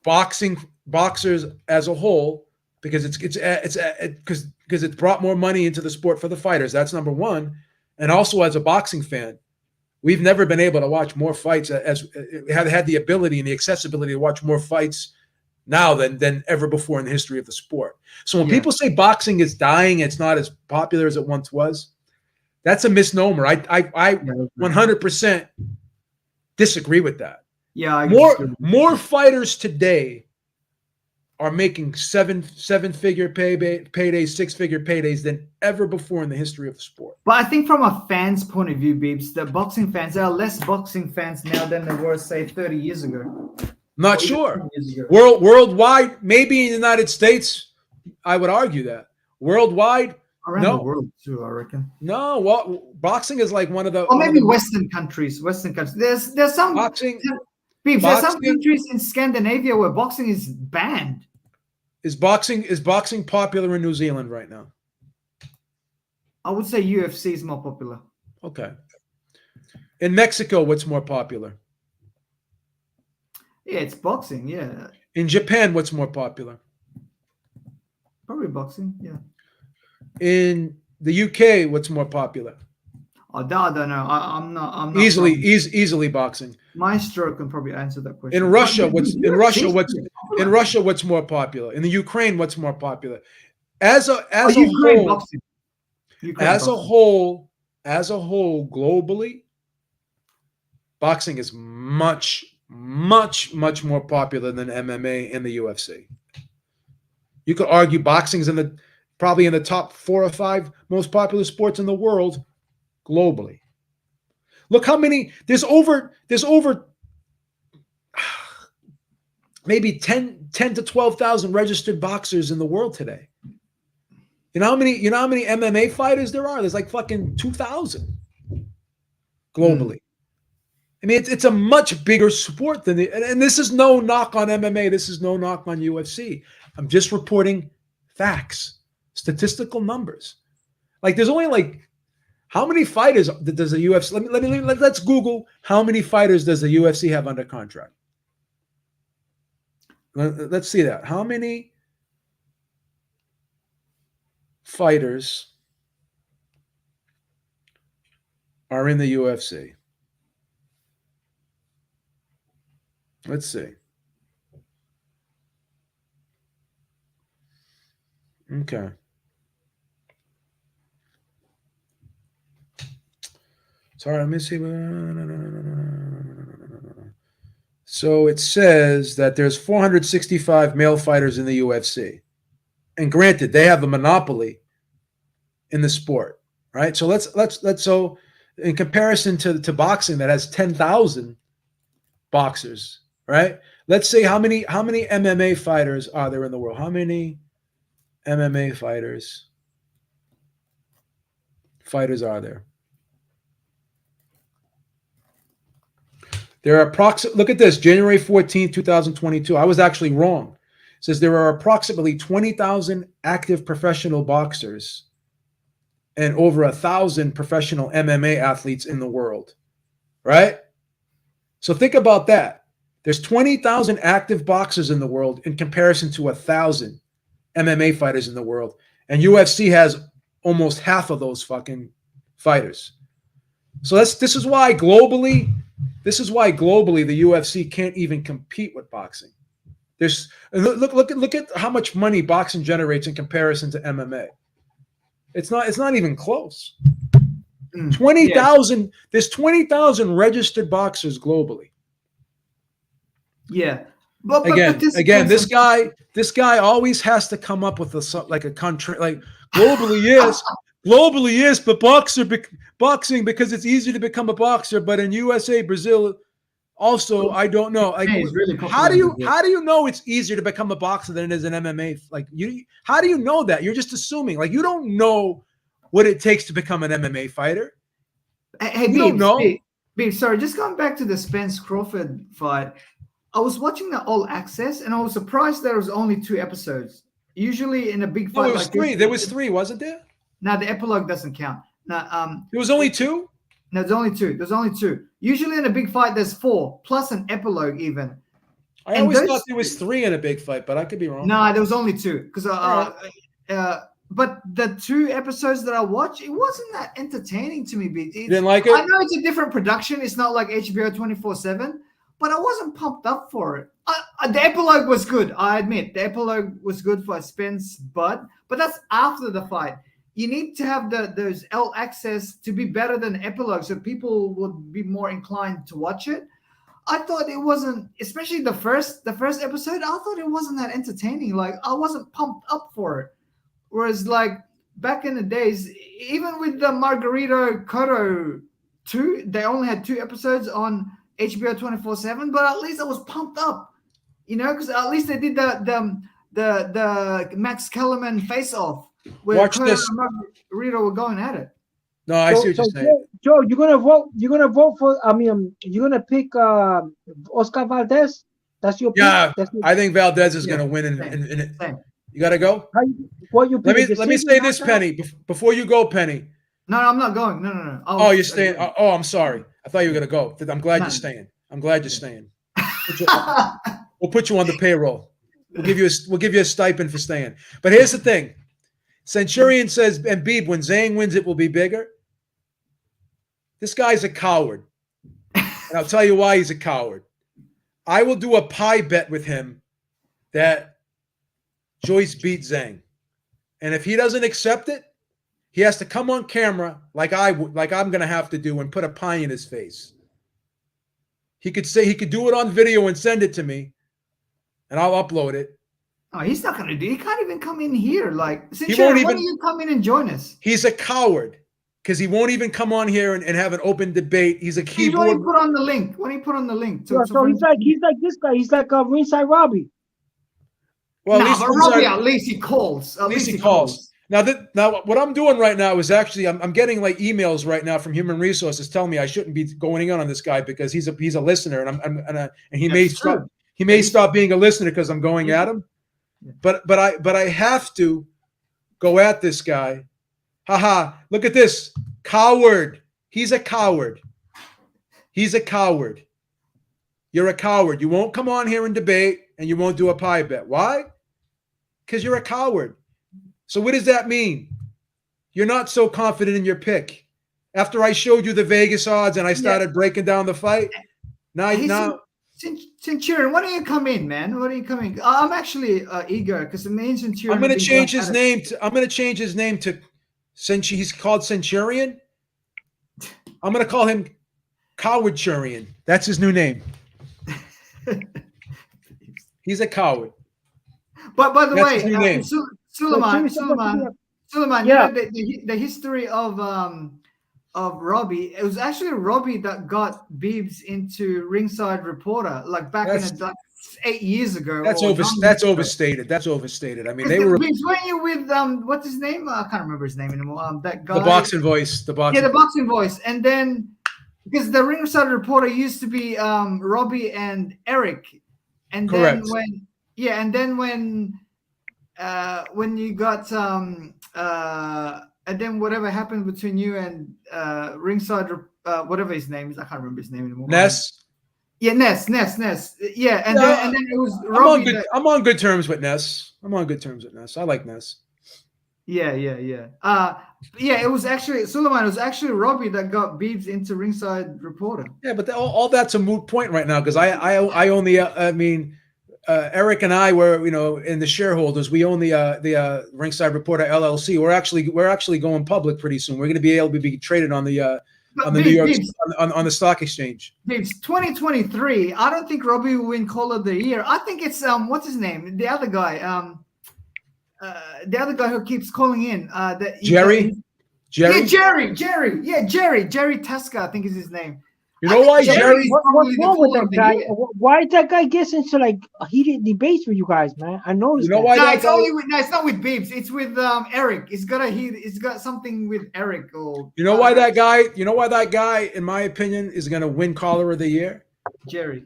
S1: boxers as a whole because it's brought more money into the sport for the fighters. That's number one. And also as a boxing fan, we've never been able to watch more fights as have had the ability and the accessibility to watch more fights now than ever before in the history of the sport. So when people say boxing is dying, it's not as popular as it once was, that's a misnomer. I 100% disagree with that.
S2: Yeah, I
S1: More fighters today are making seven-figure paydays, six-figure paydays than ever before in the history of the sport.
S2: But I think from a fan's point of view, Beeps, the boxing fans, there are less boxing fans now than there were, say, 30 years ago.
S1: Not
S2: Or even
S1: sure.
S2: 20 years ago.
S1: Worldwide, maybe in the United States, I would argue that. Worldwide,
S2: Around
S1: no.
S2: the world too, I reckon.
S1: No, well, boxing is like one of the.
S2: Or maybe
S1: the
S2: Western countries. There's some
S1: boxing.
S2: Beeps, there's some
S1: boxing-
S2: countries in Scandinavia where boxing is banned.
S1: Is boxing popular in New Zealand right now?
S2: I would say UFC is more popular.
S1: Okay. In Mexico, what's more popular?
S2: Yeah, it's boxing. Yeah,
S1: In Japan, what's more popular?
S2: probably boxing. Yeah.
S1: In the UK, what's more popular?
S2: I don't know. I'm not
S1: Easily boxing.
S2: Maestro can probably answer that question.
S1: In Russia,
S2: But
S1: what's more popular? In the Ukraine, what's more popular? As a
S2: Ukraine
S1: whole,
S2: boxing.
S1: as a whole, globally, boxing is much more popular than MMA and the UFC. You could argue boxing's probably in the top 4 or 5 most popular sports in the world globally. Look how many there's over maybe 10 to 12,000 registered boxers in the world today. You know how many MMA fighters there are? There's like fucking 2,000 globally. I mean, it's a much bigger sport than and this is no knock on MMA. This is no knock on UFC. I'm just reporting facts, statistical numbers. Like there's only like how many fighters does the UFC? Let's Google how many fighters does the UFC have under contract. Let's see that. How many fighters are in the UFC? Let's see. Okay. Sorry, let me see. So it says that there's 465 male fighters in the UFC. And granted, they have a monopoly in the sport, right? So let's so in comparison to boxing that has 10,000 boxers, right? Let's say how many MMA fighters are there in the world? How many MMA fighters are there? There are look at this, January 14th, 2022. I was actually wrong. It says there are approximately 20,000 active professional boxers and over 1,000 professional MMA athletes in the world, right? So think about that. There's 20,000 active boxers in the world in comparison to 1,000 MMA fighters in the world. And UFC has almost half of those fucking fighters. So this is why globally the UFC can't even compete with boxing. There's look at how much money boxing generates in comparison to MMA. It's not even close. 20,000. There's 20,000 registered boxers globally.
S2: Yeah. But
S1: again, this guy always has to come up with a country like globally yes, but boxing because it's easy to become a boxer. But in USA, Brazil, also I don't know. Like,
S2: really
S1: how do you know it's easier to become a boxer than it is an MMA? Like how do you know that? You're just assuming. Like you don't know what it takes to become an MMA fighter.
S2: Hey,
S1: you don't know.
S2: Beebs, sorry, just going back to the Spence Crawford fight. I was watching the All Access, and I was surprised there was only 2 episodes. Usually, in a big fight,
S1: it was 3. There was 3, wasn't there?
S2: No, the epilogue doesn't count. No,
S1: there was only 2.
S2: No, there's only 2. There's only 2. Usually, in a big fight, there's 4 plus an epilogue. Even.
S1: I always thought there was 3 in a big fight, but I could be wrong.
S2: No, there was only 2 because but the 2 episodes that I watched, it wasn't that entertaining to me.
S1: You didn't like it?
S2: I know it's a different production. It's not like HBO 24/7. But I wasn't pumped up for it. The epilogue was good. I admit the epilogue was good for Spence, but that's after the fight. You need to have those L access to be better than epilogue, so people would be more inclined to watch it. I thought it wasn't, especially the first episode. I thought it wasn't that entertaining. Like I wasn't pumped up for it. Whereas like back in the days, even with the Margarito Koto 2, they only had 2 episodes on HBO 24/7. But at least I was pumped up, because at least they did the Max Kellerman face off where
S1: Watch
S2: Koto
S1: this.
S2: and Margarito were going at it.
S1: No, I see what you're saying.
S3: Joe, you're gonna vote. You're gonna vote for. I mean, you're gonna pick Oscar Valdez. That's your pick.
S1: Yeah,
S3: That's your,
S1: I think Valdez is going to
S2: Yeah,
S1: win.
S2: same.
S1: You got to go.
S3: what you
S1: Let
S3: pick?
S1: me say this, Penny, before you go, Penny.
S2: No, I'm not going. No.
S1: Oh, you're staying. Oh, I'm sorry. I thought you were going to go. I'm glad
S2: No.
S1: you're staying. I'm glad you're staying. We'll put you on the payroll. We'll give you a stipend for staying. But here's the thing. Centurion says, and Beeb, when Zhang wins, it will be bigger. This guy's a coward. And I'll tell you why he's a coward. I will do a pie bet with him that Joyce beat Zhang. And if he doesn't accept it, he has to come on camera like I'm going to have to do and put a pie in his face. He could do it on video and send it to me, and I'll upload it.
S2: Oh, he's not gonna do. He can't even come in here. Like,
S1: He won't
S2: why
S1: even-
S2: don't you come in and join us?
S1: He's a coward because he won't even come on here and have an open debate. He's a
S2: Why don't
S1: keyboard.
S2: you put on the link? Why don't you put on the link?
S3: So he's like this guy. He's like a ringside Robbie.
S1: Well,
S2: nah,
S1: at least,
S2: but Robbie, at least he calls.
S1: at least he calls. Now what I'm doing right now is actually I'm getting like emails right now from Human Resources telling me I shouldn't be going in on this guy because he's a listener and he may
S2: That's true.
S1: stop being a listener because I'm going at him. But I have to go at this guy. Haha, look at this. Coward. He's a coward. He's a coward. You're a coward. You won't come on here and debate and you won't do a pie bet. Why? Because you're a coward. So what does that mean? You're not so confident in your pick. After I showed you the Vegas odds and I started breaking down the fight, now
S2: Centurion, why don't you come in, man? Why don't you come in? I'm actually eager because the main Centurion.
S1: I'm going to change his name. I'm going to change his name to since he's called Centurion. I'm going to call him Cowardurian. That's his new name. He's a coward.
S2: But by the
S1: That's his new
S2: way,
S1: name.
S2: Suleiman,
S3: Yeah.
S2: the history of Robbie. It was actually Robbie that got Biebs into Ringside Reporter, like back in like 8 years ago.
S1: That's overstated. That's overstated. I mean, they were
S2: Biebs, weren't you with what's his name? I can't remember his name anymore. That guy.
S1: the boxing voice. The boxing.
S2: Yeah, the boxing voice, and then because the Ringside Reporter used to be Robbie and Eric, and
S1: Correct.
S2: then when you got and then whatever happened between you and Ringside, whatever his name is, I can't remember his name anymore.
S1: Ness.
S2: Yeah, Ness. Yeah, and then it was Robbie.
S1: I'm on good terms with Ness. I like Ness.
S2: Yeah. It was actually Suleiman. It was actually Robbie that got Biebs into Ringside Reporter.
S1: Yeah, but all that's a moot point right now because I only Eric and I were in the shareholders. We own the Ringside Reporter LLC. We're actually going public pretty soon. We're going to be able to be traded on the New York on the stock exchange.
S2: Biebs, 2023. I don't think Robbie will win Call of the Year. I think it's what's his name? The other guy. The other guy who keeps calling in.
S1: Jerry.
S2: Yeah, Jerry. Yeah, Jerry Tasker, I think is his name.
S1: You know why Jerry?
S3: What's wrong with that guy? Why that guy gets into like heated debates with you guys, man? I noticed.
S1: You know why?
S2: No, it's not with Biebs. It's with Eric. It's got something with Eric or.
S1: You know why that guy? You know why that guy, in my opinion, is going to win Caller of the Year?
S2: Jerry.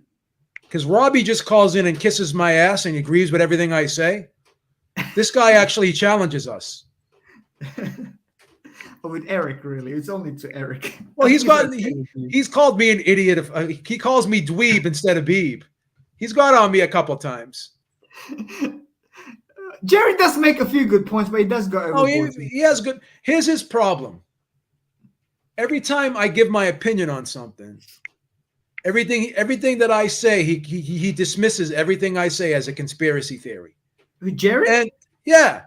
S1: Because Robbie just calls in and kisses my ass and agrees with everything I say. This guy actually challenges us.
S2: With Eric, really, it's only to Eric.
S1: Well, he's called me an idiot. He calls me dweeb instead of Beeb. He's got on me a couple times.
S2: Jerry does make a few good points, but he does go overboard.
S1: He has good. Here's his problem. Every time I give my opinion on something, everything that I say, he dismisses everything I say as a conspiracy theory.
S2: With Jerry?
S1: And yeah,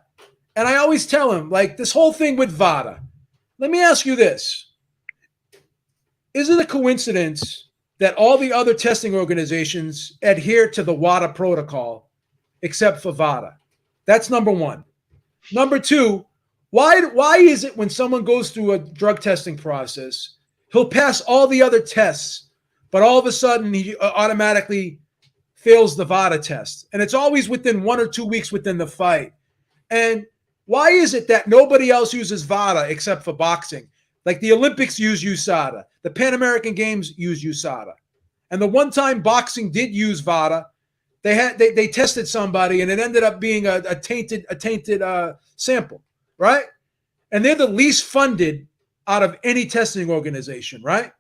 S1: and I always tell him like this whole thing with VADA. Let me ask you this. Is it a coincidence that all the other testing organizations adhere to the WADA protocol, except for VADA. That's number one. Number two, why is it when someone goes through a drug testing process, he'll pass all the other tests, but all of a sudden he automatically fails the VADA test? And it's always within 1 or 2 weeks within the fight. And why is it that nobody else uses VADA except for boxing? Like the Olympics use USADA. The Pan American Games use USADA. And the one time boxing did use VADA, they tested somebody and it ended up being a tainted sample, right? And they're the least funded out of any testing organization, right?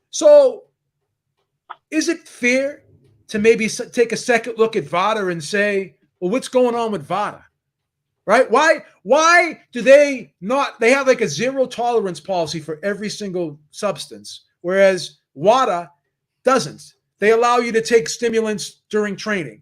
S1: So is it fair to maybe take a second look at VADA and say, well, what's going on with VADA? Right? Why do they not? They have like a zero tolerance policy for every single substance, whereas WADA doesn't. They allow you to take stimulants during training,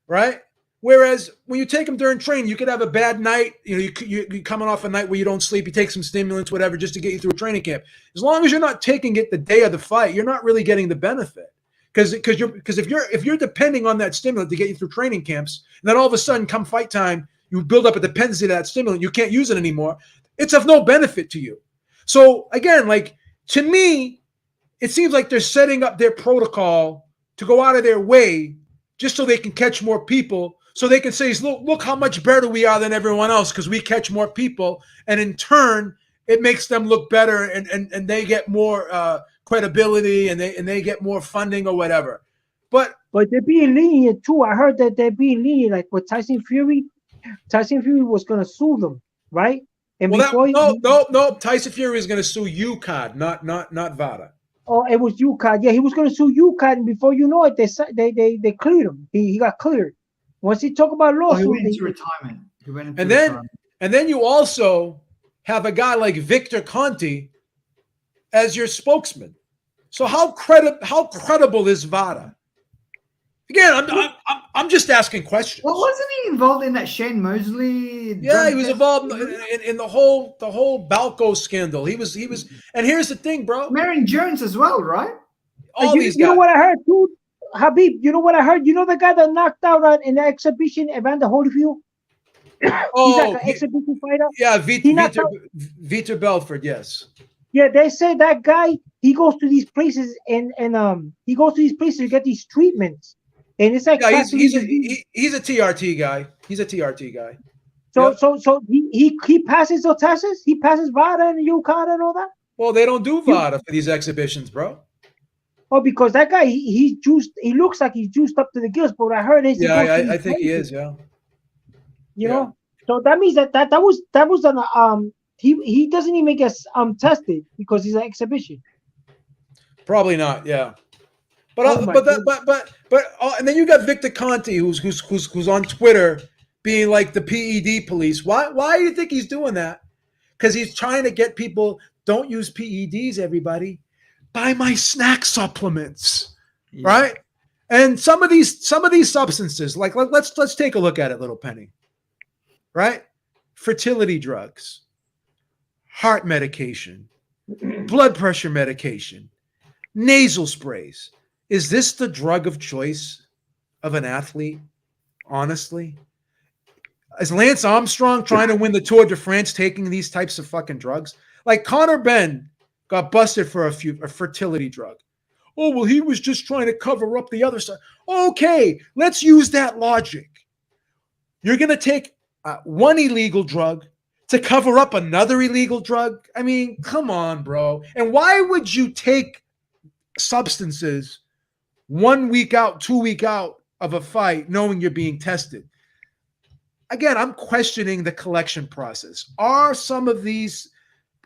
S1: right? Whereas when you take them during training, you could have a bad night. You know, you're coming off a night where you don't sleep. You take some stimulants, whatever, just to get you through a training camp. As long as you're not taking it the day of the fight, you're not really getting the benefit. Because if you're depending on that stimulant to get you through training camps, and then all of a sudden come fight time, you build up a dependency to that stimulant, you can't use it anymore, it's of no benefit to you. So again, like to me, it seems like they're setting up their protocol to go out of their way just so they can catch more people, so they can say, look how much better we are than everyone else because we catch more people. And in turn, it makes them look better and they get more credibility and they get more funding or whatever. But
S3: they're being lenient too. I heard that they're being lenient, like with Tyson Fury. Tyson Fury was going to sue them, right? And
S1: no. Tyson Fury is going to sue UCAD, not VADA.
S3: Oh, it was UCAD. Yeah, he was going to sue UCAD, and before you know it, they cleared him. He got cleared. Once he talked about lawsuit,
S2: he went into retirement.
S1: And then you also have a guy like Victor Conti as your spokesman. So how credible is VADA? Again, I'm just asking questions.
S2: Well, wasn't he involved in that Shane Mosley?
S1: Yeah, he was involved in the whole Balco scandal. He was, and here's the thing, bro.
S2: Marion Jones as well, right?
S1: All these guys.
S3: You know what I heard, too, Habib? You know what I heard? You know the guy that knocked out in the exhibition, Evander Holyfield? He's like an exhibition fighter.
S1: Yeah, Vitor Belfort, yes.
S3: Yeah, they say that guy, he goes to these places and he goes to these places to get these treatments. And it's like
S1: he's a TRT guy. He's a TRT guy.
S3: So he passes the tests. He passes VADA and UCAD and all that.
S1: Well, they don't do VADA for these exhibitions, bro.
S3: Oh, because that guy he's juiced. He looks like he's juiced up to the gills. But I heard
S1: I think he is. Yeah.
S3: You know, so that means that was an he doesn't even get tested because he's an exhibition.
S1: Probably not. Yeah. But and then you got Victor Conti, who's on Twitter being like the PED police. Why do you think he's doing that? Because he's trying to get people, don't use PEDs, everybody. Buy my snack supplements, right? And some of these substances, like let's take a look at it, Little Penny. Right? Fertility drugs, heart medication, blood pressure medication, nasal sprays. Is this the drug of choice of an athlete? Honestly, is Lance Armstrong trying to win the Tour de France taking these types of fucking drugs? Like Conor Benn got busted for a fertility drug. Oh, well, he was just trying to cover up the other side. Okay, let's use that logic. You're going to take one illegal drug to cover up another illegal drug? I mean, come on, bro. And why would you take substances 1 week out, 2 week out of a fight, knowing you're being tested? Again, I'm questioning the collection process. Are some of these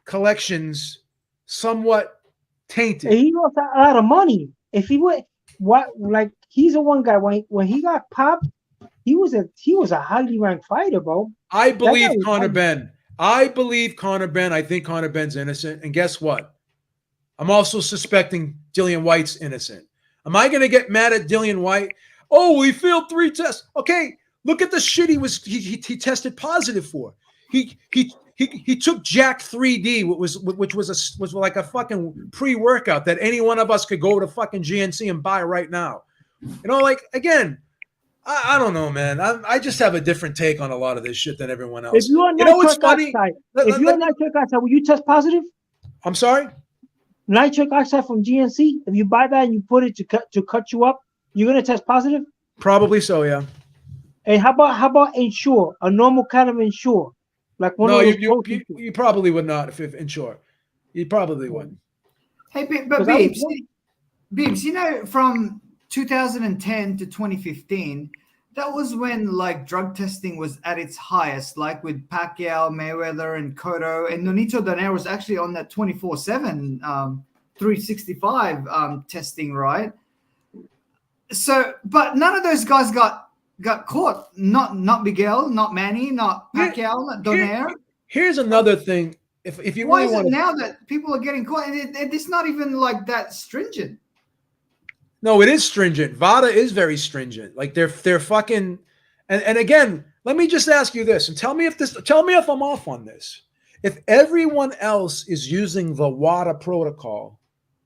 S1: collections somewhat tainted?
S3: He lost a lot of money. If he would, he's the one guy when he got popped, he was a highly ranked fighter, bro.
S1: I believe Conor Benn. I think Conor Benn's innocent. And guess what? I'm also suspecting Dillian White's innocent. Am I going to get mad at Dillian White? Oh, well, he failed 3 tests. Okay, look at the shit he tested positive for. He he took Jack 3D, which was like a fucking pre-workout that any one of us could go to fucking GNC and buy right now. You know, like again, I don't know, man. I just have a different take on a lot of this shit than everyone else.
S3: If you're on
S1: You know what's funny?
S3: nitric oxide, will you test positive?
S1: I'm sorry?
S3: Nitric oxide from GNC, if you buy that and you put it to cut you up, you're gonna test positive?
S1: Probably so, yeah.
S3: And how about Ensure, a normal kind of Ensure? Like one
S1: No,
S3: of those
S1: you probably would not if Ensure. You probably wouldn't.
S2: Hey, but Beeps, you know, from 2010 to 2015, that was when like drug testing was at its highest, like with Pacquiao, Mayweather, and Cotto, and Nonito Donaire was actually on that 24/7, 365 testing, right? So, but none of those guys got caught. Not Miguel, not Manny, not Pacquiao, not Donaire.
S1: Here's another thing. If you
S2: Why
S1: really
S2: is
S1: want
S2: it now that people are getting caught? And it's not even like that stringent.
S1: No, it is stringent. VADA is very stringent. Like they're fucking. And again, let me just ask you this, and tell me if I'm off on this. If everyone else is using the WADA protocol,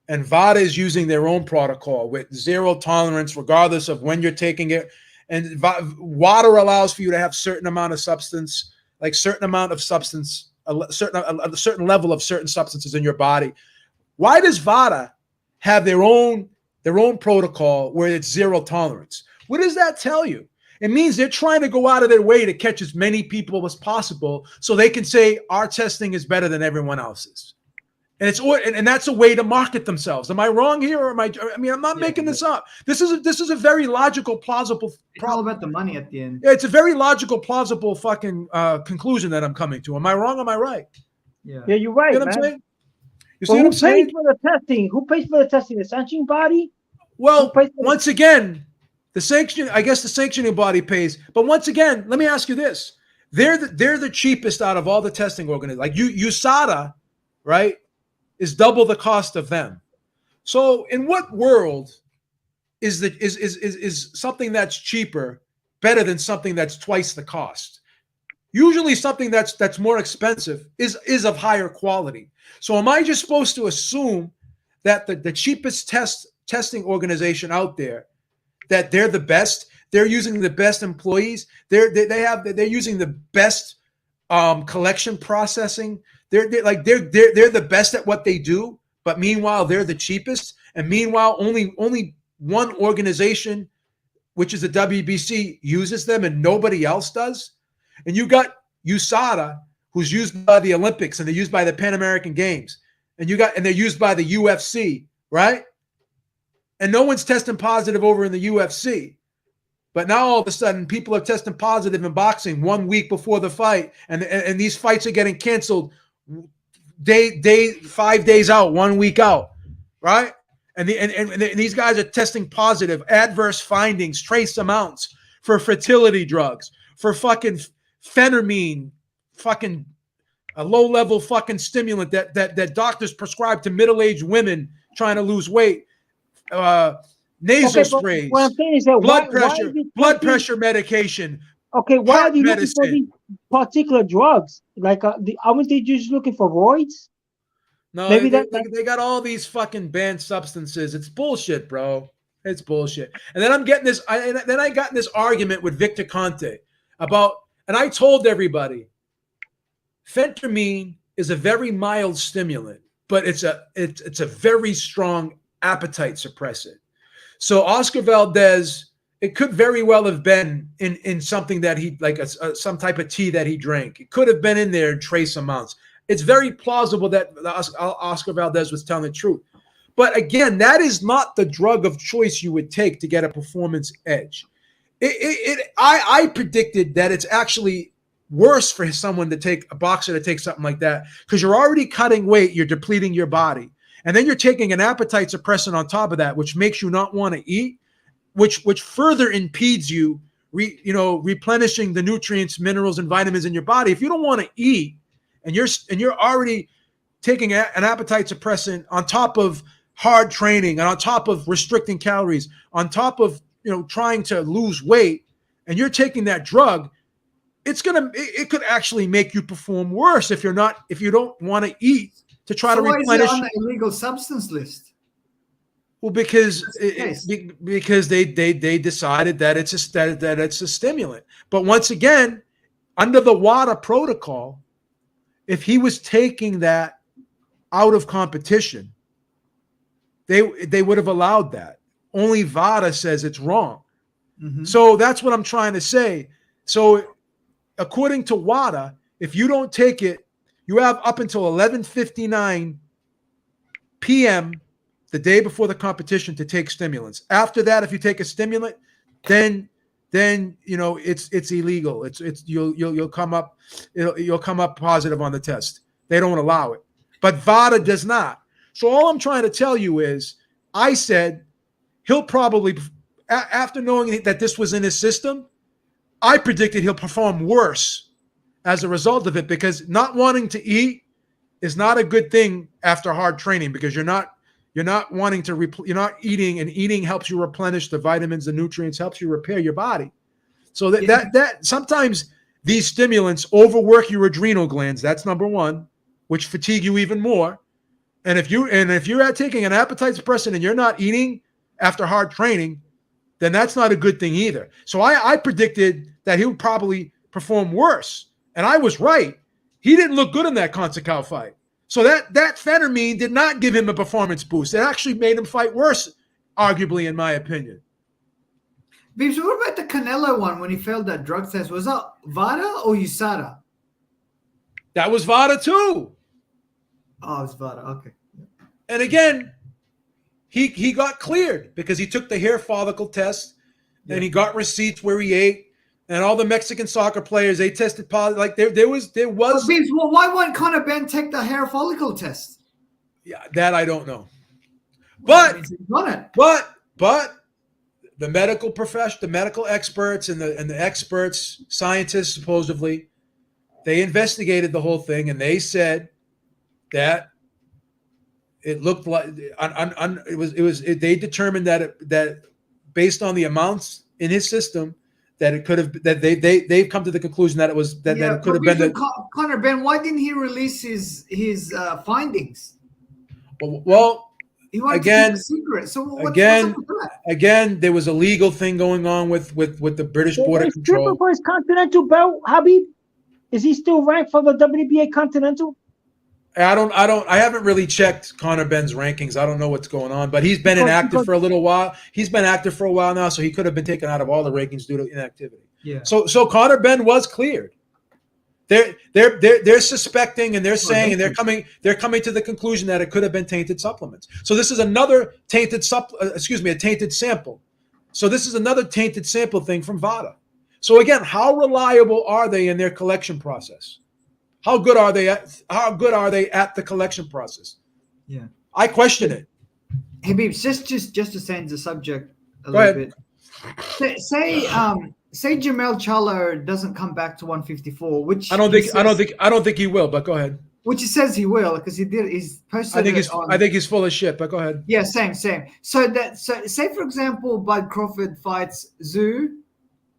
S1: and VADA is using their own protocol with zero tolerance, regardless of when you're taking it, and WADA allows for you to have certain amount of substance, like certain amount of substance, a certain level of certain substances in your body. Why does VADA have their own protocol where it's zero tolerance? What does that tell you? It means they're trying to go out of their way to catch as many people as possible so they can say our testing is better than everyone else's. And that's a way to market themselves. Am I wrong here, or I'm not making this up. This is a very logical, plausible.
S2: It's all about the money at the end.
S1: Yeah, it's a very logical, plausible fucking conclusion that I'm coming to. Am I wrong? Am I right?
S3: Yeah, you're right,
S1: you know
S3: man.
S1: what I'm saying? You
S3: see
S1: what I'm saying?
S3: Who pays for the testing? Who pays for the testing? The sanctioning body?
S1: Well, once again, the sanctioning body pays. But once again, let me ask you this: they're the cheapest out of all the testing organizations. Like USADA, right, is double the cost of them. So, in what world is something that's cheaper better than something that's twice the cost? Usually, something that's more expensive is of higher quality. So, am I just supposed to assume that the cheapest testing organization out there, that they're the best? They're using the best employees. They're using the best collection processing. They're the best at what they do, but meanwhile they're the cheapest. And meanwhile, only one organization, which is the WBC, uses them, and nobody else does. And you got USADA, who's used by the Olympics, and they're used by the Pan American Games, and they're used by the UFC, right? And no one's testing positive over in the UFC. But now all of a sudden, people are testing positive in boxing 1 week before the fight, and these fights are getting canceled 5 days out, 1 week out, right? And these guys are testing positive, adverse findings, trace amounts for fertility drugs, for fucking phentermine, fucking a low-level fucking stimulant that doctors prescribe to middle-aged women trying to lose weight. Nasal sprays,
S3: what I'm saying is that
S1: blood pressure medication.
S3: Okay, why are they
S1: medicine.
S3: looking for these particular drugs? Like, aren't they just looking for roids?
S1: No, maybe they got all these fucking banned substances. It's bullshit, bro. It's bullshit. And then I'm getting this. I got in this argument with Victor Conte about, and I told everybody, phentermine is a very mild stimulant, but it's a very strong appetite suppressant. So Oscar Valdez, it could very well have been in something that he, like some type of tea that he drank. It could have been in there in trace amounts. It's very plausible that Oscar Valdez was telling the truth. But again, that is not the drug of choice you would take to get a performance edge. I predicted that it's actually worse for a boxer to take something like that, because you're already cutting weight, you're depleting your body. And then you're taking an appetite suppressant on top of that, which makes you not want to eat, which further impedes you, replenishing the nutrients, minerals, and vitamins in your body. If you don't want to eat, and you're already taking an appetite suppressant on top of hard training, and on top of restricting calories, on top of trying to lose weight, and you're taking that drug, it could actually make you perform worse if you don't want to eat to try to
S2: why is it
S1: replenish.
S2: on the illegal substance list?
S1: Well, because
S2: That's the case.
S1: because they decided that it's a stimulant. But once again, under the WADA protocol, if he was taking that out of competition, they would have allowed that. Only VADA says it's wrong.
S2: Mhm.
S1: So that's what I'm trying to say. So according to WADA, if you don't take it, you have up until 11:59 p.m. the day before the competition to take stimulants. After that, if you take a stimulant, then it's illegal. You'll come up positive on the test. They don't allow it, but VADA does not. So all I'm trying to tell you is, I said he'll probably, after knowing that this was in his system, I predicted he'll perform worse as a result of it, because not wanting to eat is not a good thing after hard training, because you're not wanting to you're not eating, and eating helps you replenish the vitamins, the nutrients, helps you repair your body. So that sometimes these stimulants overwork your adrenal glands. That's number one, which fatigue you even more. And if you're taking an appetite suppressant and you're not eating after hard training, then that's not a good thing either. So I predicted that he would probably perform worse, and I was right. He didn't look good in that Consacao fight. So that phentermine did not give him a performance boost. It actually made him fight worse, arguably, in my opinion.
S2: Beeps, what about the Canelo one when he failed that drug test? Was that VADA or USADA?
S1: That was VADA too.
S2: Oh, it's VADA. Okay.
S1: And again, he got cleared because he took the hair follicle test, and he got receipts where he ate. And all the Mexican soccer players, they tested positive. Like there was.
S2: But Beeps, well, why won't Conor Ben take the hair follicle test?
S1: Yeah, that I don't know. But the medical profession, the medical experts, and the experts, scientists, supposedly, they investigated the whole thing, and they said that it looked like they determined that based on the amounts in his system, that it could have, that they've come to the conclusion that it could have been
S2: Conor Ben. Why didn't he release his findings?
S1: Well,
S2: he wanted
S1: again,
S2: to keep a secret. So what's
S1: again,
S2: up with that?
S1: again, there was a legal thing going on with the British Border
S3: He's
S1: Control.
S3: tripping for his Continental belt, Habib. Is he still ranked for the WBA Continental?
S1: I haven't really checked Conor Ben's rankings. I don't know what's going on, but he's been inactive for a little while. He's been active for a while now, so he could have been taken out of all the rankings due to inactivity.
S2: Yeah.
S1: So Conor Ben was cleared. They're suspecting, and they're saying, and they're coming to the conclusion that it could have been tainted supplements. So this is another a tainted sample. So this is another tainted sample thing from VADA. So again, how reliable are they in their collection process? How good are they at the collection process?
S2: Yeah,
S1: I question it.
S2: Hey, Beeps, just to change the subject a
S1: Go
S2: little
S1: ahead.
S2: bit. Say Jamel Charlo doesn't come back to 154, which
S1: I don't think he will. But go ahead.
S2: Which he says he will, because he's posted.
S1: I think he's full of shit. But go ahead.
S2: Yeah, same. So say for example, Bud Crawford fights Zhu.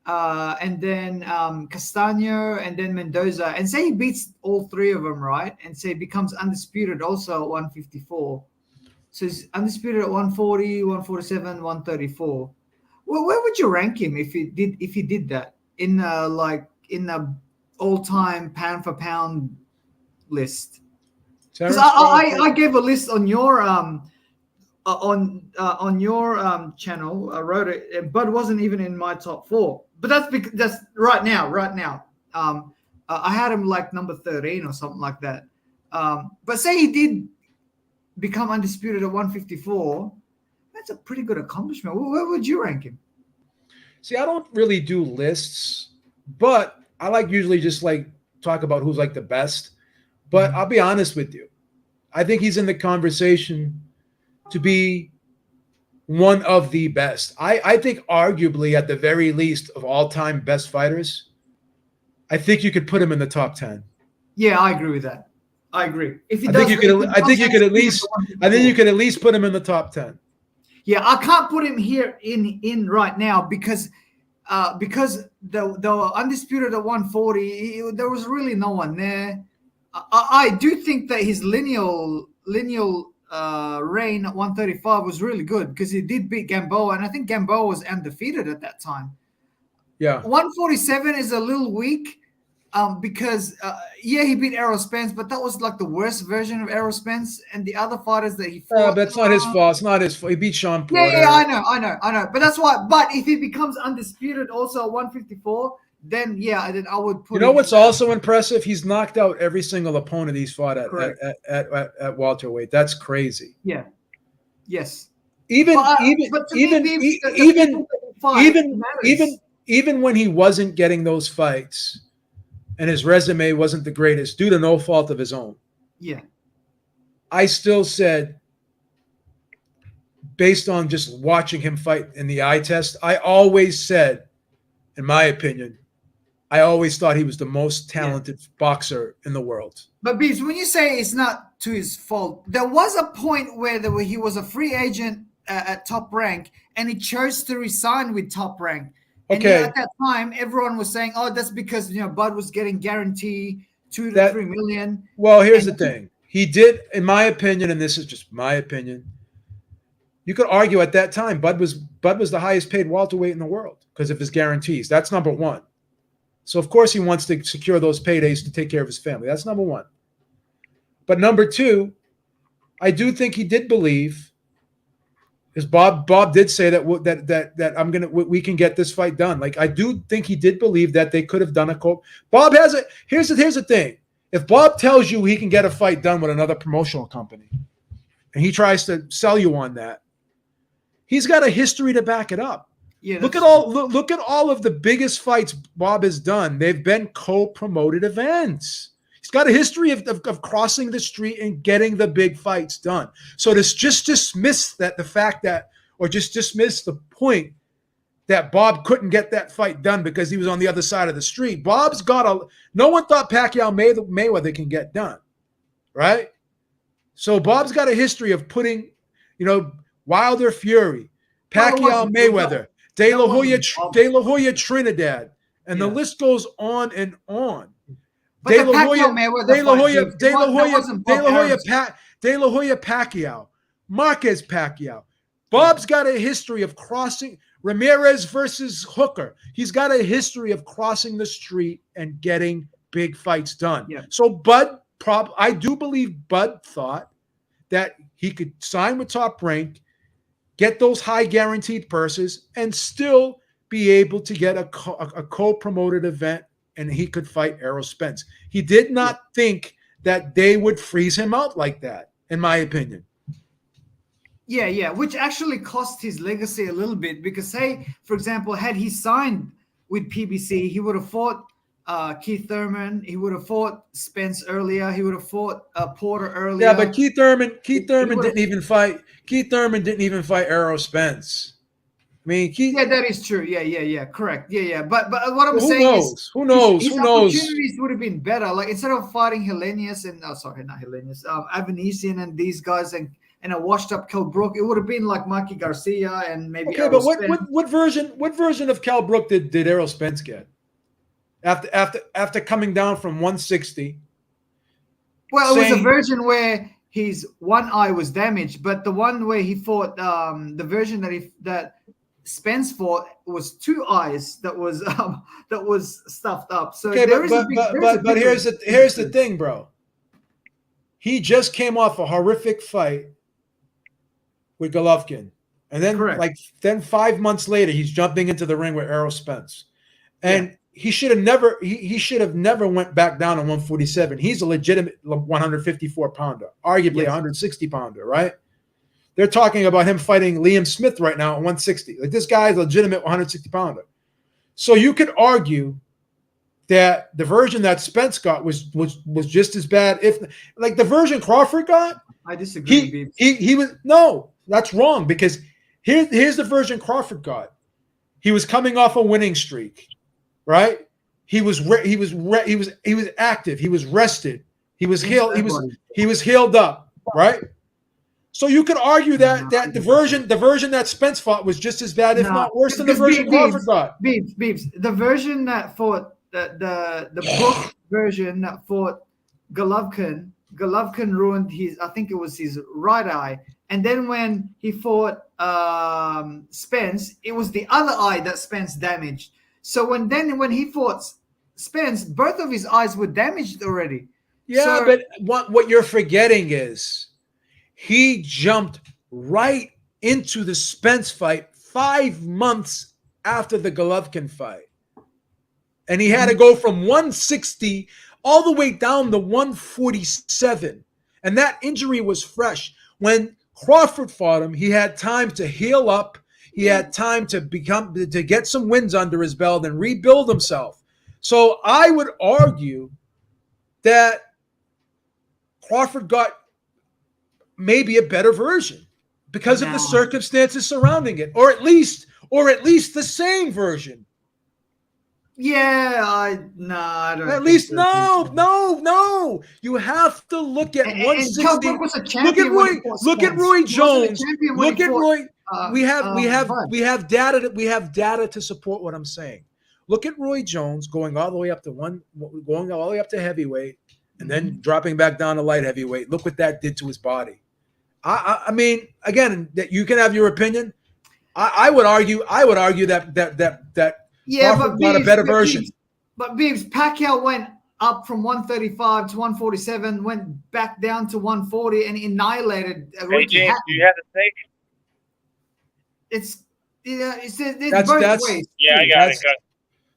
S2: And then Castaño, and then Mendoza, and say he beats all three of them, right? And say he becomes undisputed also at 154. So he's undisputed at 140, 147, 134. Well, where would you rank him if he did that in the all-time pound for pound list? Because I gave a list on your on your channel. I wrote it, but it wasn't even in my top 4. But that's right now. I had him like number 13 or something like that. But say he did become undisputed at 154, that's a pretty good accomplishment. Where would you rank him?
S1: See, I don't really do lists, but I usually just talk about who's the best. But I'll be honest with you. I think he's in the conversation to be one of the best. I think arguably, at the very least, of all-time best fighters, I think you could put him in the top 10.
S2: Yeah, I agree with that. I agree. If
S1: I think you could at least put him in the top 10.
S2: Yeah, I can't put him here in right now because because they were undisputed at 140. There was really no one there. I do think that his lineal reign at 135 was really good because he did beat Gamboa, and I think Gamboa was undefeated at that time.
S1: Yeah.
S2: 147 is a little weak because he beat Errol Spence, but that was like the worst version of Errol Spence, and the other fighters that he fought.
S1: But it's not his fault. It's not his fault. He beat Sean Porter.
S2: Yeah, I know. But that's why. But if he becomes undisputed also at 154, then then I would put.
S1: You know what's also impressive? He's knocked out every single opponent he's fought at welterweight. That's crazy.
S2: Yeah. Yes.
S1: Even when he wasn't getting those fights, and his resume wasn't the greatest due to no fault of his own.
S2: Yeah.
S1: I still said, based on just watching him fight in the eye test, I always said, in my opinion, I always thought he was the most talented boxer in the world.
S2: But Beebs, when you say it's not to his fault, there was a point where he was a free agent at Top Rank, and he chose to resign with Top Rank. And at that time, everyone was saying, "Oh, that's because Bud was getting guaranteed $2 to $3 million."
S1: Well, here's the thing: he did, in my opinion, and this is just my opinion. You could argue at that time, Bud was the highest paid welterweight in the world because of his guarantees. That's number one. So of course he wants to secure those paydays to take care of his family. That's number one. But number two, I do think he did believe. Because Bob did say that we can get this fight done. Like I do think he did believe that they could have done a Bob has it. Here's the thing: if Bob tells you he can get a fight done with another promotional company, and he tries to sell you on that, he's got a history to back it up. Yeah, look at all of the biggest fights Bob has done. They've been co-promoted events. He's got a history of crossing the street and getting the big fights done. So to just dismiss dismiss the point that Bob couldn't get that fight done because he was on the other side of the street. No one thought Pacquiao Mayweather can get done, right? So Bob's got a history of putting, Wilder Fury, Pacquiao Mayweather, De La Hoya Trinidad, and the list goes on and on. De La Hoya Pacquiao, Marquez Pacquiao. Bob's got a history of crossing Ramirez versus Hooker. He's got a history of crossing the street and getting big fights done. Yeah. So I do believe Bud thought that he could sign with Top Rank, get those high guaranteed purses, and still be able to get a co-promoted event, and he could fight Errol Spence. He did not think that they would freeze him out like that, in my opinion.
S2: Yeah, which actually cost his legacy a little bit because, say, for example, had he signed with PBC, he would have fought Keith Thurman. He would have fought Spence earlier. He would have fought Porter earlier.
S1: Yeah, but Keith Thurman didn't even fight. Keith Thurman didn't even fight Errol Spence. I mean,
S2: that is true. Yeah, correct. Yeah. But what I'm saying is,
S1: who knows?
S2: His opportunities would have been better. Like instead of fighting Helenius and Avanesian and these guys and a washed up Kell Brook, it would have been like Mikey Garcia and maybe.
S1: Okay, but what version of Kell Brook did Errol Spence get after coming down from 160?
S2: Well, it was a version where his one eye was damaged, but the one where he fought the version that Spence fought was two eyes that was stuffed up. So
S1: okay, but here's the thing, bro. He just came off a horrific fight with Golovkin, and then then 5 months later, he's jumping into the ring with Errol Spence, and he should have never went back down on 147. He's a legitimate 154 pounder, arguably 160 pounder, right? They're talking about him fighting Liam Smith right now at 160. Like this guy's a legitimate 160 pounder. So you could argue that the version that Spence got was just as bad. If like the version Crawford got,
S2: I disagree.
S1: He was no, that's wrong because here's the version Crawford got. He was coming off a winning streak, right? He was active. He was rested. He was healed. He was healed up, right? So you could argue that
S2: No,
S1: that the version that Spence fought was just as bad, if
S2: No,
S1: not worse, than the
S2: because
S1: version Crawford fought.
S2: Beebs, the version that fought the Brook version that fought Golovkin ruined his, I think it was his right eye, and then when he fought Spence, it was the other eye that Spence damaged. So when he fought Spence, both of his eyes were damaged already.
S1: Yeah,
S2: So,
S1: but what you're forgetting is he jumped right into the Spence fight 5 months after the Golovkin fight. And he had to go from 160 all the way down to 147. And that injury was fresh. When Crawford fought him, he had time to heal up. He had time to get some wins under his belt and rebuild himself. So I would argue that Crawford got maybe a better version because of the circumstances surrounding it, or at least the same version.
S2: yeah, I don't.
S1: At least no. You have to look at 160.
S2: Brook was a champion.
S1: Look at Roy Jones. Look at Roy. We have data. We have data to support what I'm saying. Look at Roy Jones going all the way up to heavyweight, and then dropping back down to light heavyweight. Look what that did to his body. I mean, again, that you can have your opinion. I would argue that
S2: yeah,
S1: Crawford
S2: but
S1: got a better version.
S2: But Bibbs, Pacquiao went up from 135 to 147, went back down to 140, and annihilated
S5: Hey, James, do you have the tape?
S2: It's both ways.
S5: Yeah, I got it.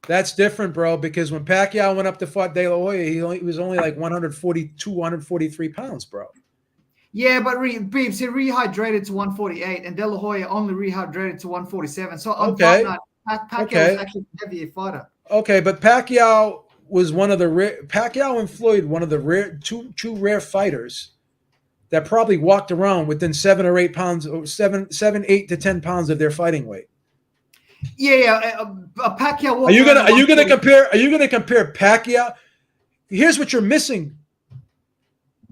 S1: That's different, bro, because when Pacquiao went up to fight De La Hoya, he was only like 142, 143 pounds, bro.
S2: Yeah, but Bibbs, he rehydrated to 148, and De La Hoya only rehydrated to 147. So on fight night, Pacquiao was actually a heavier fighter.
S1: Okay, but Pacquiao was one of the Pacquiao and Floyd, one of the two rare fighters that probably walked around within 7 or 8 pounds, or 7, 8 to 10 pounds of their fighting weight.
S2: Yeah, Pacquiao.
S1: Are you gonna compare Pacquiao? Here's what you're missing.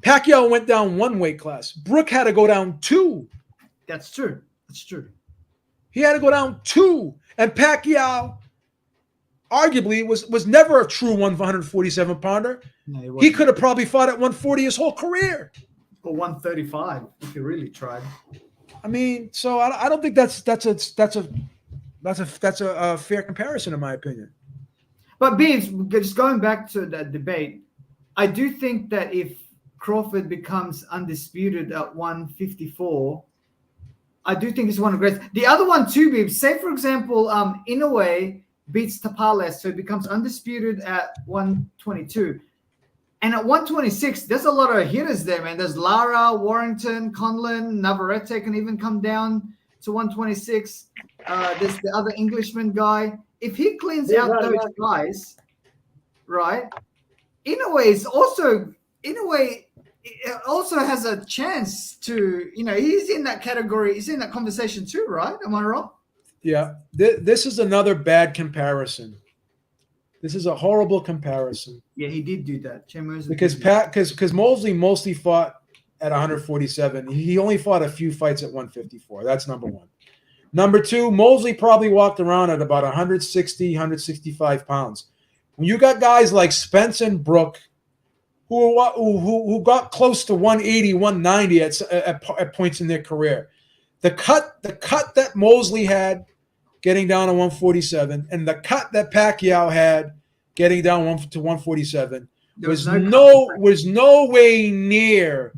S1: Pacquiao went down 1 weight class. Brook had to go down 2.
S2: That's true.
S1: He had to go down 2, and Pacquiao arguably was never a true 147 pounder. No, he could have probably fought at 140 his whole career.
S2: Or 135 if you really tried.
S1: I mean, so I don't think that's a fair comparison in my opinion.
S2: But Beans, just going back to that debate, I do think that if Crawford becomes undisputed at 154, I do think it's one of the greatest. The other one too, Beans, say for example, Inoue beats Tapales, so he becomes undisputed at 122. And at 126, there's a lot of hitters there, man. There's Lara, Warrington, Conlon, Navarrete can even come down to 126. There's the other Englishman guy. If he cleans out those guys, right, Inoue also has a chance to, he's in that category. He's in that conversation too, right? Am I wrong?
S1: Yeah. This is another bad comparison. This is a horrible comparison.
S2: Yeah, he did do that.
S1: Because Mosley mostly fought at 147. He only fought a few fights at 154. That's number one. Number two, Mosley probably walked around at about 160, 165 pounds. When you got guys like Spence and Brook who got close to 180, 190 at points in their career, the cut that Mosley had getting down to 147, and the cut that Pacquiao had getting down to 147 was no way near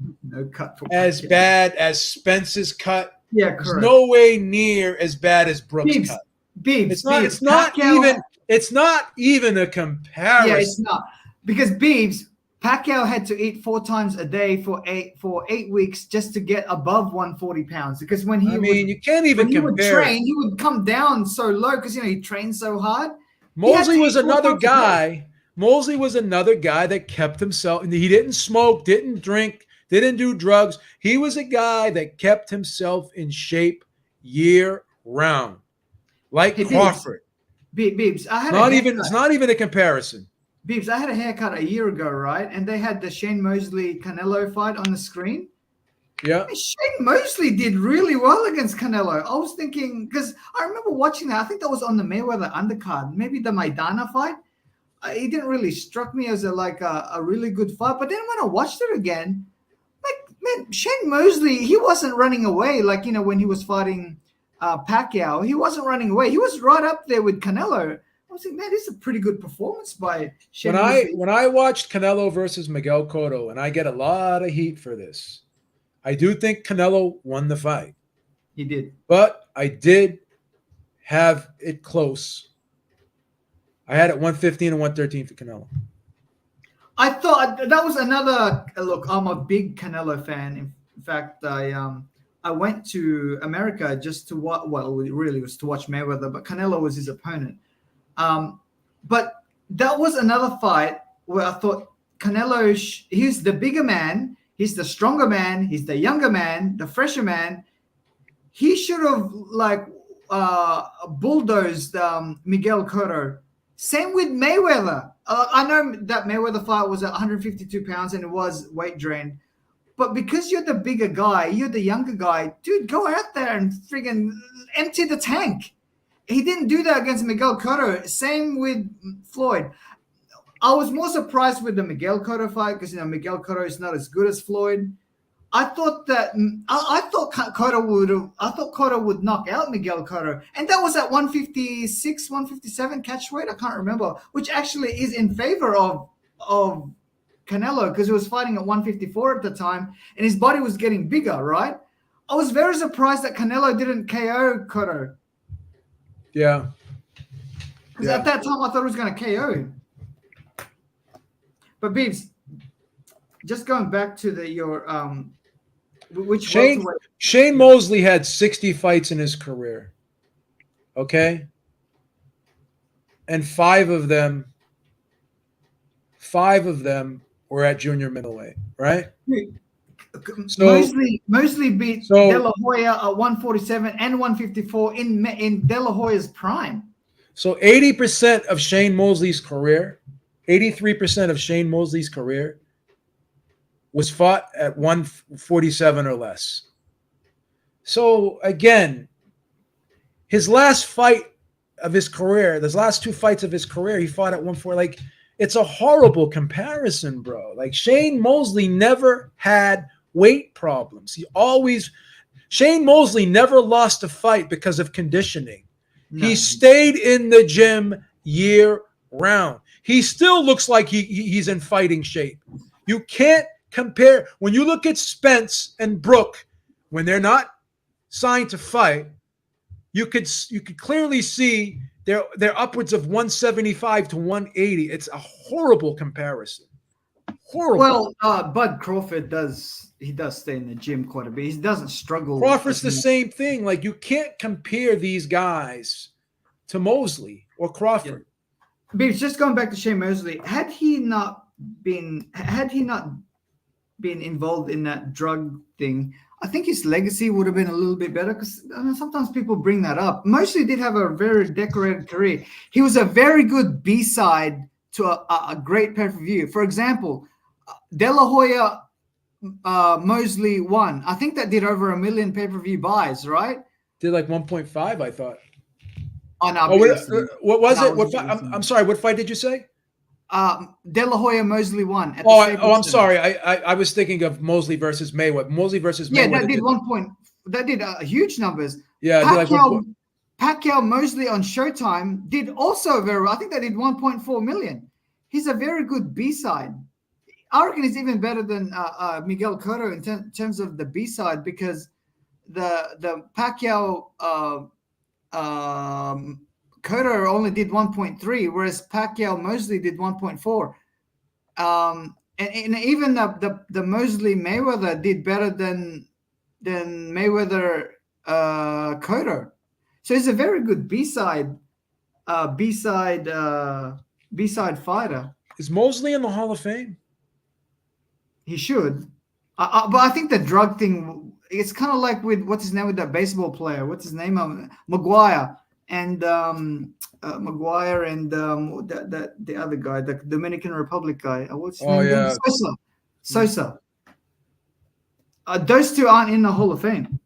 S1: as bad as Spence's cut.
S2: Yeah, correct.
S1: It's no way near as bad as Brook's cut. It's not even a comparison.
S2: Yeah, it's not, because Pacquiao had to eat 4 times a day for 8 weeks just to get above 140 pounds. Because when
S1: you can't even compare.
S2: Would train, he would come down so low because he trained so hard.
S1: Mosley was another guy. Mosley was another guy that kept himself. He didn't smoke, didn't drink, didn't do drugs. He was a guy that kept himself in shape year round, like Crawford.
S2: Bibbs,
S1: it's not even a comparison.
S2: Bibbs, I had a haircut a year ago, right? And they had the Shane Mosley Canelo fight on the screen.
S1: Yeah.
S2: Shane Mosley did really well against Canelo. I was thinking, because I remember watching that. I think that was on the Mayweather undercard, maybe the Maidana fight. It didn't really struck me as a really good fight. But then when I watched it again, like, man, Shane Mosley, he wasn't running away like, when he was fighting Pacquiao. He wasn't running away. He was right up there with Canelo. I was like, man, this is a pretty good performance by Shane Mosley.
S1: When I watched Canelo versus Miguel Cotto, and I get a lot of heat for this, I do think Canelo won the fight.
S2: He did.
S1: But I did have it close. I had it 115 and 113 for Canelo.
S2: I thought that was another look. I'm a big Canelo fan. In fact, I went to America just to watch. Well, it really was to watch Mayweather, but Canelo was his opponent. But that was another fight where I thought Canelo. He's the bigger man. He's the stronger man. He's the younger man, the fresher man. He should have bulldozed Miguel Cotto. Same with Mayweather. I know that Mayweather fight was at 152 pounds and it was weight drained. But because you're the bigger guy, you're the younger guy, dude, go out there and friggin' empty the tank. He didn't do that against Miguel Cotto. Same with Floyd. I was more surprised with the Miguel Cotto fight because, Miguel Cotto is not as good as Floyd. I thought Cotto would knock out Miguel Cotto, and that was at 156, 157 catch weight. I can't remember, which actually is in favor of Canelo because he was fighting at 154 at the time, and his body was getting bigger. Right? I was very surprised that Canelo didn't KO Cotto.
S1: Yeah.
S2: Because at that time I thought he was going to KO him. But Beebs, just going back to which
S1: Shane Mosley had 60 fights in his career. Okay? And five of them were at junior middleweight, right?
S2: So Mosley beat De La Hoya at 147 and 154 in De La Hoya's prime. So
S1: 80% of Shane Mosley's career, 83% of Shane Mosley's career was fought at 147 or less. So again, his last fight of his career, those last two fights of his career, he fought at 140. Like, it's a horrible comparison, bro. Like, Shane Mosley never had weight problems. Shane Mosley never lost a fight because of conditioning. No. He stayed in the gym year round. He still looks like he's in fighting shape. You can't compare. When you look at Spence and Brook, when they're not signed to fight, you could clearly see they're upwards of 175 to 180. It's a horrible comparison. Horrible.
S2: Well, Bud Crawford does stay in the gym quite a bit. He doesn't struggle.
S1: Crawford's the same thing. Like, you can't compare these guys to Mosley or Crawford.
S2: Yeah. But just going back to Shane Mosley, had he not been involved in that drug thing, I think his legacy would have been a little bit better because sometimes people bring that up. Mosley did have a very decorated career. He was a very good B-side to a great pay-per-view. For example, De La Hoya Mosley 1. I think that did over 1 million pay-per-view buys, right?
S1: Did like 1.5, I thought.
S2: Oh, no.
S1: What was it? I'm sorry. What fight did you say?
S2: De La Hoya Mosley 1.
S1: I'm sorry. I was thinking of Mosley versus Mayweather. Mosley versus Mayweather.
S2: Yeah, that did 1 point. That did huge numbers.
S1: Yeah,
S2: Pacquiao Mosley on Showtime did also very. I think they did 1.4 million. He's a very good B-side. I reckon he's even better than Miguel Cotto in terms of the B-side because the Pacquiao Cotto only did 1.3, whereas Pacquiao Mosley did 1.4. And even the Mosley Mayweather did better than Mayweather Cotto. So he's a very good B-side fighter.
S1: Is Mosley in the Hall of Fame?
S2: He should. But I think the drug thing, it's kind of like with what's his name with that baseball player. What's his name? Maguire and the other guy, the Dominican Republic guy. What's his name?
S1: Yeah.
S2: Sosa. Those two aren't in the Hall of Fame.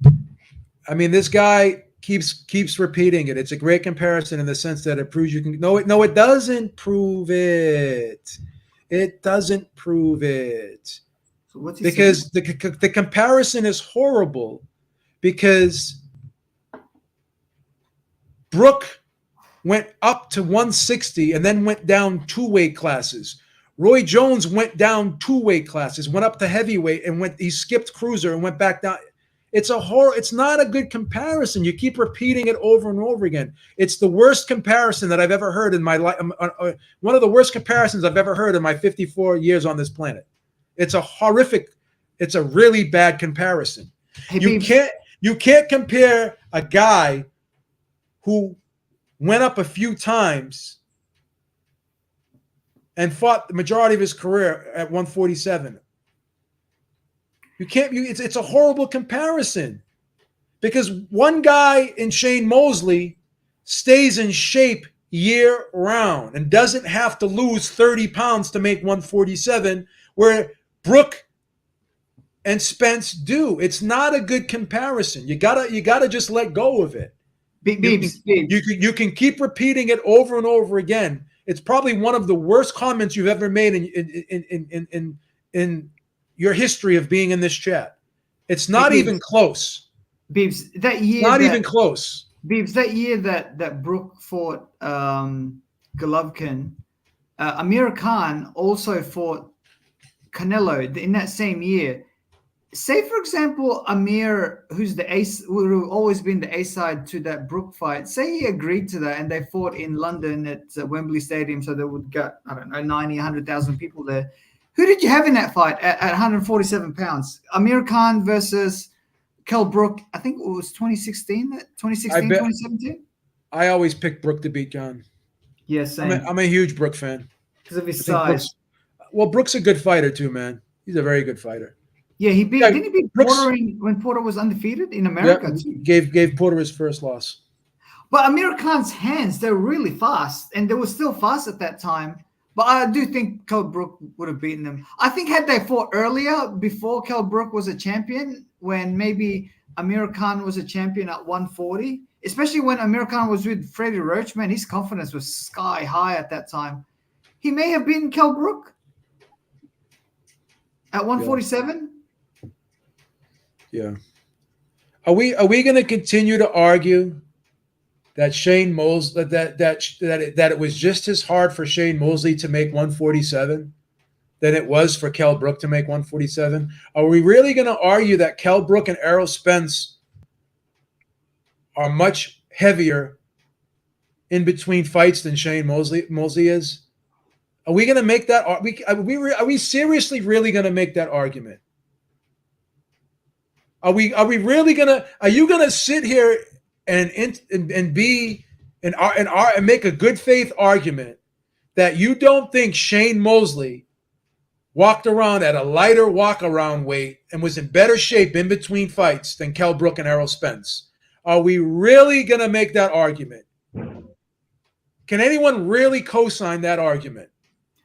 S1: I mean, this guy keeps repeating it. It's a great comparison in the sense that it proves you can. No, it doesn't prove it. It doesn't prove it.
S2: So what's he
S1: Because
S2: saying?
S1: the comparison is horrible because Brook went up to 160 and then went down 2 weight classes. Roy Jones went down 2 weight classes, went up to heavyweight and he skipped cruiser and went back down. It's not a good comparison. You keep repeating it over and over again. It's the worst comparison that I've ever heard in my life. One of the worst comparisons I've ever heard in my 54 years on this planet. It's a really bad comparison.
S2: Hey,
S1: You can't compare a guy who went up a few times and fought the majority of his career at 147. You can't. It's a horrible comparison because one guy in Shane Mosley stays in shape year round and doesn't have to lose 30 pounds to make 147, where Brook and Spence do. It's not a good comparison. You gotta just let go of it.
S2: Beebs.
S1: You can keep repeating it over and over again. It's probably one of the worst comments you've ever made in your history of being in this chat. It's not even close.
S2: Beebs, that year.
S1: Not even close.
S2: Beebs, that year that Brook fought Golovkin, Amir Khan also fought Canelo in that same year. Say, for example, Amir, who's the ace, who always been the A side to that Brook fight, say he agreed to that and they fought in London at Wembley Stadium, so they would get, I don't know, 90, 100,000 people there. Who did you have in that fight at 147 pounds? Amir Khan versus Kell Brook, I think it was 2016, 2017?
S1: I always pick Brook to beat John.
S2: Yes, same.
S1: I'm a huge Brook fan.
S2: Because of his size.
S1: Brook's a good fighter too, man. He's a very good fighter.
S2: Yeah, didn't he beat Porter when Porter was undefeated in America too?
S1: Gave Porter his first loss.
S2: But Amir Khan's hands, they're really fast, and they were still fast at that time. But I do think Kell Brook would have beaten them. I think had they fought earlier, before Kell Brook was a champion, when maybe Amir Khan was a champion at 140, especially when Amir Khan was with Freddie Roach, man, his confidence was sky high at that time. He may have beaten Kell Brook at 147.
S1: Yeah. Are we going to continue to argue that Shane Mosley that it was just as hard for Shane Mosley to make 147 than it was for Kell Brook to make 147? Are we really going to argue that Kell Brook and Errol Spence are much heavier in between fights than Shane Mosley is? Are we going to make that? Are we seriously really going to make that argument? Are we really gonna? Are you gonna sit here and make a good faith argument that you don't think Shane Mosley walked around at a lighter walk around weight and was in better shape in between fights than Kell Brook and Errol Spence? Are we really gonna make that argument? Can anyone really co-sign that argument?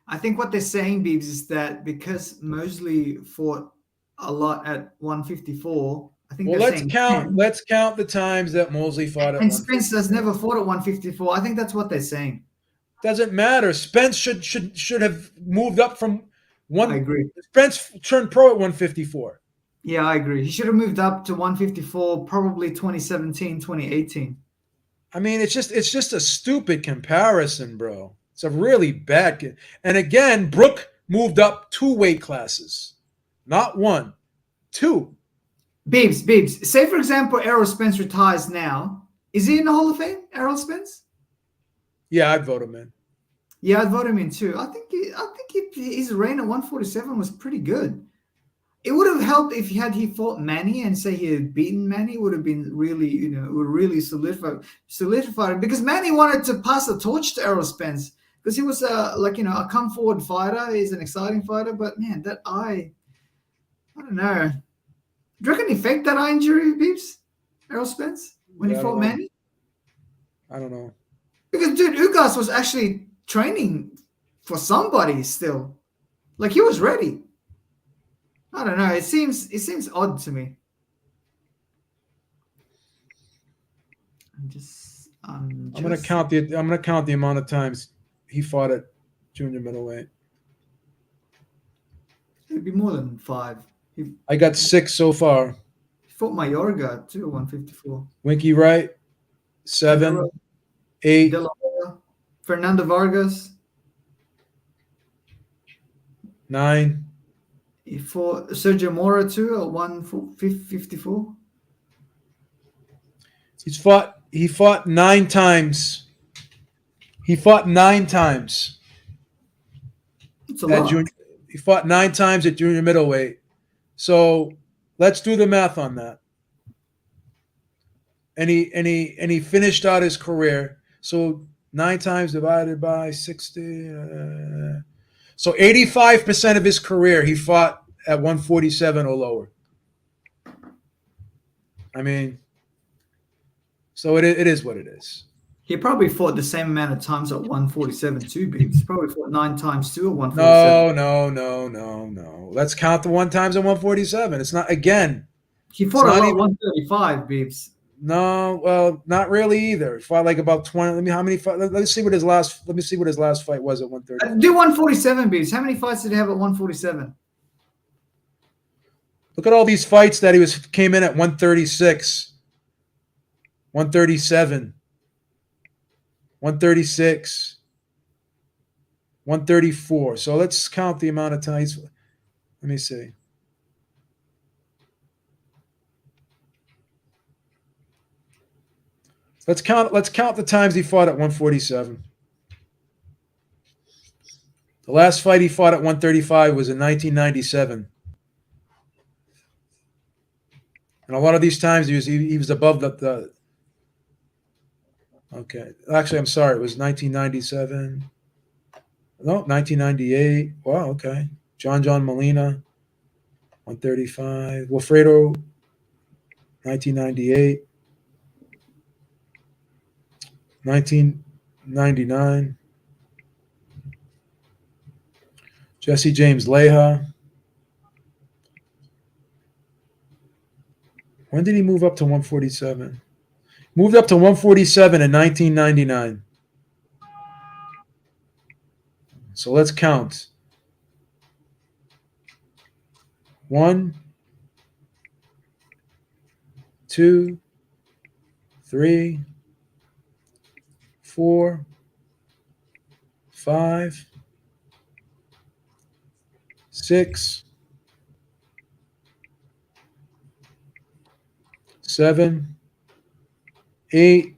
S2: I think what they're saying, Beebs, is that because Mosley fought a lot at 154. I think. Well,
S1: let's count the times that Mosley fought at.
S2: And Spence has never fought at 154. I think that's what they're saying.
S1: Doesn't matter. Spence should have moved up from one.
S2: I agree.
S1: Spence turned pro at 154.
S2: Yeah, I agree. He should have moved up to 154, probably 2017, 2018.
S1: I mean, it's just a stupid comparison, bro. It's a really bad. And again, Brook moved up 2 weight classes. Not 1, 2.
S2: Beebs. Say, for example, Errol Spence retires now. Is he in the Hall of Fame, Errol Spence?
S1: Yeah, I'd vote him in.
S2: Yeah, I'd vote him in too. I think his reign at 147 was pretty good. It would have helped if he fought Manny and say he had beaten Manny. It would have been really, would really solidify it, because Manny wanted to pass the torch to Errol Spence because he was a come forward fighter. He's an exciting fighter, but man, that eye. I don't know. Do you reckon he faked that eye injury, Beeps? Errol Spence? When he fought Manny?
S1: I don't know.
S2: Because, dude, Ugas was actually training for somebody still. Like, he was ready. I don't know. It seems odd to me. I'm
S1: gonna count the amount of times he fought at junior middleweight.
S2: It'd be more than 5. He
S1: I got 6 so far.
S2: fought Mayorga too, 154.
S1: Winky Wright, 7,
S2: Canelo,
S1: 8,
S2: De La Hoya, Fernando Vargas.
S1: 9.
S2: He fought Sergio Mora too at 154.
S1: He fought 9 times. He fought 9 times.
S2: It's a lot.
S1: He fought 9 times at junior middleweight. So let's do the math on that. And he finished out his career. So 9 times divided by 60. So 85% of his career he fought at 147 or lower. I mean, so it is what it is.
S2: He probably fought the same amount of times at 147 too, but he's probably fought 9 times too at 147.
S1: No. Let's count the 1 times at 147. It's not, again.
S2: He fought a lot at 135, Beeps.
S1: No, well, not really either. He fought like about 20. Let's see what his last fight was at 130.
S2: Do 147, Beeps. How many fights did he have at 147?
S1: Look at all these fights that he came in at 136, 137, 136, 134. So let's count the amount of times. Let me see. Let's count the times he fought at 147. The last fight he fought at 135 was in 1997. And a lot of these times he was above the okay. Actually, I'm sorry. It was 1997. No, 1998. Wow, okay. John Molina, 135. Wilfredo, 1998. 1999. Jesse James Leija. When did he move up to 147? Moved up to 147 in 1999. So let's count. 1, 2, 3, 4, 5, 6, 7, 8,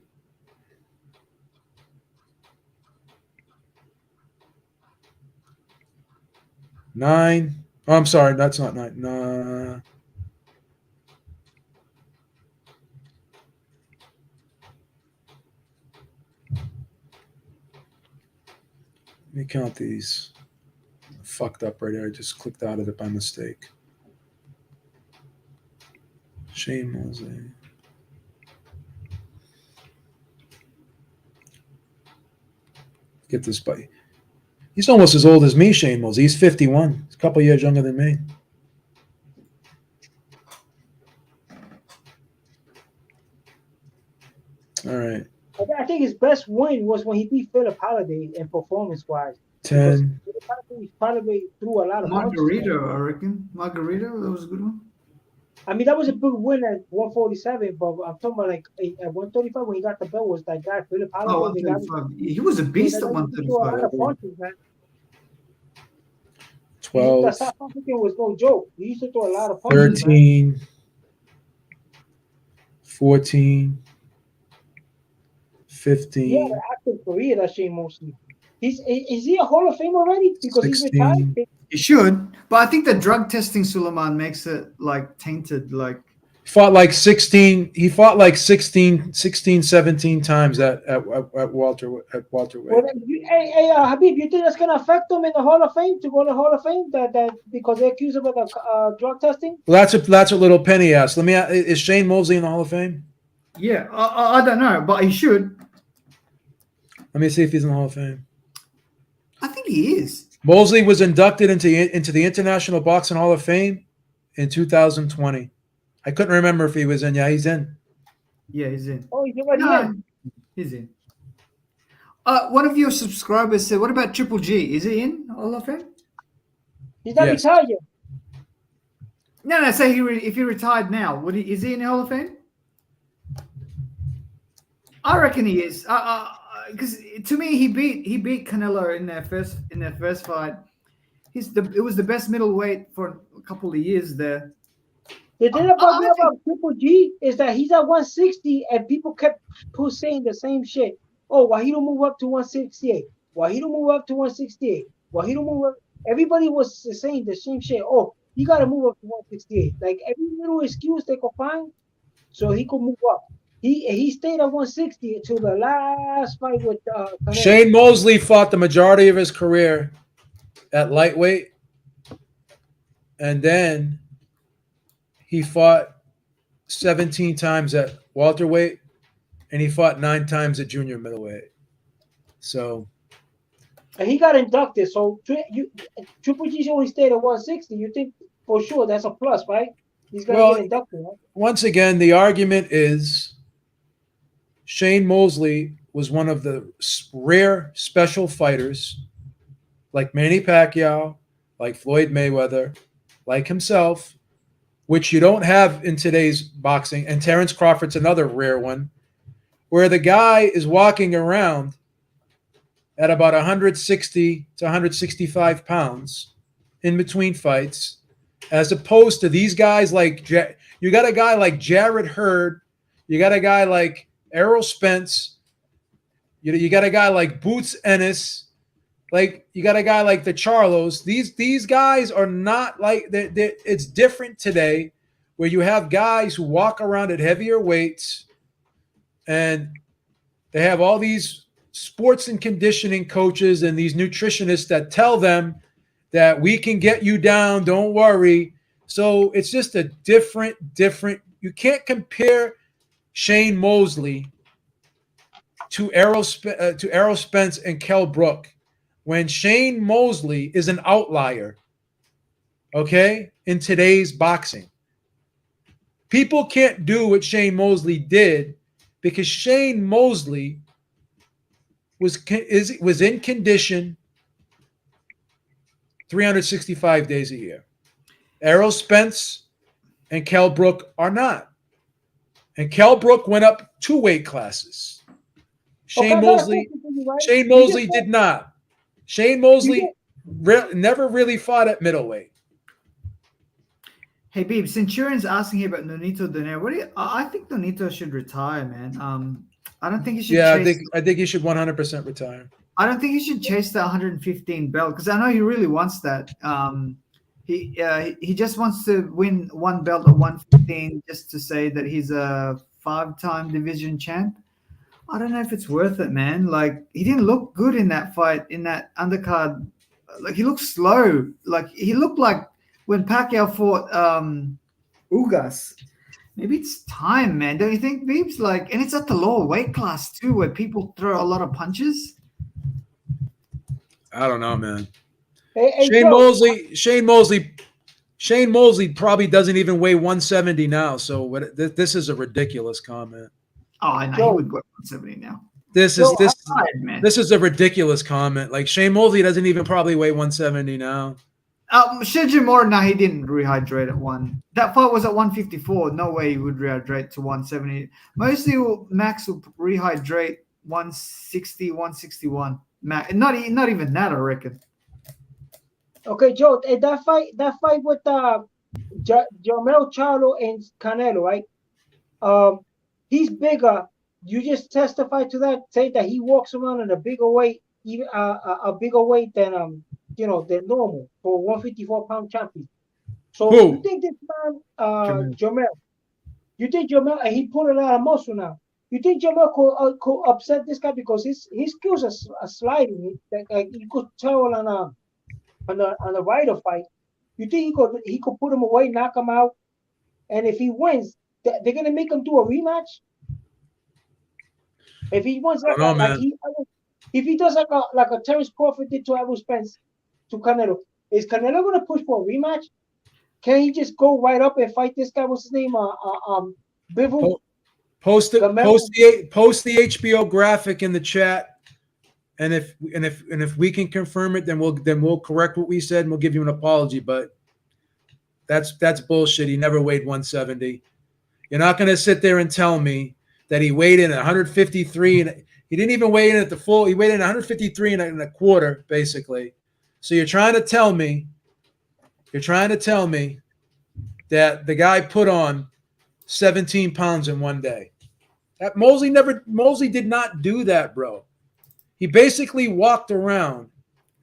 S1: 9. Oh, I'm sorry, that's not 9. No. Let me count these. I fucked up right there. I just clicked out of it by mistake. Shane Mosley. Get this buddy. He's almost as old as me, Shane Mosley. He's 51. He's a couple years younger than me. All right.
S3: I think his best win was when he beat Philip Holiday in performance-wise.
S1: 10.
S3: Holiday threw a lot of
S2: Margarita,
S3: punches.
S2: I reckon. Margarita, that was a good one.
S3: I mean, that was a big win at 147, but I'm talking about like at 135 when he got the belt was that guy Philip
S2: Oh,
S3: Holiday.
S2: 135. He was a beast at 135.
S3: Punches, man.
S1: 12.
S3: The South African was no joke. He used to throw a lot of punches.
S1: 13.
S3: Man.
S1: 14. 15.
S3: Yeah, the active career that Shane Mosley. Is he a Hall of Fame already? Because
S1: 16.
S3: he's retired.
S2: He should, but I think the drug testing, Suleiman, makes it like tainted. Like
S1: He fought like 16, 17 times at welterweight.
S3: Well, hey, Habib, you think that's gonna affect him in the Hall of Fame to go to the Hall of Fame? That because they accuse him of the drug testing?
S1: Well, that's what Little Penny asked. Is Shane Mosley in the Hall of Fame?
S2: yeah, I don't know, but he should.
S1: Let me see if he's in the Hall of Fame.
S2: I think he is.
S1: Mosley was inducted into the International Boxing Hall of Fame in 2020. I couldn't remember if he was in. Yeah, he's in.
S2: Yeah, he's in.
S3: Oh, he's already
S2: No,
S3: in.
S2: he's in. One of your subscribers said, "What about Triple G? Is he in Hall of Fame?"
S3: He's not
S1: Yes.
S3: retired yet.
S2: No. Say if he retired now, is he in the Hall of Fame? I reckon he is. Because to me, he beat Canelo in their first fight. It was the best middleweight for a couple of years there.
S3: The thing about
S2: I think-
S3: Triple G is that he's at 160 and people kept saying the same shit. Oh, why he don't move up to 168? Why he don't move up to 168? Why he don't move up? Everybody was saying the same shit. Oh, he got to move up to 168. Like every little excuse they could find so he could move up. He stayed at 160 until the last fight with Canelo.
S1: Shane Mosley fought the majority of his career at lightweight, and then he fought 17 times at welterweight, and he fought 9 times at junior middleweight. So,
S3: And he got inducted. So Triple G only stayed at 160. You think for sure that's a plus, right? He's gonna get inducted. Right?
S1: once again, the argument is Shane Mosley was one of the rare special fighters, like Manny Pacquiao, like Floyd Mayweather, like himself, which you don't have in today's boxing. And Terrence Crawford's another rare one, where the guy is walking around at about 160 to 165 pounds in between fights, as opposed to these guys like you got a guy like Jared Hurd, you got a guy like Errol Spence, you got a guy like Boots Ennis, like you got a guy like the Charlos. These guys are not like it's different today, where you have guys who walk around at heavier weights, and they have all these sports and conditioning coaches and these nutritionists that tell them that we can get you down, don't worry. So it's just a different. You can't compare Shane Mosley to Errol Spence and Kell Brook, when Shane Mosley is an outlier, okay, in today's boxing. People can't do what Shane Mosley did because Shane Mosley was in condition 365 days a year. Errol Spence and Kell Brook are not. And Kell Brook went up 2 weight classes. Shane Mosley did not. Shane Mosley never really fought at middleweight.
S2: Hey, Beeb, Centurion's asking here about Nonito Donaire. I think Nonito should retire, man. I don't think he should.
S1: Yeah, I think he should 100% retire.
S2: I don't think he should chase the 115 belt because I know he really wants that. He just wants to win one belt at 115 just to say that he's a 5-time division champ. I don't know if it's worth it, man. Like, he didn't look good in that fight, in that undercard. Like, he looked slow. Like, he looked like when Pacquiao fought Ugas. Maybe it's time, man. Don't you think, Beebs? Like, and it's at the lower weight class too, where people throw a lot of punches.
S1: I don't know, man.
S3: Hey,
S1: Shane Mosley probably doesn't even weigh 170 now. So this is a ridiculous comment.
S2: Oh, I know. He would go 170 now.
S1: This is a ridiculous comment. Like, Shane Mosley doesn't even probably weigh 170 now.
S2: Shijimura, no, he didn't rehydrate at 1. That fight was at 154. No way he would rehydrate to 170. Mostly Max will rehydrate 160, 161. Max, not even that, I reckon.
S3: Okay, Joe, that fight with Jermel Charlo and Canelo, right? He's bigger. You just testify to that, say that he walks around in a bigger weight, even a bigger weight than than normal for 154-pound champion. So you think this man, Jermel, you think Jermel, and he put a lot of muscle now. You think Jermel could upset this guy because his skills are sliding. Like you could tell on the Ryder fight. You think he could put him away, knock him out, and if he wins, they're gonna make him do a rematch. If he wins, if he does like a Terrence Crawford did to Errol Spence to Canelo, is Canelo gonna push for a rematch? Can he just go right up and fight this guy? What's his name? Bivol.
S1: Post the
S3: Gamel?
S1: post the HBO graphic in the chat, and if we can confirm it, then we'll correct what we said and we'll give you an apology. But that's bullshit. He never weighed 170. You're not going to sit there and tell me that he weighed in at 153 and he didn't even weigh in at the full. He weighed in 153 and a quarter, basically. So you're trying to tell me that the guy put on 17 pounds in one day. That Mosley did not do that, bro. He basically walked around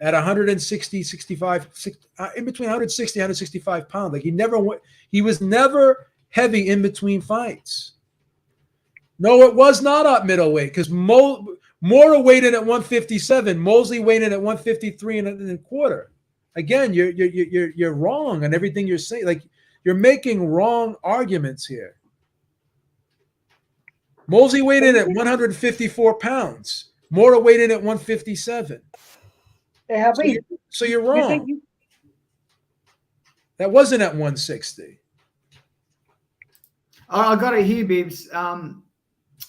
S1: at 160, 65, in between 160, 165 pounds. Like he was never heavy in between fights. No, it was not up middleweight because Mora weighed in at 157. Mosley weighed in at 153 and a quarter. Again, you're wrong on everything you're saying. Like you're making wrong arguments here. Mosley weighed in at 154 pounds. Mora weighed in at 157. So you're wrong. That wasn't at 160.
S2: I got it here, Bibbs.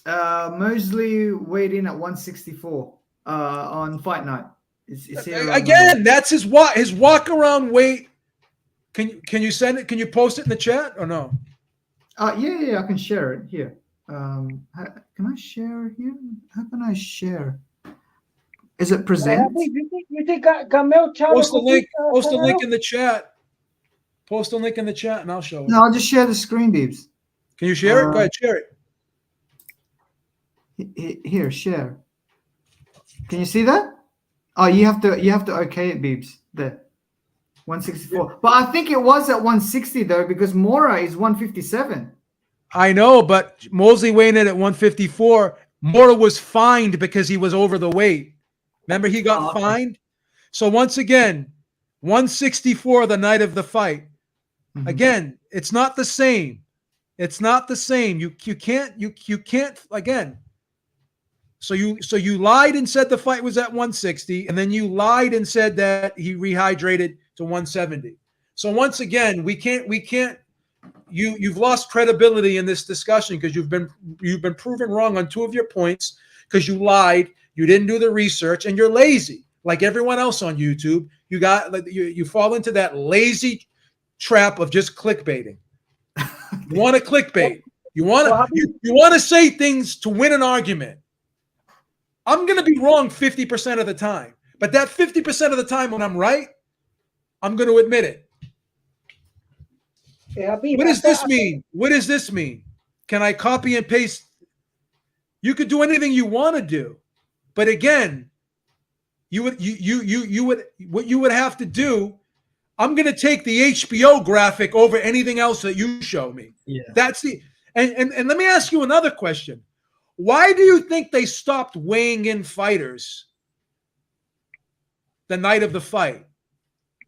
S2: Mosley weighed in at 164 on fight night. It's here
S1: again, that's his walk around weight. Can you send it? Can you post it in the chat or no?
S2: Yeah, I can share it here. Can I share here? How can I share? Is it present?
S3: You think Gamel
S1: Post the link. Post the link in the chat. Post a link in the chat, and I'll show it.
S2: No, I'll just share the screen, Bibbs.
S1: Can you share it? Go ahead, share
S2: it. Here, share. Can you see that? Oh, you have to okay it, Bibbs. There. 164. Yeah. But I think it was at 160 though, because Mora is 157.
S1: I know, but Mosley weighed in at 154. Mora was fined because he was over the weight. Remember, he got fined. So once again, 164 the night of the fight. Mm-hmm. Again, it's not the same. It's not the same. You can't again. So you lied and said the fight was at 160, and then you lied and said that he rehydrated to 170. So once again, we can't. You've lost credibility in this discussion because you've been proven wrong on two of your points because you lied, you didn't do the research, and you're lazy like everyone else on YouTube. You fall into that lazy trap of just clickbaiting. You want to clickbait. You want to say things to win an argument. I'm going to be wrong 50% of the time, but that 50% of the time when I'm right, I'm going to admit it. What does this mean? What does this mean? Can I copy and paste? You could do anything you want to do, but again, what you would have to do. I'm going to take the HBO graphic over anything else that you show me.
S2: Yeah,
S1: that's and let me ask you another question. Why do you think they stopped weighing in fighters the night of the fight?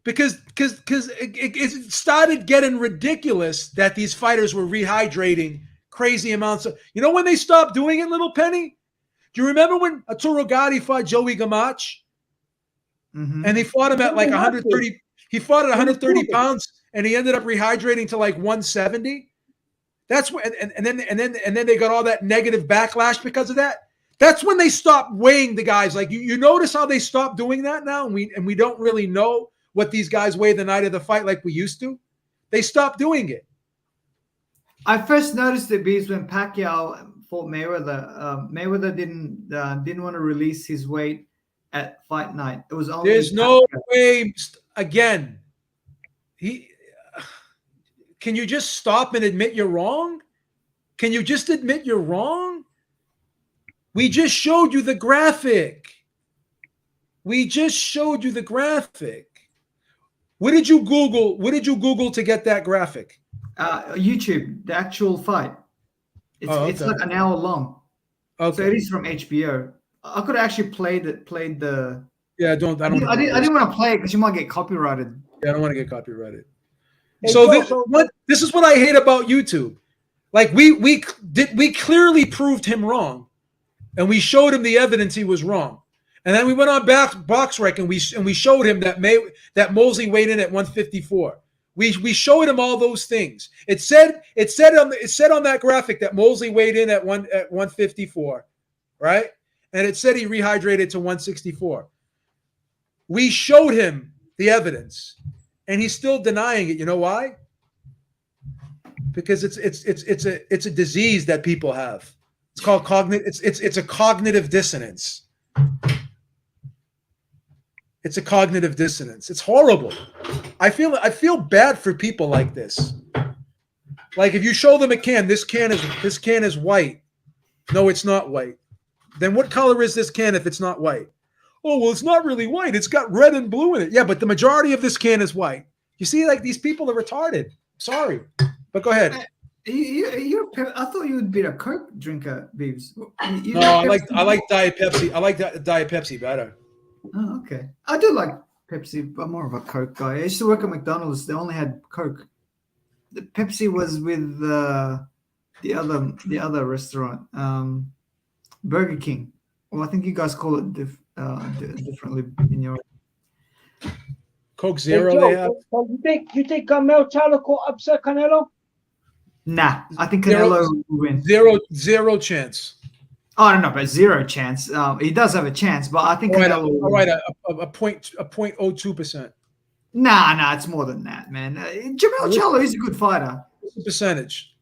S1: Because it started getting ridiculous that these fighters were rehydrating crazy amounts of. You know when they stopped doing it, Little Penny? Do you remember when Arturo Gatti fought Joey Gamach? Mm-hmm. And they fought him at like 130. He fought at 130 pounds, and he ended up rehydrating to like 170. That's when, and then they got all that negative backlash because of that. That's when they stopped weighing the guys. Like you notice how they stopped doing that now, and we don't really know what these guys weigh the night of the fight like we used to. They stopped doing it.
S2: I first noticed it because when Pacquiao fought Mayweather, Mayweather didn't want to release his weight at fight night. It was only
S1: there's no way. Again, can you just stop and admit you're wrong? Can you just admit you're wrong? We just showed you the graphic. We just showed you the graphic. What did you Google? What did you Google to get that graphic?
S2: YouTube, the actual fight. It's like an hour long. Okay. So it is from HBO. I could actually play the. Yeah, I didn't want to play it because you might get copyrighted.
S1: Yeah, I don't want to get copyrighted. So this is what I hate about YouTube. Like we clearly proved him wrong, and we showed him the evidence he was wrong, and then we went on BoxRec and we showed him that Mosley weighed in at 154. We showed him all those things. It said on that graphic that Mosley weighed in at 154, right? And it said he rehydrated to 164. We showed him the evidence, and he's still denying it. You know why? Because it's a disease that people have. It's called it's a cognitive dissonance. It's a cognitive dissonance. It's horrible. I feel bad for people like this. Like if you show them a can, this can is white. No, it's not white. Then what color is this can if it's not white? Oh, well, it's not really white. It's got red and blue in it. Yeah, but the majority of this can is white. You see, like these people are retarded. Sorry, but go ahead.
S2: I thought you would be a Coke drinker, Beebs.
S1: No, I like Diet Pepsi. I like Diet Pepsi better.
S2: Oh, okay. I do like Pepsi. I'm more of a Coke guy. I used to work at McDonald's. They only had Coke. The Pepsi was with the other restaurant, Burger King. Well, I think you guys call it differently in your.
S1: Coke Zero.
S3: Hey, Joe,
S1: they have.
S3: so you think Mel Charlo could upset Canelo?
S2: Nah, I think Canelo will win.
S1: Zero chance.
S2: Oh, I don't know, but zero chance. He does have a chance, but I think Canelo will win.
S1: A 0.02%.
S2: Nah, it's more than that, man. Jamel Charlo is a good fighter.
S1: What's the percentage?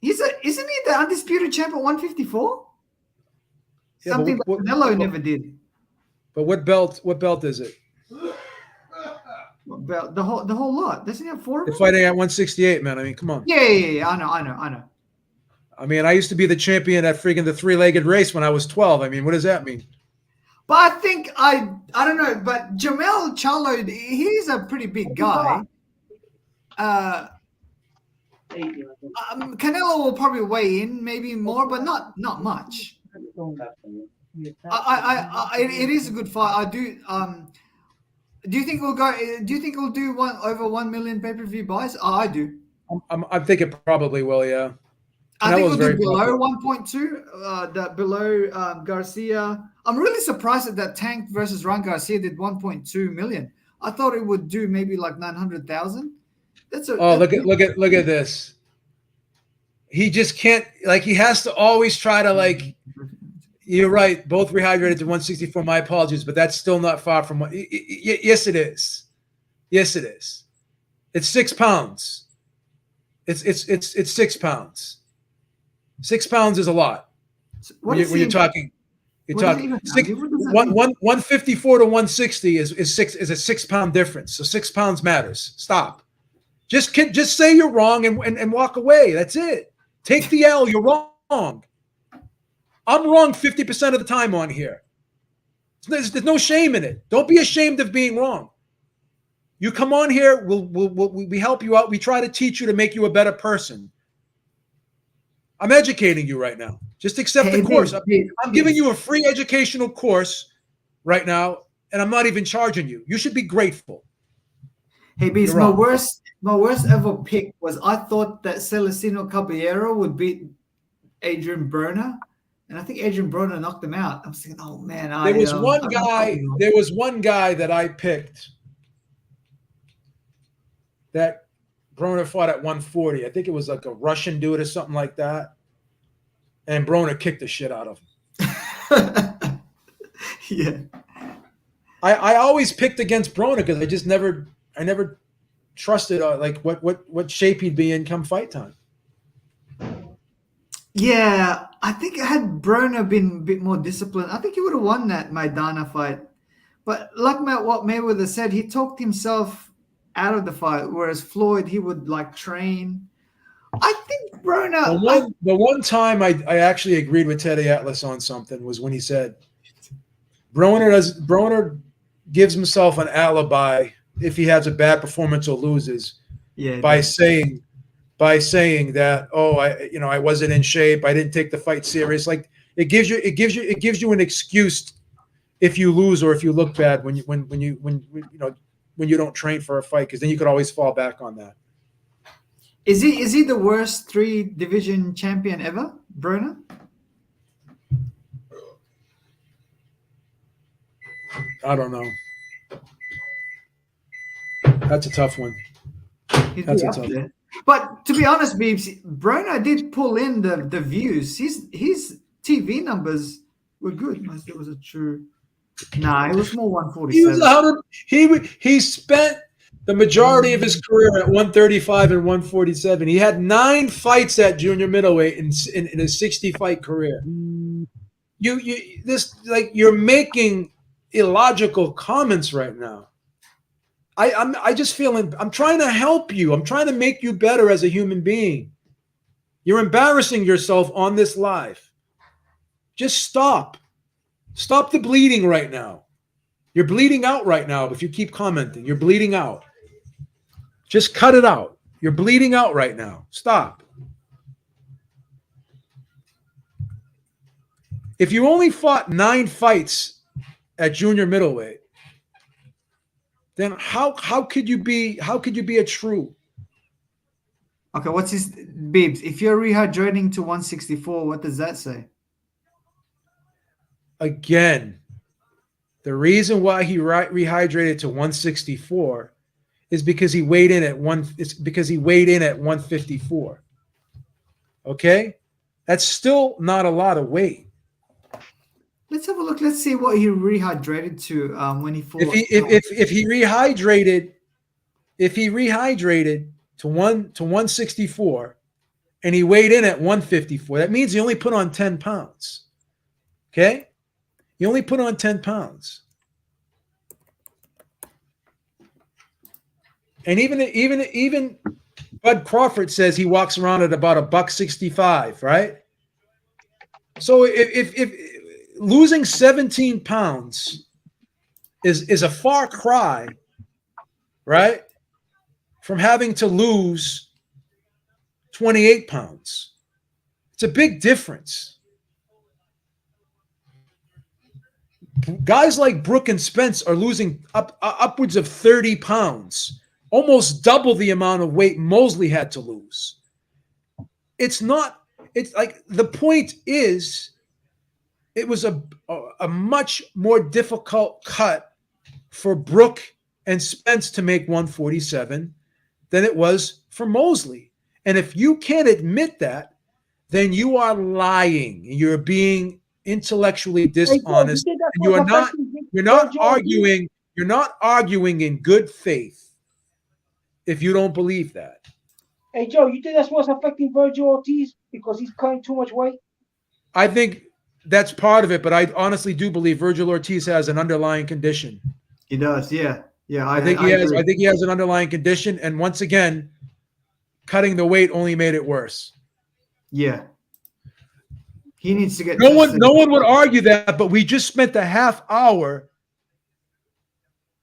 S2: Isn't he the undisputed champ at 154?
S1: Yeah,
S2: Something that Canelo never did.
S1: But what belt is it?
S2: What belt? The whole lot. Doesn't he have 4 of
S1: They're
S2: them?
S1: fighting at 168, man. I mean, come on.
S2: Yeah. I know.
S1: I mean, I used to be the champion at freaking the 3-legged race when I was 12. I mean, what does that mean?
S2: But I think I don't know. But Jamel Charlo, he's a pretty big guy. Canelo will probably weigh in, maybe more, but not much. It is a good fight. I do. Do you think we'll go? Do you think we'll do over 1 million pay-per-view buys? Oh, I do.
S1: I'm thinking probably will, yeah.
S2: I think we'll do
S1: very
S2: below
S1: popular.
S2: 1.2. Below Garcia. I'm really surprised that Tank versus Ryan Garcia did 1.2 million. I thought it would do maybe like 900,000.
S1: Look at this. He just can't, like, he has to always try to, like, you're right, both rehydrated to 164. My apologies, but that's still not far from what. Yes, it is. Yes, it is. It's 6 pounds. It's 6 pounds. 6 pounds is a lot. When you're talking 154 to 160 is a 6 pound difference. So 6 pounds matters. Stop. Just say you're wrong and walk away. That's it. Take the L. You're wrong. I'm wrong 50% of the time on here. There's no shame in it. Don't be ashamed of being wrong. You come on here, we help you out. We try to teach you to make you a better person. I'm educating you right now. Just accept the course. I'm giving you a free educational course right now, and I'm not even charging you. You should be grateful.
S2: Hey, Beast, my worst ever pick was I thought that Celestino Caballero would beat Adrian Broner, and I think Adrian Broner knocked him out. I'm thinking, oh man,
S1: there was one guy that I picked that Broner fought at 140. I think it was like a Russian dude or something like that, and Broner kicked the shit out of him.
S2: Yeah,
S1: I always picked against Broner because I never trusted like what shape he'd be in come fight time.
S2: Yeah, I think had Broner been a bit more disciplined, I think he would have won that Maidana fight. But like what Mayweather said, he talked himself out of the fight, whereas Floyd, he would like train. I think Broner.
S1: The one time I actually agreed with Teddy Atlas on something was when he said Broner gives himself an alibi if he has a bad performance or loses, by saying that, I wasn't in shape, I didn't take the fight serious. Like it gives you an excuse if you lose or if you look bad when you don't train for a fight, because then you could always fall back on that.
S2: Is he the worst 3-division champion ever, Broner?
S1: I don't know. That's a tough one.
S2: He'd
S1: That's
S2: be
S1: what's
S2: up
S1: up.
S2: there. But to be honest, Beebs, Brono did pull in the views. His TV numbers were good. Unless it was a true. Nah, it was more
S1: He was
S2: 147.
S1: he spent the majority of his career at 135 and 147. He had 9 fights at junior middleweight in a 60 fight career. You're making illogical comments right now. I just feeling I'm trying to help you. I'm trying to make you better as a human being. You're embarrassing yourself on this live. Just stop. Stop the bleeding right now. You're bleeding out right now if you keep commenting. You're bleeding out. Just cut it out. You're bleeding out right now. Stop. If you only fought 9 fights at junior middleweight, then how could you be a true?
S2: Okay, what's his Beebs? If you're rehydrating to 164, what does that say?
S1: Again, the reason why he rehydrated to 164 is because he weighed in at 154. Okay? That's still not a lot of weight.
S2: Let's have a look. Let's see what he rehydrated to when he fought.
S1: If he rehydrated to 164 and he weighed in at 154, that means he only put on 10 pounds. Okay? He only put on 10 pounds. And even Bud Crawford says he walks around at about $165, right? So if losing 17 pounds is a far cry, right, from having to lose 28 pounds. It's a big difference. Guys like Brook and Spence are losing upwards of 30 pounds, almost double the amount of weight Mosley had to lose. It's like the point is, it was a much more difficult cut for Brook and Spence to make 147 than it was for Mosley. And if you can't admit that, then you are lying. You're being intellectually dishonest. And you're not arguing in good faith if you don't believe that.
S3: Hey Joe, you think that's what's affecting Virgil Ortiz because he's cutting too much weight?
S1: I think that's part of it, but I honestly do believe Virgil Ortiz has an underlying condition.
S2: He does, yeah.
S1: I think he has an underlying condition, and once again, cutting the weight only made it worse.
S2: Yeah. He needs to get
S1: no one would argue that, but we just spent a half hour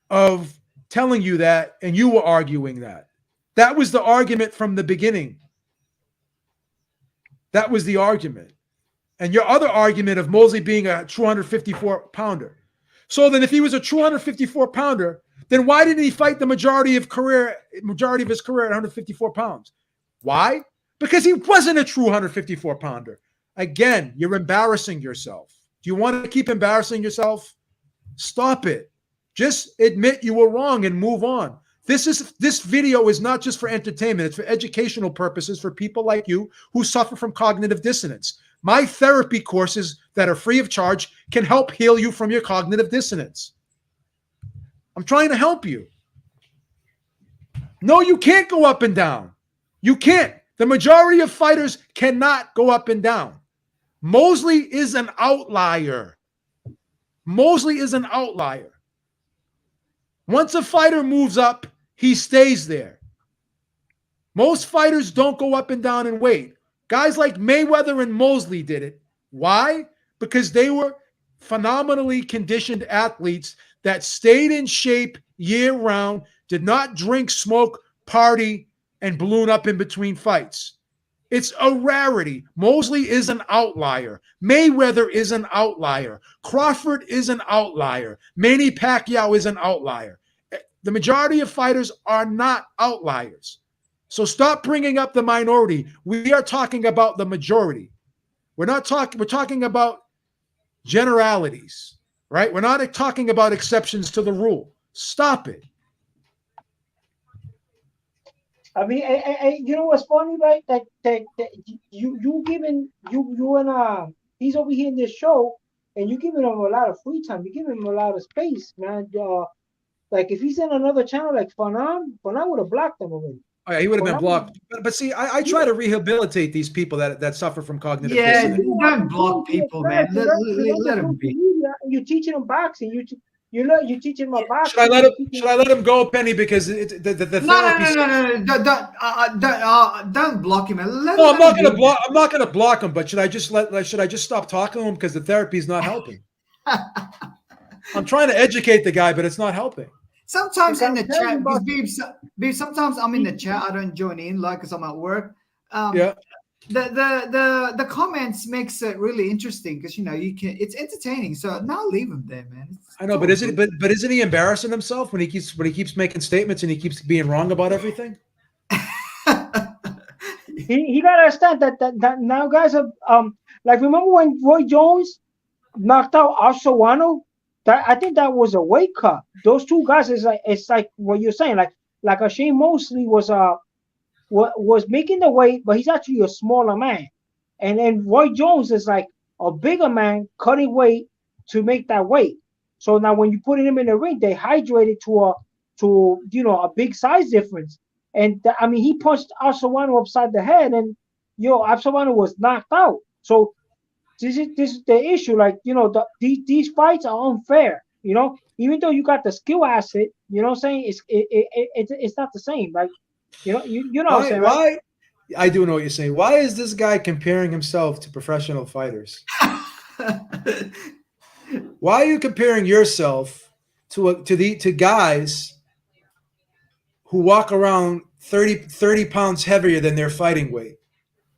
S1: of telling you that, and you were arguing that. That was the argument from the beginning. That was the argument. And your other argument of Mosley being a 254 pounder. So then if he was a 254 pounder, then why didn't he fight the majority of his career at 154 pounds? Why? Because he wasn't a true 154 pounder. Again, you're embarrassing yourself. Do you want to keep embarrassing yourself? Stop it. Just admit you were wrong and move on. This video is not just for entertainment. It's for educational purposes for people like you who suffer from cognitive dissonance. My therapy courses that are free of charge can help heal you from your cognitive dissonance. I'm trying to help you. No, you can't go up and down. You can't. The majority of fighters cannot go up and down. Mosley is an outlier. Mosley is an outlier. Once a fighter moves up, he stays there. Most fighters don't go up and down in weight. Guys like Mayweather and Mosley did it. Why? Because they were phenomenally conditioned athletes that stayed in shape year-round, did not drink, smoke, party, and balloon up in between fights. It's a rarity. Mosley is an outlier. Mayweather is an outlier. Crawford is an outlier. Manny Pacquiao is an outlier. The majority of fighters are not outliers. So stop bringing up the minority. We are talking about the majority. We're talking about generalities, right? We're not talking about exceptions to the rule. Stop it.
S3: I mean, you know what's funny, right? That you giving you and he's over here in this show, and you giving him a lot of free time. You giving him a lot of space, man. Like if he's in another channel like Fanan would have blocked him already.
S1: Oh, yeah, he would have been
S3: Fanan
S1: blocked. But see, I try to rehabilitate these people that suffer from cognitive
S2: Yeah,
S1: dissonance.
S2: don't block people, man. Let them be.
S3: Media, and you're teaching them boxing. You're teaching them boxing.
S1: Should I let him go, Penny? Because the
S2: No,
S1: therapy.
S2: don't block him. Man.
S1: No, I'm not going to block. I'm not going to block him. But should I just stop talking to him because the therapy is not helping? I'm trying to educate the guy, but it's not helping.
S2: Sometimes in the chat, because sometimes I'm in the chat. I don't join in, like, because I'm at work.
S1: Yeah.
S2: The comments makes it really interesting because you can. It's entertaining. So now leave him there, man.
S1: I know, but isn't he embarrassing himself when he keeps making statements and he keeps being wrong about everything?
S3: He gotta understand that now guys are like, remember when Roy Jones knocked out Arcelano? I think that was a weight cut. Those two guys it's like what you're saying, like a Shane Mosley was making the weight, but he's actually a smaller man, and then Roy Jones is like a bigger man cutting weight to make that weight. So now when you put him in the ring, they hydrated to a big size difference. And I mean, he punched Arcelano upside the head, and Arcelano was knocked out. So this is the issue. Like, these fights are unfair. Even though you got the skill asset, you know what I'm saying? It's not the same. Like, you know what I'm saying, right?
S1: Why? I do know what you're saying. Why is this guy comparing himself to professional fighters? Why are you comparing yourself to guys who walk around 30 pounds heavier than their fighting weight?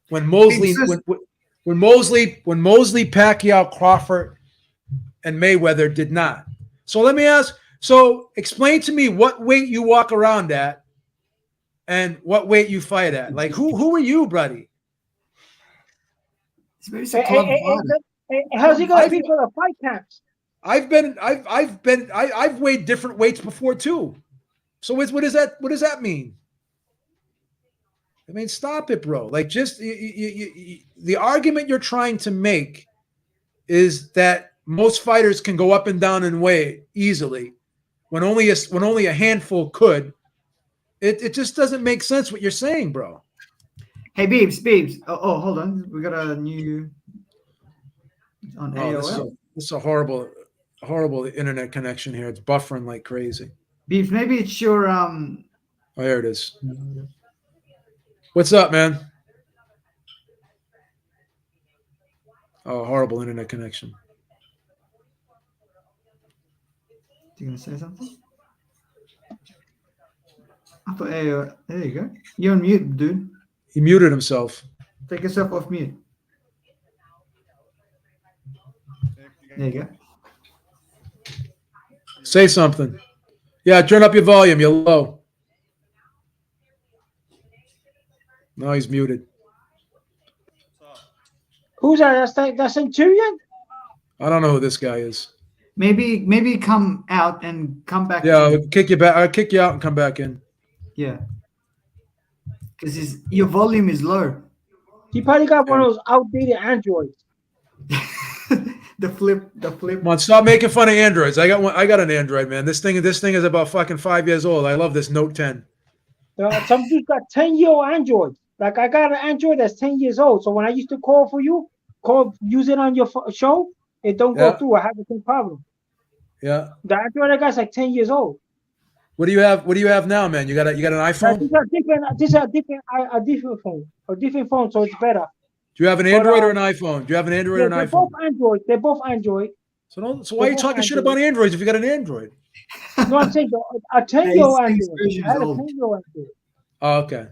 S1: When Mosley, Pacquiao, Crawford, and Mayweather did not. So let me ask. So explain to me what weight you walk around at, and what weight you fight at. Like who are you, buddy?
S3: How's he gonna be for the fight camps?
S1: I've weighed different weights before too. So what does that mean? I mean, stop it, bro. Like, just the argument you're trying to make is that most fighters can go up and down in weight easily, when only a handful could. It just doesn't make sense what you're saying, bro.
S2: Hey, Beebs. Oh, hold on. We got a new on AOL.
S1: This is a horrible internet connection here. It's buffering like crazy.
S2: Beebs, maybe it's your
S1: Oh, there it is. What's up, man? Oh, horrible internet connection.
S2: You gonna say something? I thought, hey, there you go. You're on mute, dude.
S1: He muted himself.
S2: Take yourself off mute. There you go.
S1: Say something. Yeah, turn up your volume. You're low. No, he's muted.
S3: Who's that? That's Centurion?
S1: I don't know who this guy is.
S2: Maybe come out and come back.
S1: Yeah, I'll kick you back. I'll kick you out and come back in.
S2: Yeah. Because your volume is low.
S3: He probably got one of those outdated Androids.
S2: The flip.
S1: Come on, stop making fun of Androids. I got an Android, man. This thing is about fucking 5 years old. I love this Note 10.
S3: Some dude got 10-year-old Android. Like, I got an Android that's 10 years old. So when I used to use it on your show, it don't go through. I have the same problem.
S1: Yeah.
S3: The Android I got is like 10 years old.
S1: What do you have now, man? You got an iPhone?
S3: This is a different phone. A different phone, so it's better.
S1: Do you have an Android or an iPhone? Do you have an Android or an iPhone?
S3: They're both Android.
S1: So why are you talking shit about Androids if you got an Android?
S3: No, I'm saying a 10-year-old Android. I had a 10-year-old Android.
S1: Oh, okay.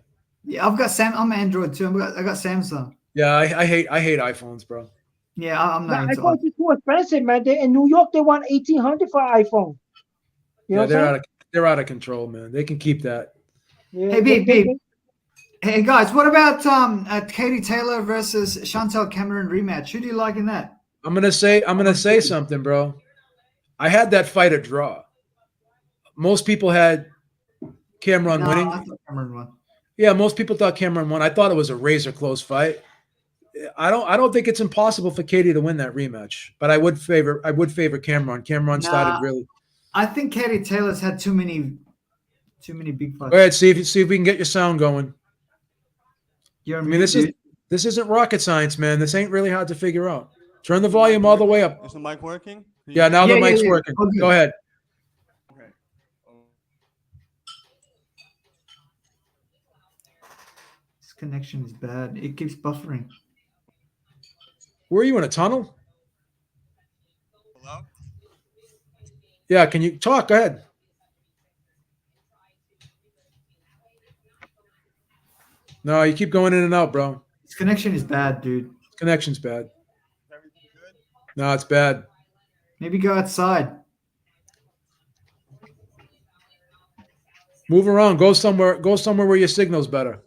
S2: Yeah, I've got I'm Android too. I got Samsung.
S1: Yeah, I hate iPhones, bro.
S2: Yeah, I'm not.
S3: iPhones is too expensive, man. In New York, they want $1,800 for an iPhone. You know
S1: they're out of control, man. They can keep that.
S3: Yeah,
S2: hey, babe. Hey guys, what about Katie Taylor versus Chantel Cameron rematch? Who do you like in that?
S1: I'm gonna say something, bro. I had that fight a draw. Most people had Cameron winning.
S2: I thought Cameron won.
S1: Yeah, most people thought Cameron won. I thought it was a razor close fight. I don't think it's impossible for Katie to win that rematch, but I would favor Cameron. Cameron started really.
S2: I think Katie Taylor's had too many big fights.
S1: Go ahead, see if we can get your sound going.
S2: You're
S1: I mean, this isn't rocket science, man. This ain't really hard to figure out. Turn the volume all the way up.
S6: Is the mic working?
S1: Yeah, now the mic's working.
S2: Okay.
S1: Go ahead.
S6: Okay.
S2: This connection is bad. It keeps buffering.
S1: Were you in a tunnel?
S6: Hello?
S1: Yeah, can you talk? Go ahead. No, you keep going in and out, bro.
S2: This connection is bad, dude.
S1: Connection's bad.
S6: Everything good?
S1: No, it's bad.
S2: Maybe go outside.
S1: Move around. Go somewhere where your signal's better.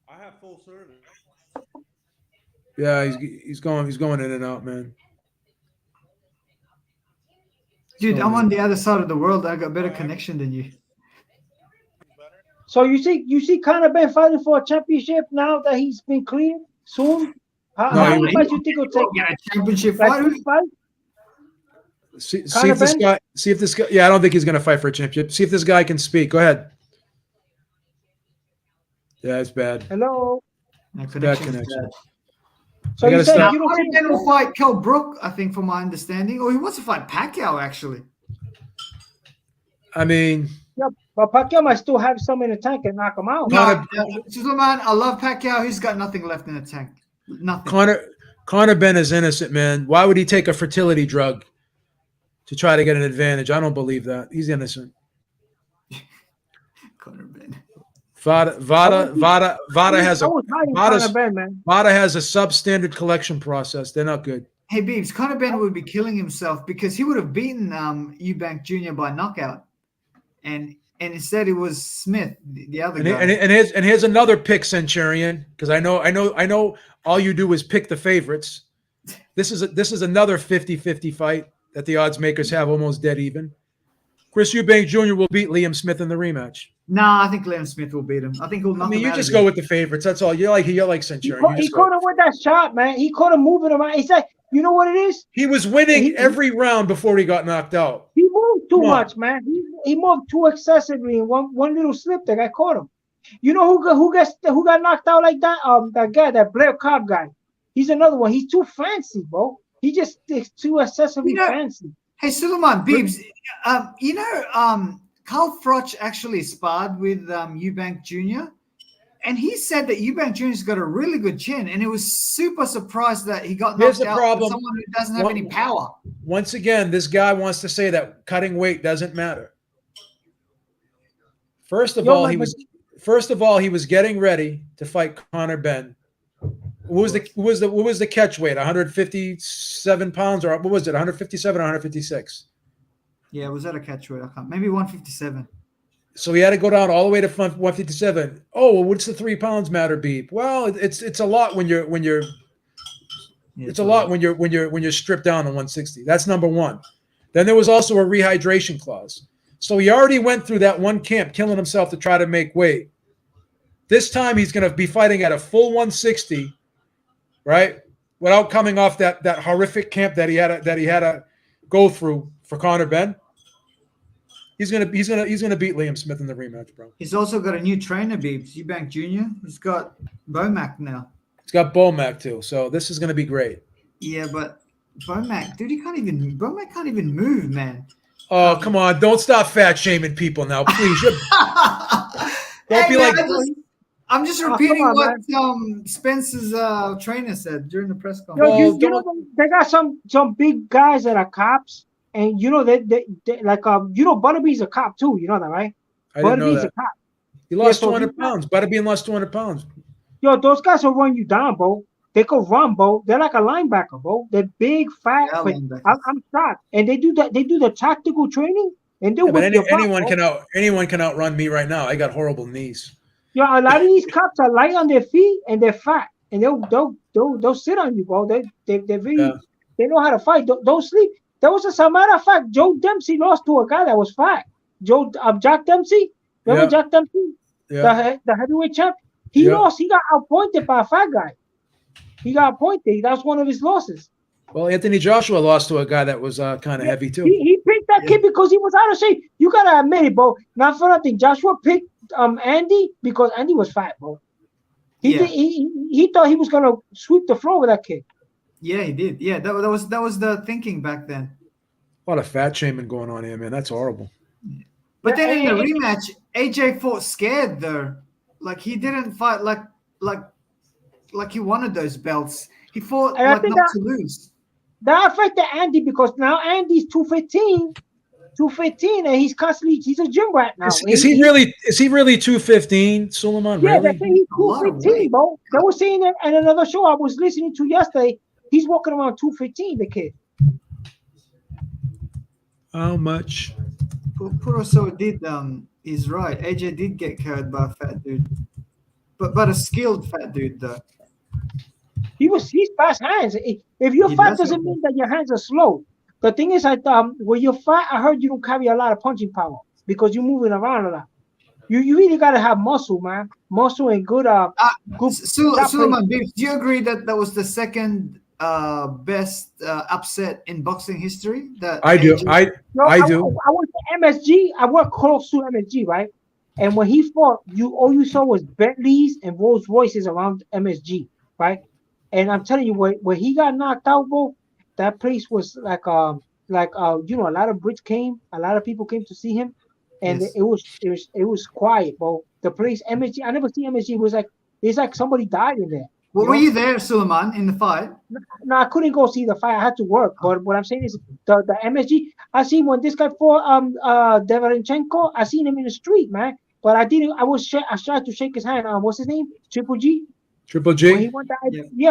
S6: I have full service.
S1: Yeah, he's going in and out, man.
S2: Dude,
S1: So
S2: I'm on the other side of the world. I got better connection than you.
S6: Better?
S3: So you see Conor Ben fighting for a championship now that he's been cleared soon? How many fights you think it'll take?
S2: Get a championship
S3: Like
S2: fight.
S3: 3 fights?
S1: See
S3: Conor
S1: if this guy. Yeah, I don't think he's going to fight for a championship. See if this guy can speak. Go ahead. Yeah, it's bad.
S3: Hello.
S2: No,
S1: Bad
S2: connection is
S1: connection.
S2: bad.
S3: So
S1: I
S3: you
S1: gotta
S3: said
S1: stop.
S3: you don't
S2: Conor
S3: see
S2: Ben will fight Kell Brook, I think, from my understanding. Or he wants to fight Pacquiao, actually.
S1: I mean,
S3: Yeah, but Pacquiao might still have some in the tank and knock him out.
S1: Conor-
S2: Man, I love Pacquiao. He's got nothing left in the tank. Nothing.
S1: Conor Ben is innocent, man. Why would he take a fertility drug to try to get an advantage? I don't believe that. He's innocent.
S2: Conor Ben.
S1: Vada has
S3: I
S1: a
S3: was hiding Conor Ben, man.
S1: Vada has a substandard collection process. They're not good.
S2: Hey, Beebs, Conor Ben would be killing himself because he would have beaten Eubank Jr. by knockout. And instead it was Smith, the other guy.
S1: And here's another pick, Centurion, because I know all you do is pick the favorites. This is another 50-50 fight that the odds makers have almost dead even. Chris Eubank Jr. will beat Liam Smith in the rematch.
S2: Nah, I think Liam Smith will beat him. I think he'll knock him
S1: You
S2: out
S1: just
S2: again.
S1: go with the favorites. That's all. You're like Centurion.
S3: He caught him with that shot, man. He caught him moving him out. It's like, you know what it is?
S1: He was winning every round before he got knocked out.
S3: He moved too much, man. He moved too excessively in one little slip that I caught him. You know who got knocked out like that? That guy, that Blair Cobb guy. He's another one. He's too fancy, bro. He just is too excessively fancy.
S2: Hey, Suleiman, Beebs, Carl Froch actually sparred with Eubank Jr. And he said that Eubank Jr.'s got a really good chin, and he was super surprised that he got knocked out by someone who doesn't have any power.
S1: Once again, this guy wants to say that cutting weight doesn't matter. First of all, he was getting ready to fight Conor Ben. What was the catch weight? 157 pounds, or what was it? 157 or 156?
S2: Yeah, was that a catch weight? I can't. Maybe 157.
S1: So he had to go down all the way to 157. Oh, well, what's the 3 pounds matter, Beep? Well, it's a lot when you're it's a lot when you're stripped down to 160. That's number one. Then there was also a rehydration clause. So he already went through that one camp, killing himself to try to make weight. This time he's going to be fighting at a full 160, right? Without coming off that horrific camp that he had to go through for Conor Ben. He's gonna beat Liam Smith in the rematch, bro.
S2: He's also got a new trainer, Beebs, Eubank Jr. He's got Bomac now.
S1: He's got Bomac too, so this is gonna be great.
S2: Yeah, but Bomac, dude, Bomac can't even move, man.
S1: Oh, come on. Don't stop fat shaming people now, please. Don't be like...
S2: I'm just repeating what Spence's trainer said during the press
S3: Yo,
S2: conference.
S3: they got some big guys that are cops, and they like Butterbee's a cop too. You know that, right?
S1: I didn't know
S3: Butterbee's
S1: that.
S3: a cop.
S1: He lost 200 pounds. Butterbean lost 200 pounds.
S3: Yo, those guys will run you down, bro. They could run, bro. They're like a linebacker, bro. They're big, fat. I'm shocked, and they do that. They do the tactical training, and
S1: anyone can outrun me right now. I got horrible knees.
S3: Yo, a lot of these cops are light on their feet and they're fat, and they'll sit on you, bro. They really they know how to fight. Don't sleep. There was as a matter of fact, Joe Dempsey lost to a guy that was fat. Jack Dempsey. Remember Jack Dempsey? the heavyweight champ. He lost. He got outpointed by a fat guy. He got appointed. That was one of his losses.
S1: Well, Anthony Joshua lost to a guy that was kind of heavy too.
S3: He picked that kid because he was out of shape. You gotta admit it, bro. Not for nothing. Joshua picked Andy because Andy was fat, bro. He thought he was gonna sweep the floor with that kid.
S2: Yeah, he did. Yeah, that was the thinking back then.
S1: A lot of fat shaming going on here, man. That's horrible.
S2: But then in the rematch, AJ fought scared though. Like he didn't fight like he wanted those belts. He fought like not to lose.
S3: That affected Andy because now Andy's 215, and he's a gym rat now.
S1: Is he really 215, Suleiman?
S3: Yeah,
S1: really?
S3: they say he's 215, bro. They were saying that in another show I was listening to yesterday. He's walking around 215, the kid.
S1: How much?
S2: Puroso did is right. AJ did get carried by a fat dude. But a skilled fat dude though.
S3: He's fast hands. If you're fat doesn't mean that your hands are slow. The thing is that when you're fat, I heard you don't carry a lot of punching power because you're moving around a lot. You really gotta have muscle, man. Muscle and good
S2: Suleiman, do you agree that was the second best upset in boxing history?
S1: I do. I do.
S3: I went to MSG. I worked close to MSG, right? And when he fought, all you saw was Bentleys and Rolls Royces around MSG, right? And I'm telling you, when he got knocked out, bro, that place was like a lot of Brits came, a lot of people came to see him, and it was quiet, bro. The place MSG, I never see MSG. It's like somebody died in there.
S2: Well, were you there, Suleiman, in the fight?
S3: No, I couldn't go see the fight. I had to work. But what I'm saying is the MSG. I seen when this guy fought Deverenchenko. I seen him in the street, man. But I didn't. I tried to shake his hand. What's his name? Triple G.
S1: Triple G.
S3: When he won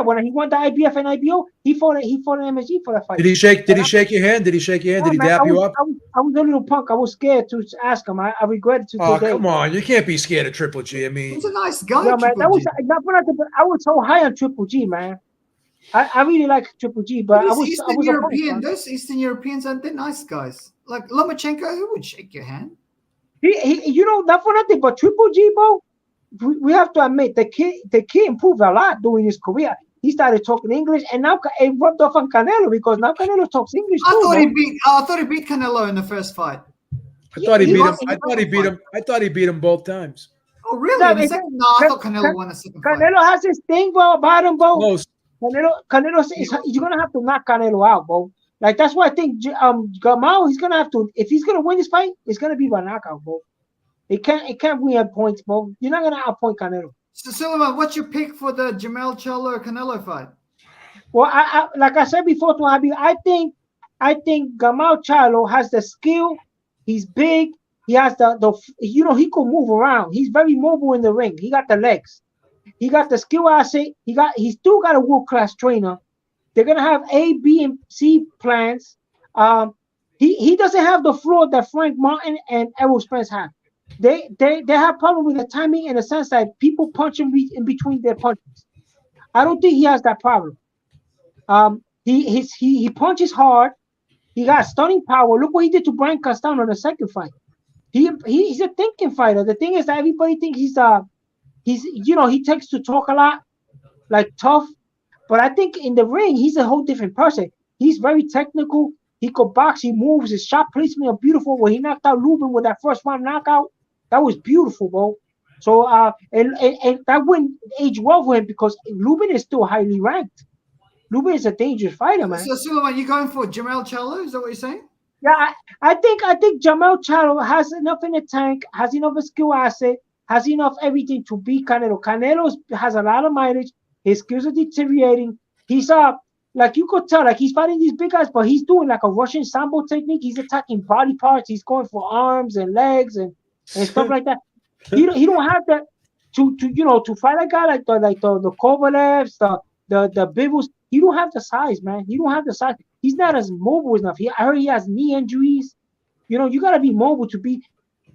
S3: when he won the IBF and IBO, he fought an MSG for that fight.
S1: Did he shake? Did he shake your hand? Did he shake your hand? Did he dap you up?
S3: I was a little punk. I was scared to ask him. I regretted to.
S1: Oh, come on! You can't be scared of Triple G. I mean,
S2: he's a nice guy.
S3: Yeah, man. I was so high on Triple G, man. I really like Triple G, but I was
S2: European. Those Eastern Europeans aren't they nice guys? Like Lomachenko, who would shake your hand?
S3: He not for nothing, but Triple G, bro. We have to admit the kid improved a lot during his career. He started talking English, and now it rubbed off on Canelo because now Canelo talks English too.
S2: I thought he beat Canelo in the first fight.
S1: I thought he beat him. I thot he beat him both times.
S2: Oh, really? No, I thought Canelo won the second fight.
S3: Canelo has his thing, bro, about him, bro. Canelo you're gonna have to knock Canelo out, bro. Like that's why I think Gamal, he's gonna have to, if he's gonna win this fight, it's gonna be by knockout, bro. It can't win at points, bro. You're not gonna outpoint Canelo.
S2: So Suleiman, what's your pick for the Jamel Charlo Canelo fight?
S3: Well, I like I said before to Abi, I think Gamal Charlo has the skill. He's big. He has he can move around. He's very mobile in the ring. He got the legs. He got the skill asset. He still got a world-class trainer. They're gonna have A, B, and C plans. He doesn't have the floor that Frank Martin and Errol Spence have. They have problem with the timing in the sense that people punch him in between their punches. I don't think he has that problem. He punches hard. He got stunning power. Look what he did to Brian Castano in the second fight. He's a thinking fighter. The thing is that everybody thinks he takes to talk a lot, like tough. But I think in the ring, he's a whole different person. He's very technical. He could box. He moves. His shot placement are beautiful. When he knocked out Lubin with that first round knockout, that was beautiful, bro. So and that wouldn't age well for him because Lubin is still highly ranked. Lubin is a dangerous fighter, man.
S2: So Suleiman, you going for Jamel Charlo? Is that what you're saying?
S3: Yeah, I think Jamel Charlo has enough in the tank, has enough skill asset, has enough everything to beat Canelo. Canelo has a lot of mileage. His skills are deteriorating. He's like you could tell, like he's fighting these big guys, but he's doing like a Russian sambo technique. He's attacking body parts. He's going for arms and legs and stuff like that. He don't have that to fight a guy like the Kovalevs, the Bivens. He don't have the size, man. He don't have the size. He's not as mobile enough. I heard he has knee injuries. You gotta be mobile to be.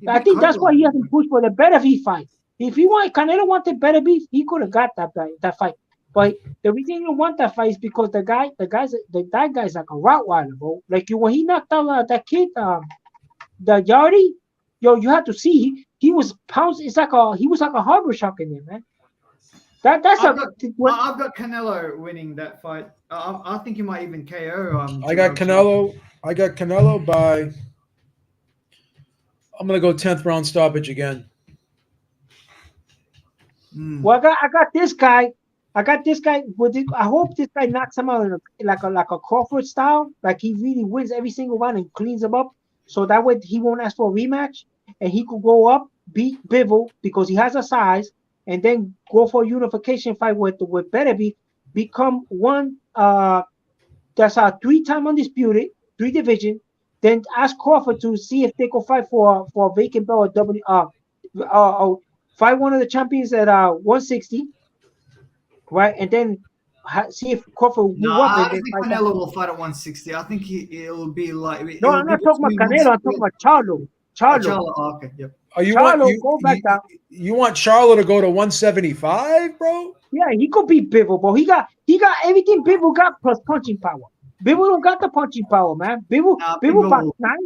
S3: I think that's why he hasn't pushed for the Beterbiev fight. If Canelo wanted Beterbiev, he could have got that fight. But the reason he didn't want that fight is because that guy's like a Rottweiler, bro. Like when he knocked out that kid, the Yardy, you have to see he was pouncing. He was like a harbor shark in there, man. That's
S2: I've got Canelo winning that fight. I think he might even KO.
S1: I got Canelo. I got Canelo by. I'm gonna go 10th round stoppage again.
S3: Well, I got this guy. I got this guy. I hope this guy knocks him out like a Crawford style. Like he really wins every single round and cleans him up. So that way he won't ask for a rematch, and he could go up, beat Bivol because he has a size, and then go for a unification fight with Beterbiev, become one. That's a 3-time undisputed, 3 division. Then ask Crawford to see if they can fight for a vacant belt or fight one of the champions at 160, right? And then see if Crawford will move up.
S2: I
S3: And
S2: don't think Canelo will fight at 160. I think it'll be like.
S3: No, I'm not talking about Canelo. I'm talking about Charlo.
S2: Charlo. Oh, okay, yep.
S1: You want Charlo to go to 175, bro?
S3: Yeah, he could beat Bivol, but he got everything Bivol got plus punching power. Bivol don't got the punching power, man. Bivol about 9.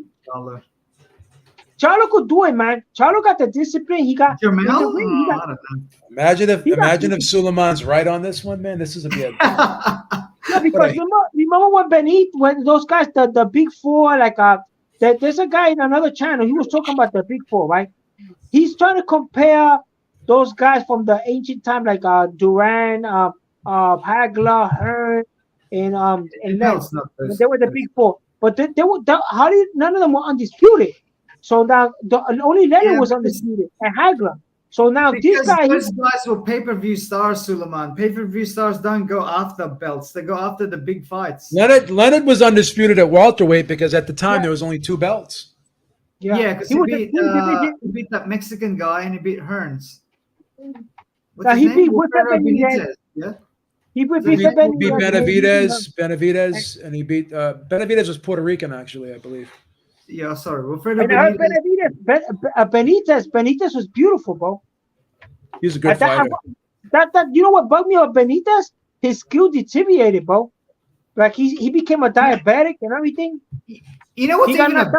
S3: Charlo could do it, man. Charlo got the discipline. He got.
S1: Imagine if Suleiman's right on this one, man. This is a bad.
S3: No, because remember when those guys, the big four, like there's a guy in another channel. He was talking about the big four, right? He's trying to compare those guys from the ancient time, like Duran, Hagler, Hearn, and Les. They were the big four, but none of them were undisputed. So now only Leonard was undisputed and Hagler. So now these guys
S2: were pay-per-view stars, Suleiman. Pay-per-view stars don't go after belts; they go after the big fights.
S1: Leonard was undisputed at welterweight because at the time there was only 2 belts.
S2: Yeah, because he beat that Mexican guy and he beat Hearns.
S3: He beat Benitez.
S2: Yeah.
S1: He beat Benavidez, and he beat Benavidez was Puerto Rican, actually, I believe.
S2: Yeah, sorry.
S3: Benitez was beautiful, bro.
S1: He's a good fighter.
S3: That you know what bugged me about Benitez? His skill deteriorated, bro. Like he became a diabetic and everything.
S2: You know what's even a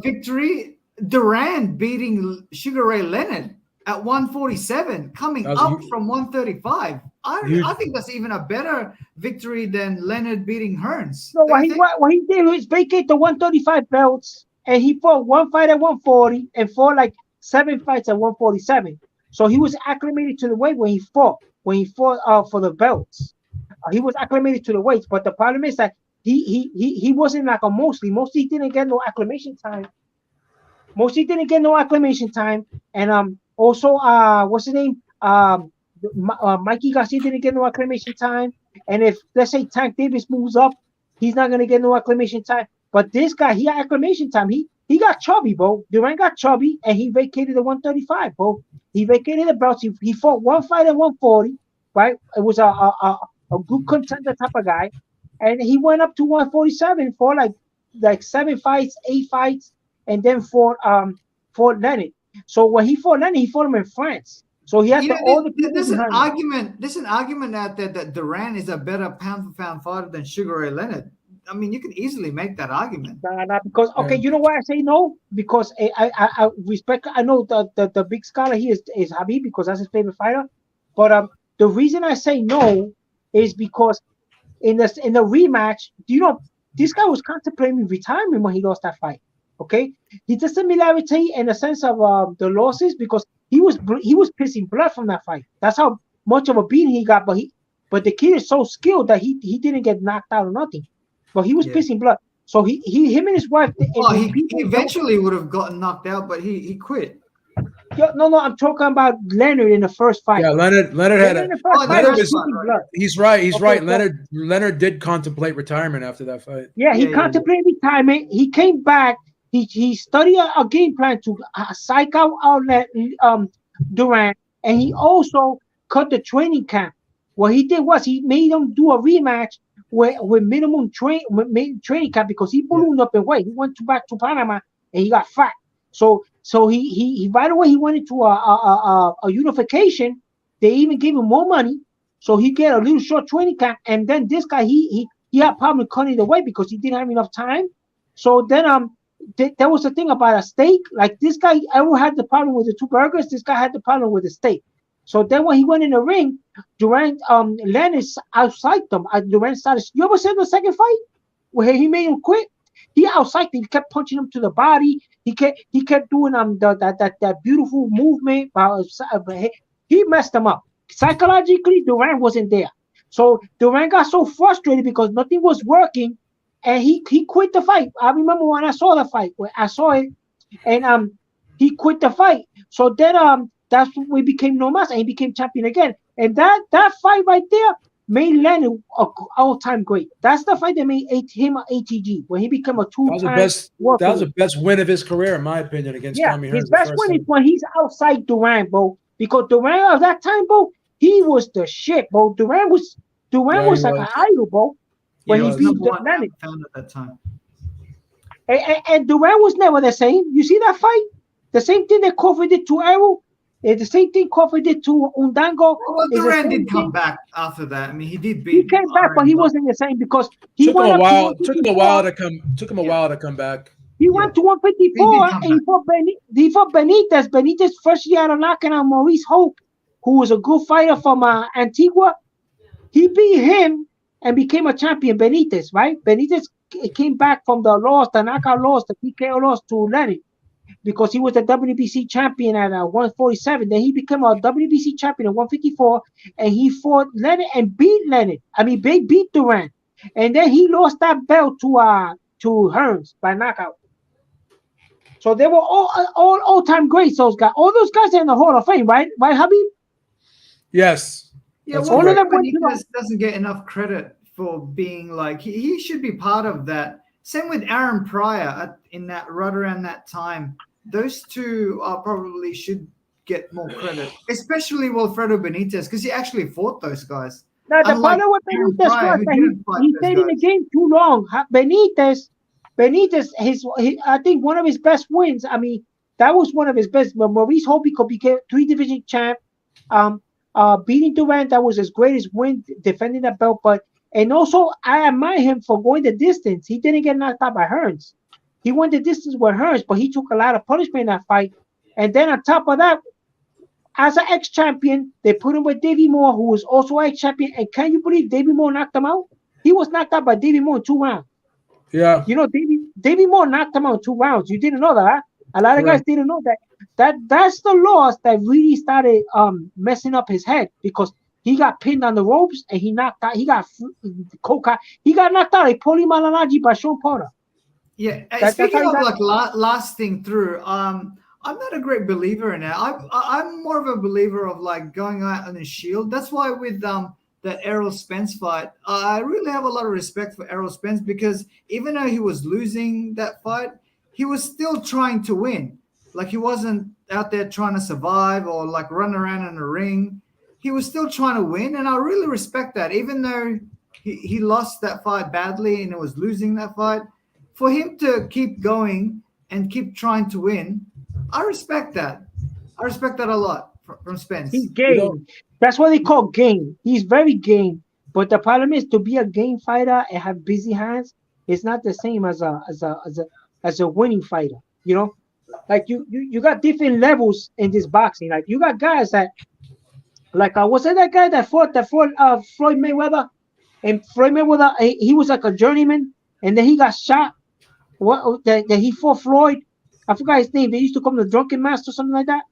S2: victory? Duran beating Sugar Ray Leonard at 147, coming up from 135. I think that's even a better victory than Leonard beating Hearns.
S3: No, what he did was vacate the 135 belts, and he fought 1 fight at 140 and fought like 7 fights at 147. So he was acclimated to the weight when he fought for the belts. He was acclimated to the weights, but the problem is that he wasn't like a Mosley. Mosley didn't get no acclimation time. And also what's his name? Mikey Garcia didn't get no acclimation time. And if let's say Tank Davis moves up, he's not gonna get no acclimation time. But this guy, he had acclimation time. He got chubby, bro. Duran got chubby, and he vacated the 135, bro. He vacated the belts. He fought 1 fight at 140, right? It was a good contender type of guy, and he went up to 147 for like 7 fights, 8 fights, and then fought Leonard. So when he fought Leonard, he fought him in France. So he has
S2: there's an argument out there that Duran is a better pound for pound fighter than Sugar Ray Leonard. I mean, you can easily make that argument.
S3: Because you know why I say no? Because I respect. I know the big scholar here is Habib because that's his favorite fighter. But the reason I say no is because in the rematch, this guy was contemplating retirement when he lost that fight. Okay, it's a similarity in the sense of the losses because he was pissing blood from that fight. That's how much of a beating he got. But the kid is so skilled that he didn't get knocked out or nothing. But he was pissing blood. So him and his wife.
S2: He eventually would have gotten knocked out, but he quit.
S3: No, I'm talking about Leonard in the first fight.
S1: Yeah, Leonard had He's right. Leonard did contemplate retirement after that fight.
S3: Yeah, he contemplated retirement. He came back. He studied a game plan to psych out Duran, and he also cut the training camp. What he did was he made him do a rematch with minimum training camp because he ballooned up in weight. He went back to Panama and he got fat. So he right away he went into a unification. They even gave him more money, so he get a little short training camp. And then this guy he had problem cutting the weight because he didn't have enough time. So then there was a thing about a steak. Like this guy, Errol had the problem with the 2 burgers. This guy had the problem with the steak. So then when he went in the ring, Durant, Lennox outside them. Durant started. You ever seen the second fight where he made him quit? He outside. He kept punching him to the body. He kept doing that beautiful movement. He messed him up psychologically. Durant wasn't there. So Durant got so frustrated because nothing was working, and he quit the fight. I remember when I saw the fight, when I saw it, and he quit the fight. So then that's when we became no mas, and he became champion again. And that fight right there made Lennon a all-time great. That's the fight that made him an ATG when he became a
S1: That was the
S3: two-time
S1: best.
S3: world
S1: That was the
S3: champion.
S1: best win of his career, in my opinion, against
S3: Yeah,
S1: Tommy
S3: his
S1: Hearns.
S3: best win is when he's outside Durant, bro. Because Durant at that time, bro, he was the shit, bro. Durant was like an idol, bro. When
S2: Yeah,
S3: he
S2: was
S3: beat
S2: number one
S3: Lennon.
S2: fan at that time.
S3: And Durant was never the same. You see that fight? The same thing that Crawford did to Errol. The same thing Crawford did to Undango.
S2: Well,
S3: Is the
S2: Durant
S3: same
S2: did come
S3: thing.
S2: back after that. I mean, he did
S3: He
S2: beat.
S3: came back, but he wasn't the same because he
S1: Took him
S3: went
S1: a
S3: up
S1: while.
S3: to
S1: Took him a
S3: 154.
S1: while to come. Took him a
S2: Yeah.
S1: while to come back.
S3: He
S2: Yeah.
S3: went to
S2: He
S3: 154
S2: did come
S3: and he fought Benitez. Benitez first year out of knocking out Maurice Hope, who was a good fighter from Antigua. He beat him and became a champion, Benitez, right? Benitez came back from the loss, the knockout loss, the PKO loss to Lennon because he was the WBC champion at 147. Then he became a WBC champion at 154, and he fought Lennon and beat Lennon. I mean, they beat Durant, and then he lost that belt to Hearns by knockout. So they were all time greats. Those guys, all those guys are in the Hall of Fame, right? Right, Habib?
S1: Yes.
S2: Yeah,
S1: That's
S2: well,
S3: all of
S1: correct.
S3: them went to the.
S2: Benitez doesn't get enough credit for being like he should be part of that. Same with Aaron Pryor in that right around that time. Those two are probably should get more credit, especially Wilfredo Benitez because he actually fought those guys.
S3: Now the
S2: Unlike
S3: problem with
S2: Aaron
S3: Benitez
S2: Pryor,
S3: was
S2: who
S3: that
S2: didn't fight
S3: he
S2: those
S3: stayed in the
S2: guys.
S3: game too long. Benitez, I think one of his best wins. I mean, that was one of his best. But Maurice Hope became 3 division champ. Um, beating Durant, that was his greatest win, defending that belt. But and also I admire him for going the distance. He didn't get knocked out by Hearns. He went the distance with Hearns, but he took a lot of punishment in that fight. And then on top of that, as an ex-champion, they put him with Davey Moore, who was also ex-champion. And can you believe Davey Moore knocked him out? He was knocked out by Davey Moore in 2 rounds.
S1: Yeah.
S3: You know, Davey Moore knocked him out in 2 rounds. You didn't know that, huh? A lot of guys
S1: Correct.
S3: didn't know that. That's the loss that really started messing up his head because he got pinned on the ropes and he knocked out. He got knocked out. He Poli Malanaji by Sean Porter.
S2: Yeah.
S3: That's how
S2: Speaking
S3: he
S2: of
S3: got.
S2: like lasting through, I'm not a great believer in it. I'm more of a believer of like going out on a shield. That's why with that Errol Spence fight, I really have a lot of respect for Errol Spence because even though he was losing that fight, he was still trying to win. Like he wasn't out there trying to survive or like run around in the ring. He was still trying to win, and I really respect that. Even though he lost that fight badly and it was losing that fight, for him to keep going and keep trying to win, I respect that. I respect that a lot from Spence.
S3: He's
S1: You know,
S3: game. That's what they call game. He's very game. But the problem is to be a game fighter and have busy hands. It's not the same as a winning fighter. You know, like you got different levels in this boxing. Like you got guys that like was it that guy that fought Floyd Mayweather? And Floyd Mayweather he was like a journeyman, and then he got shot. What that he fought Floyd? I forgot his name. They used to call him the Drunken Master, something like that.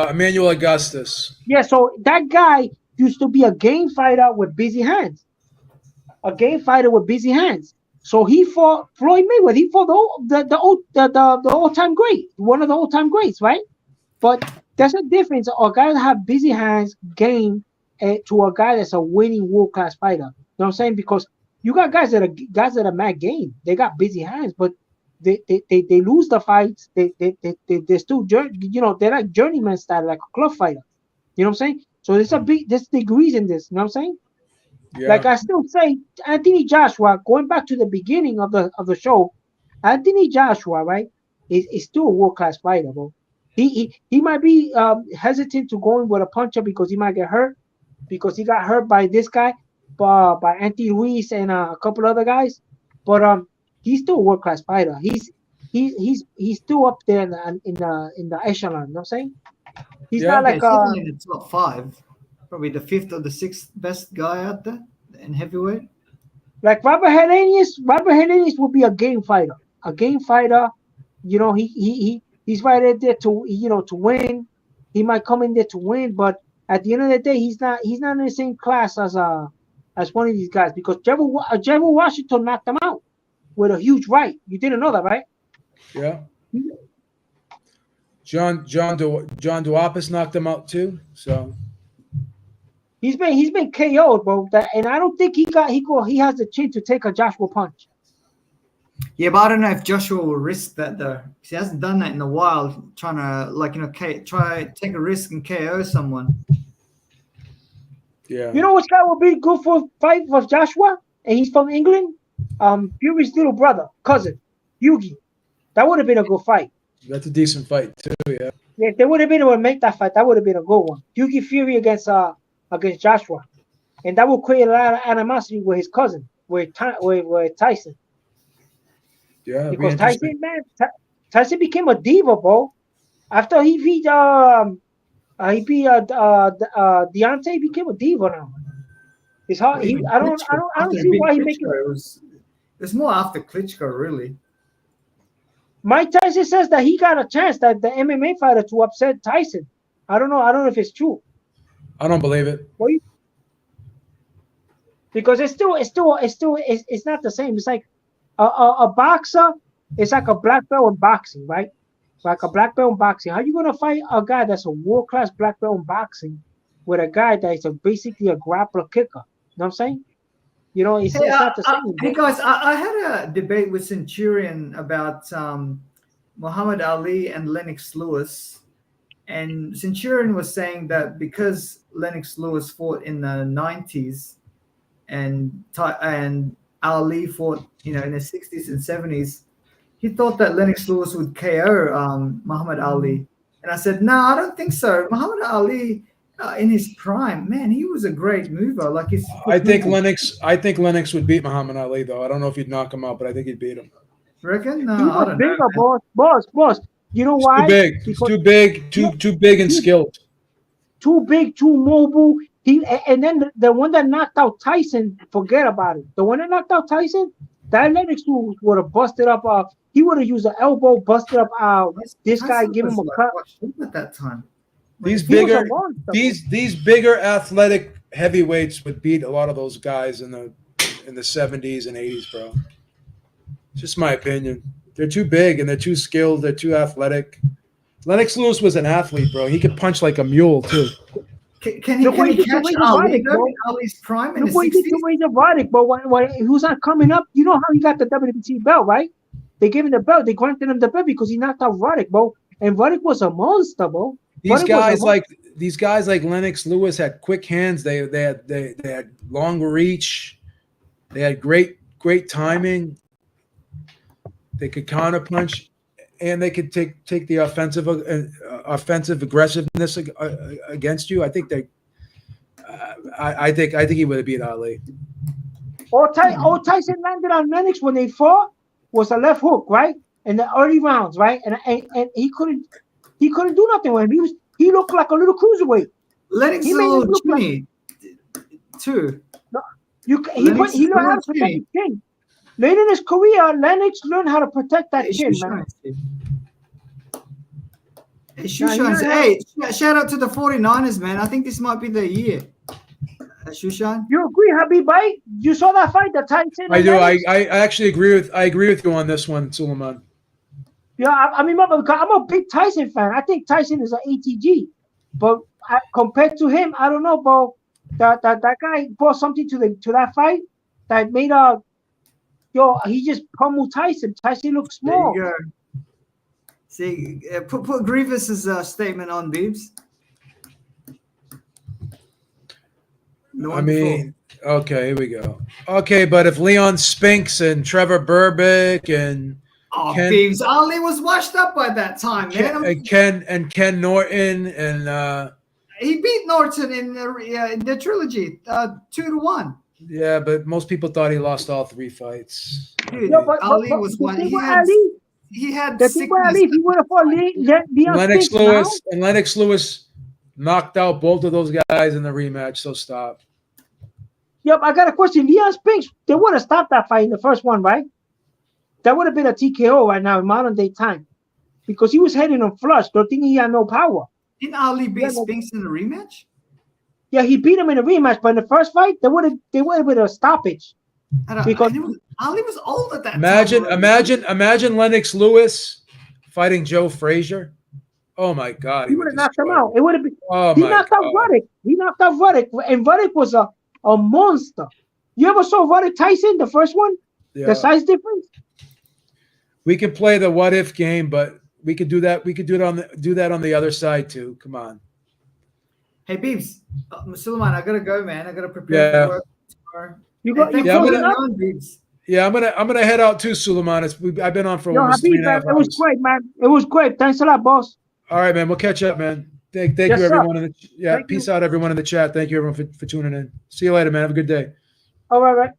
S1: Emmanuel Augustus.
S3: Yeah, so that guy used to be a game fighter with busy hands. A game fighter with busy hands. So he fought Floyd Mayweather. He fought the all-time great, one of the all-time greats, right? But there's a difference. A guy that have busy hands game to a guy that's a winning world-class fighter. You know what I'm saying? Because you got guys that are mad game. They got busy hands, but they lose the fights. They're still they're like journeyman style, like a club fighter. You know what I'm saying? So there's degrees in this. You know what I'm saying?
S1: Yeah.
S3: Like I still say, Anthony Joshua, going back to the beginning of the show, Anthony Joshua, right, is still a world class fighter, bro. He might be hesitant to go in with a puncher because he might get hurt, because he got hurt by this guy, by Anthony Ruiz and a couple other guys. But he's still a world class fighter. he's still up there in the echelon. You know what I'm saying? He's
S1: Yeah.
S3: not
S2: Yeah,
S3: like
S2: certainly in the top 5. Probably the 5th or the 6th best guy out there in heavyweight.
S3: like Robert Helenius. Robert Helenius would be a game fighter. A game fighter. You know, he's right in there to win. He might come in there to win, but at the end of the day, he's not in the same class as one of these guys because Trevor Washington knocked him out with a huge right. You didn't know that, right?
S1: Yeah. John Duapis knocked him out too. So
S3: He's been KO'd, bro. And I don't think he has the chin to take a Joshua punch.
S2: Yeah, but I don't know if Joshua will risk that though. 'Cause he hasn't done that in a while. Trying to try take a risk and KO someone.
S1: yeah.
S3: You know which guy would be good for fight for Joshua? And he's from England. Fury's little brother, cousin, Yugi. That would have been a good fight.
S1: That's a decent fight too. Yeah.
S3: Yeah, if they would have been able to make that fight, that would have been a good one. Yugi Fury against Joshua, and that would create a lot of animosity with his cousin, with Tyson.
S1: Yeah. it'd be
S3: Because
S1: interesting.
S3: Tyson became a diva, bro. After he beat Deontay, he became a diva now. It's hard.
S2: Well, even
S3: I don't
S2: after
S3: see
S2: he
S3: why he
S2: beat
S3: making.
S2: Klitschko, it's more after Klitschko, really.
S3: Mike Tyson says that he got a chance that the MMA fighter to upset Tyson. I don't know if it's true.
S1: I don't believe it.
S3: Because it's not the same. It's like a boxer. It's like a black belt in boxing, right? Like a black belt in boxing. How you gonna fight a guy that's a world class black belt in boxing with a guy that is basically a grappler kicker? You know what I'm saying? You know, it's not the same.
S2: Hey guys, I had a debate with Centurion about Muhammad Ali and Lennox Lewis, and Centurion was saying that because Lennox Lewis fought in the 90s and Ali fought, in the 60s and 70s, he thought that Lennox Lewis would KO Muhammad Ali. And I said, no, I don't think so. Muhammad Ali, in his prime, man, he was a great mover. Like
S1: I think Lennox would beat Muhammad Ali though. I don't know if he'd knock him out, but I think he'd beat him.
S2: Reckon? No,
S3: He
S2: I
S3: was
S2: don't
S3: bigger,
S2: know.
S3: boss. You know why?
S1: Too big. He's too big. Too big and skilled.
S3: Too big, too mobile. And then the one that knocked out Tyson, forget about it. The one that knocked out Tyson, that Lennox would have busted up. He would have used an elbow, busted up. This guy give him a cut.
S2: At that time,
S1: These
S3: He was a
S1: bigger,
S3: monster.
S1: these bigger athletic heavyweights would beat a lot of those guys in the 70s and 80s, bro. It's just my opinion. They're too big and they're too skilled. They're too athletic. Lennox Lewis was an athlete, bro. He could punch like a mule too.
S2: Can he catch Ali in Ali's prime in the 60s?
S3: But when he was not coming up, you know how he got the WBC belt, right? They gave him the belt. They granted him the belt because he knocked out Roddick, bro. And Roddick was a monster, bro.
S1: These guys like Lennox Lewis had quick hands. They had long reach. They had great timing. They could counterpunch, and they could take the offensive aggressiveness against you. I think I think he would have beat Ali.
S3: All Tyson landed on Lennox when they fought was a left hook, right? In the early rounds, right? And he couldn't do nothing with him. He looked like a little cruiserweight.
S2: Lennox is a little chinny, too.
S3: No, he learned how to protect his chin. Later in his career, Lennox learned how to protect that chin, man.
S2: Hey, shout out to the 49ers, man. I think this might be the year. Shushan?
S3: You agree, Habib, right? You saw that fight, the Tyson?
S1: I do. I actually agree with you on this one, Suleiman.
S3: Yeah, I mean, I'm a big Tyson fan. I think Tyson is an ATG, but compared to him, I don't know, bro. That guy brought something to that fight that made he just pummeled Tyson. Tyson looks small.
S2: There you go. See, put Grievous's statement on, Biebs.
S1: Okay, here we go. Okay, but if Leon Spinks and Trevor Burbick and
S2: Biebs, Ali was washed up by that time, man.
S1: Ken Norton and
S2: he beat Norton in the trilogy 2-1.
S1: Yeah, but most people thought he lost all 3 fights.
S2: Dude, Ali was one. He he had
S3: The thing was, at
S2: sickness.
S3: least he would have fought Leon
S1: Lennox
S3: Spinks now.
S1: Lewis and Lennox Lewis knocked out both of those guys in the rematch. So stop.
S3: Yep, I got a question. Leon Spinks, they would have stopped that fight in the first one, right? That would have been a TKO right now in modern day time. Because he was heading on flush. Don't think he had no power.
S2: Didn't Ali beat
S3: Yeah, no.
S2: Spinks in the rematch?
S3: Yeah, he beat him in the rematch, but in the first fight, they would have been a stoppage.
S2: I don't
S3: Because-
S2: know. Ali was old at that
S1: Imagine,
S2: time.
S1: imagine Lennox Lewis fighting Joe Frazier. Oh my God,
S3: He would have knocked him
S1: destroy
S3: out. It would have been.
S1: Oh
S3: He
S1: my
S3: knocked out
S1: God.
S3: Ruddock. He knocked out Ruddock, and Ruddock was a monster. You ever saw Ruddock Tyson, the first one?
S1: Yeah.
S3: The size difference?
S1: We can play the what if game, but we could do that. We could do that on the other side too. Come on.
S2: Hey, Beebs, Suleiman, I gotta go, man. I gotta prepare
S1: Yeah.
S2: for work tomorrow.
S3: You
S2: Hey,
S3: got you
S2: thanks
S1: Yeah,
S2: for
S1: I'm
S3: closing
S2: having
S3: up?
S2: me on, Beebs.
S1: Yeah, I'm gonna head out too, Suleiman. I've been on for
S3: Yo,
S1: almost
S3: Habib,
S1: 3.5
S3: man, it was
S1: hours.
S3: great, man. It was great. Thanks a lot, boss.
S1: All right, man. We'll catch up, man. Thank
S3: Yes,
S1: you,
S3: sir.
S1: everyone. Yeah,
S3: Thank
S1: peace
S3: you.
S1: out, everyone in the chat. Thank you, everyone, for tuning in. See you later, man. Have a good day.
S3: All right, right.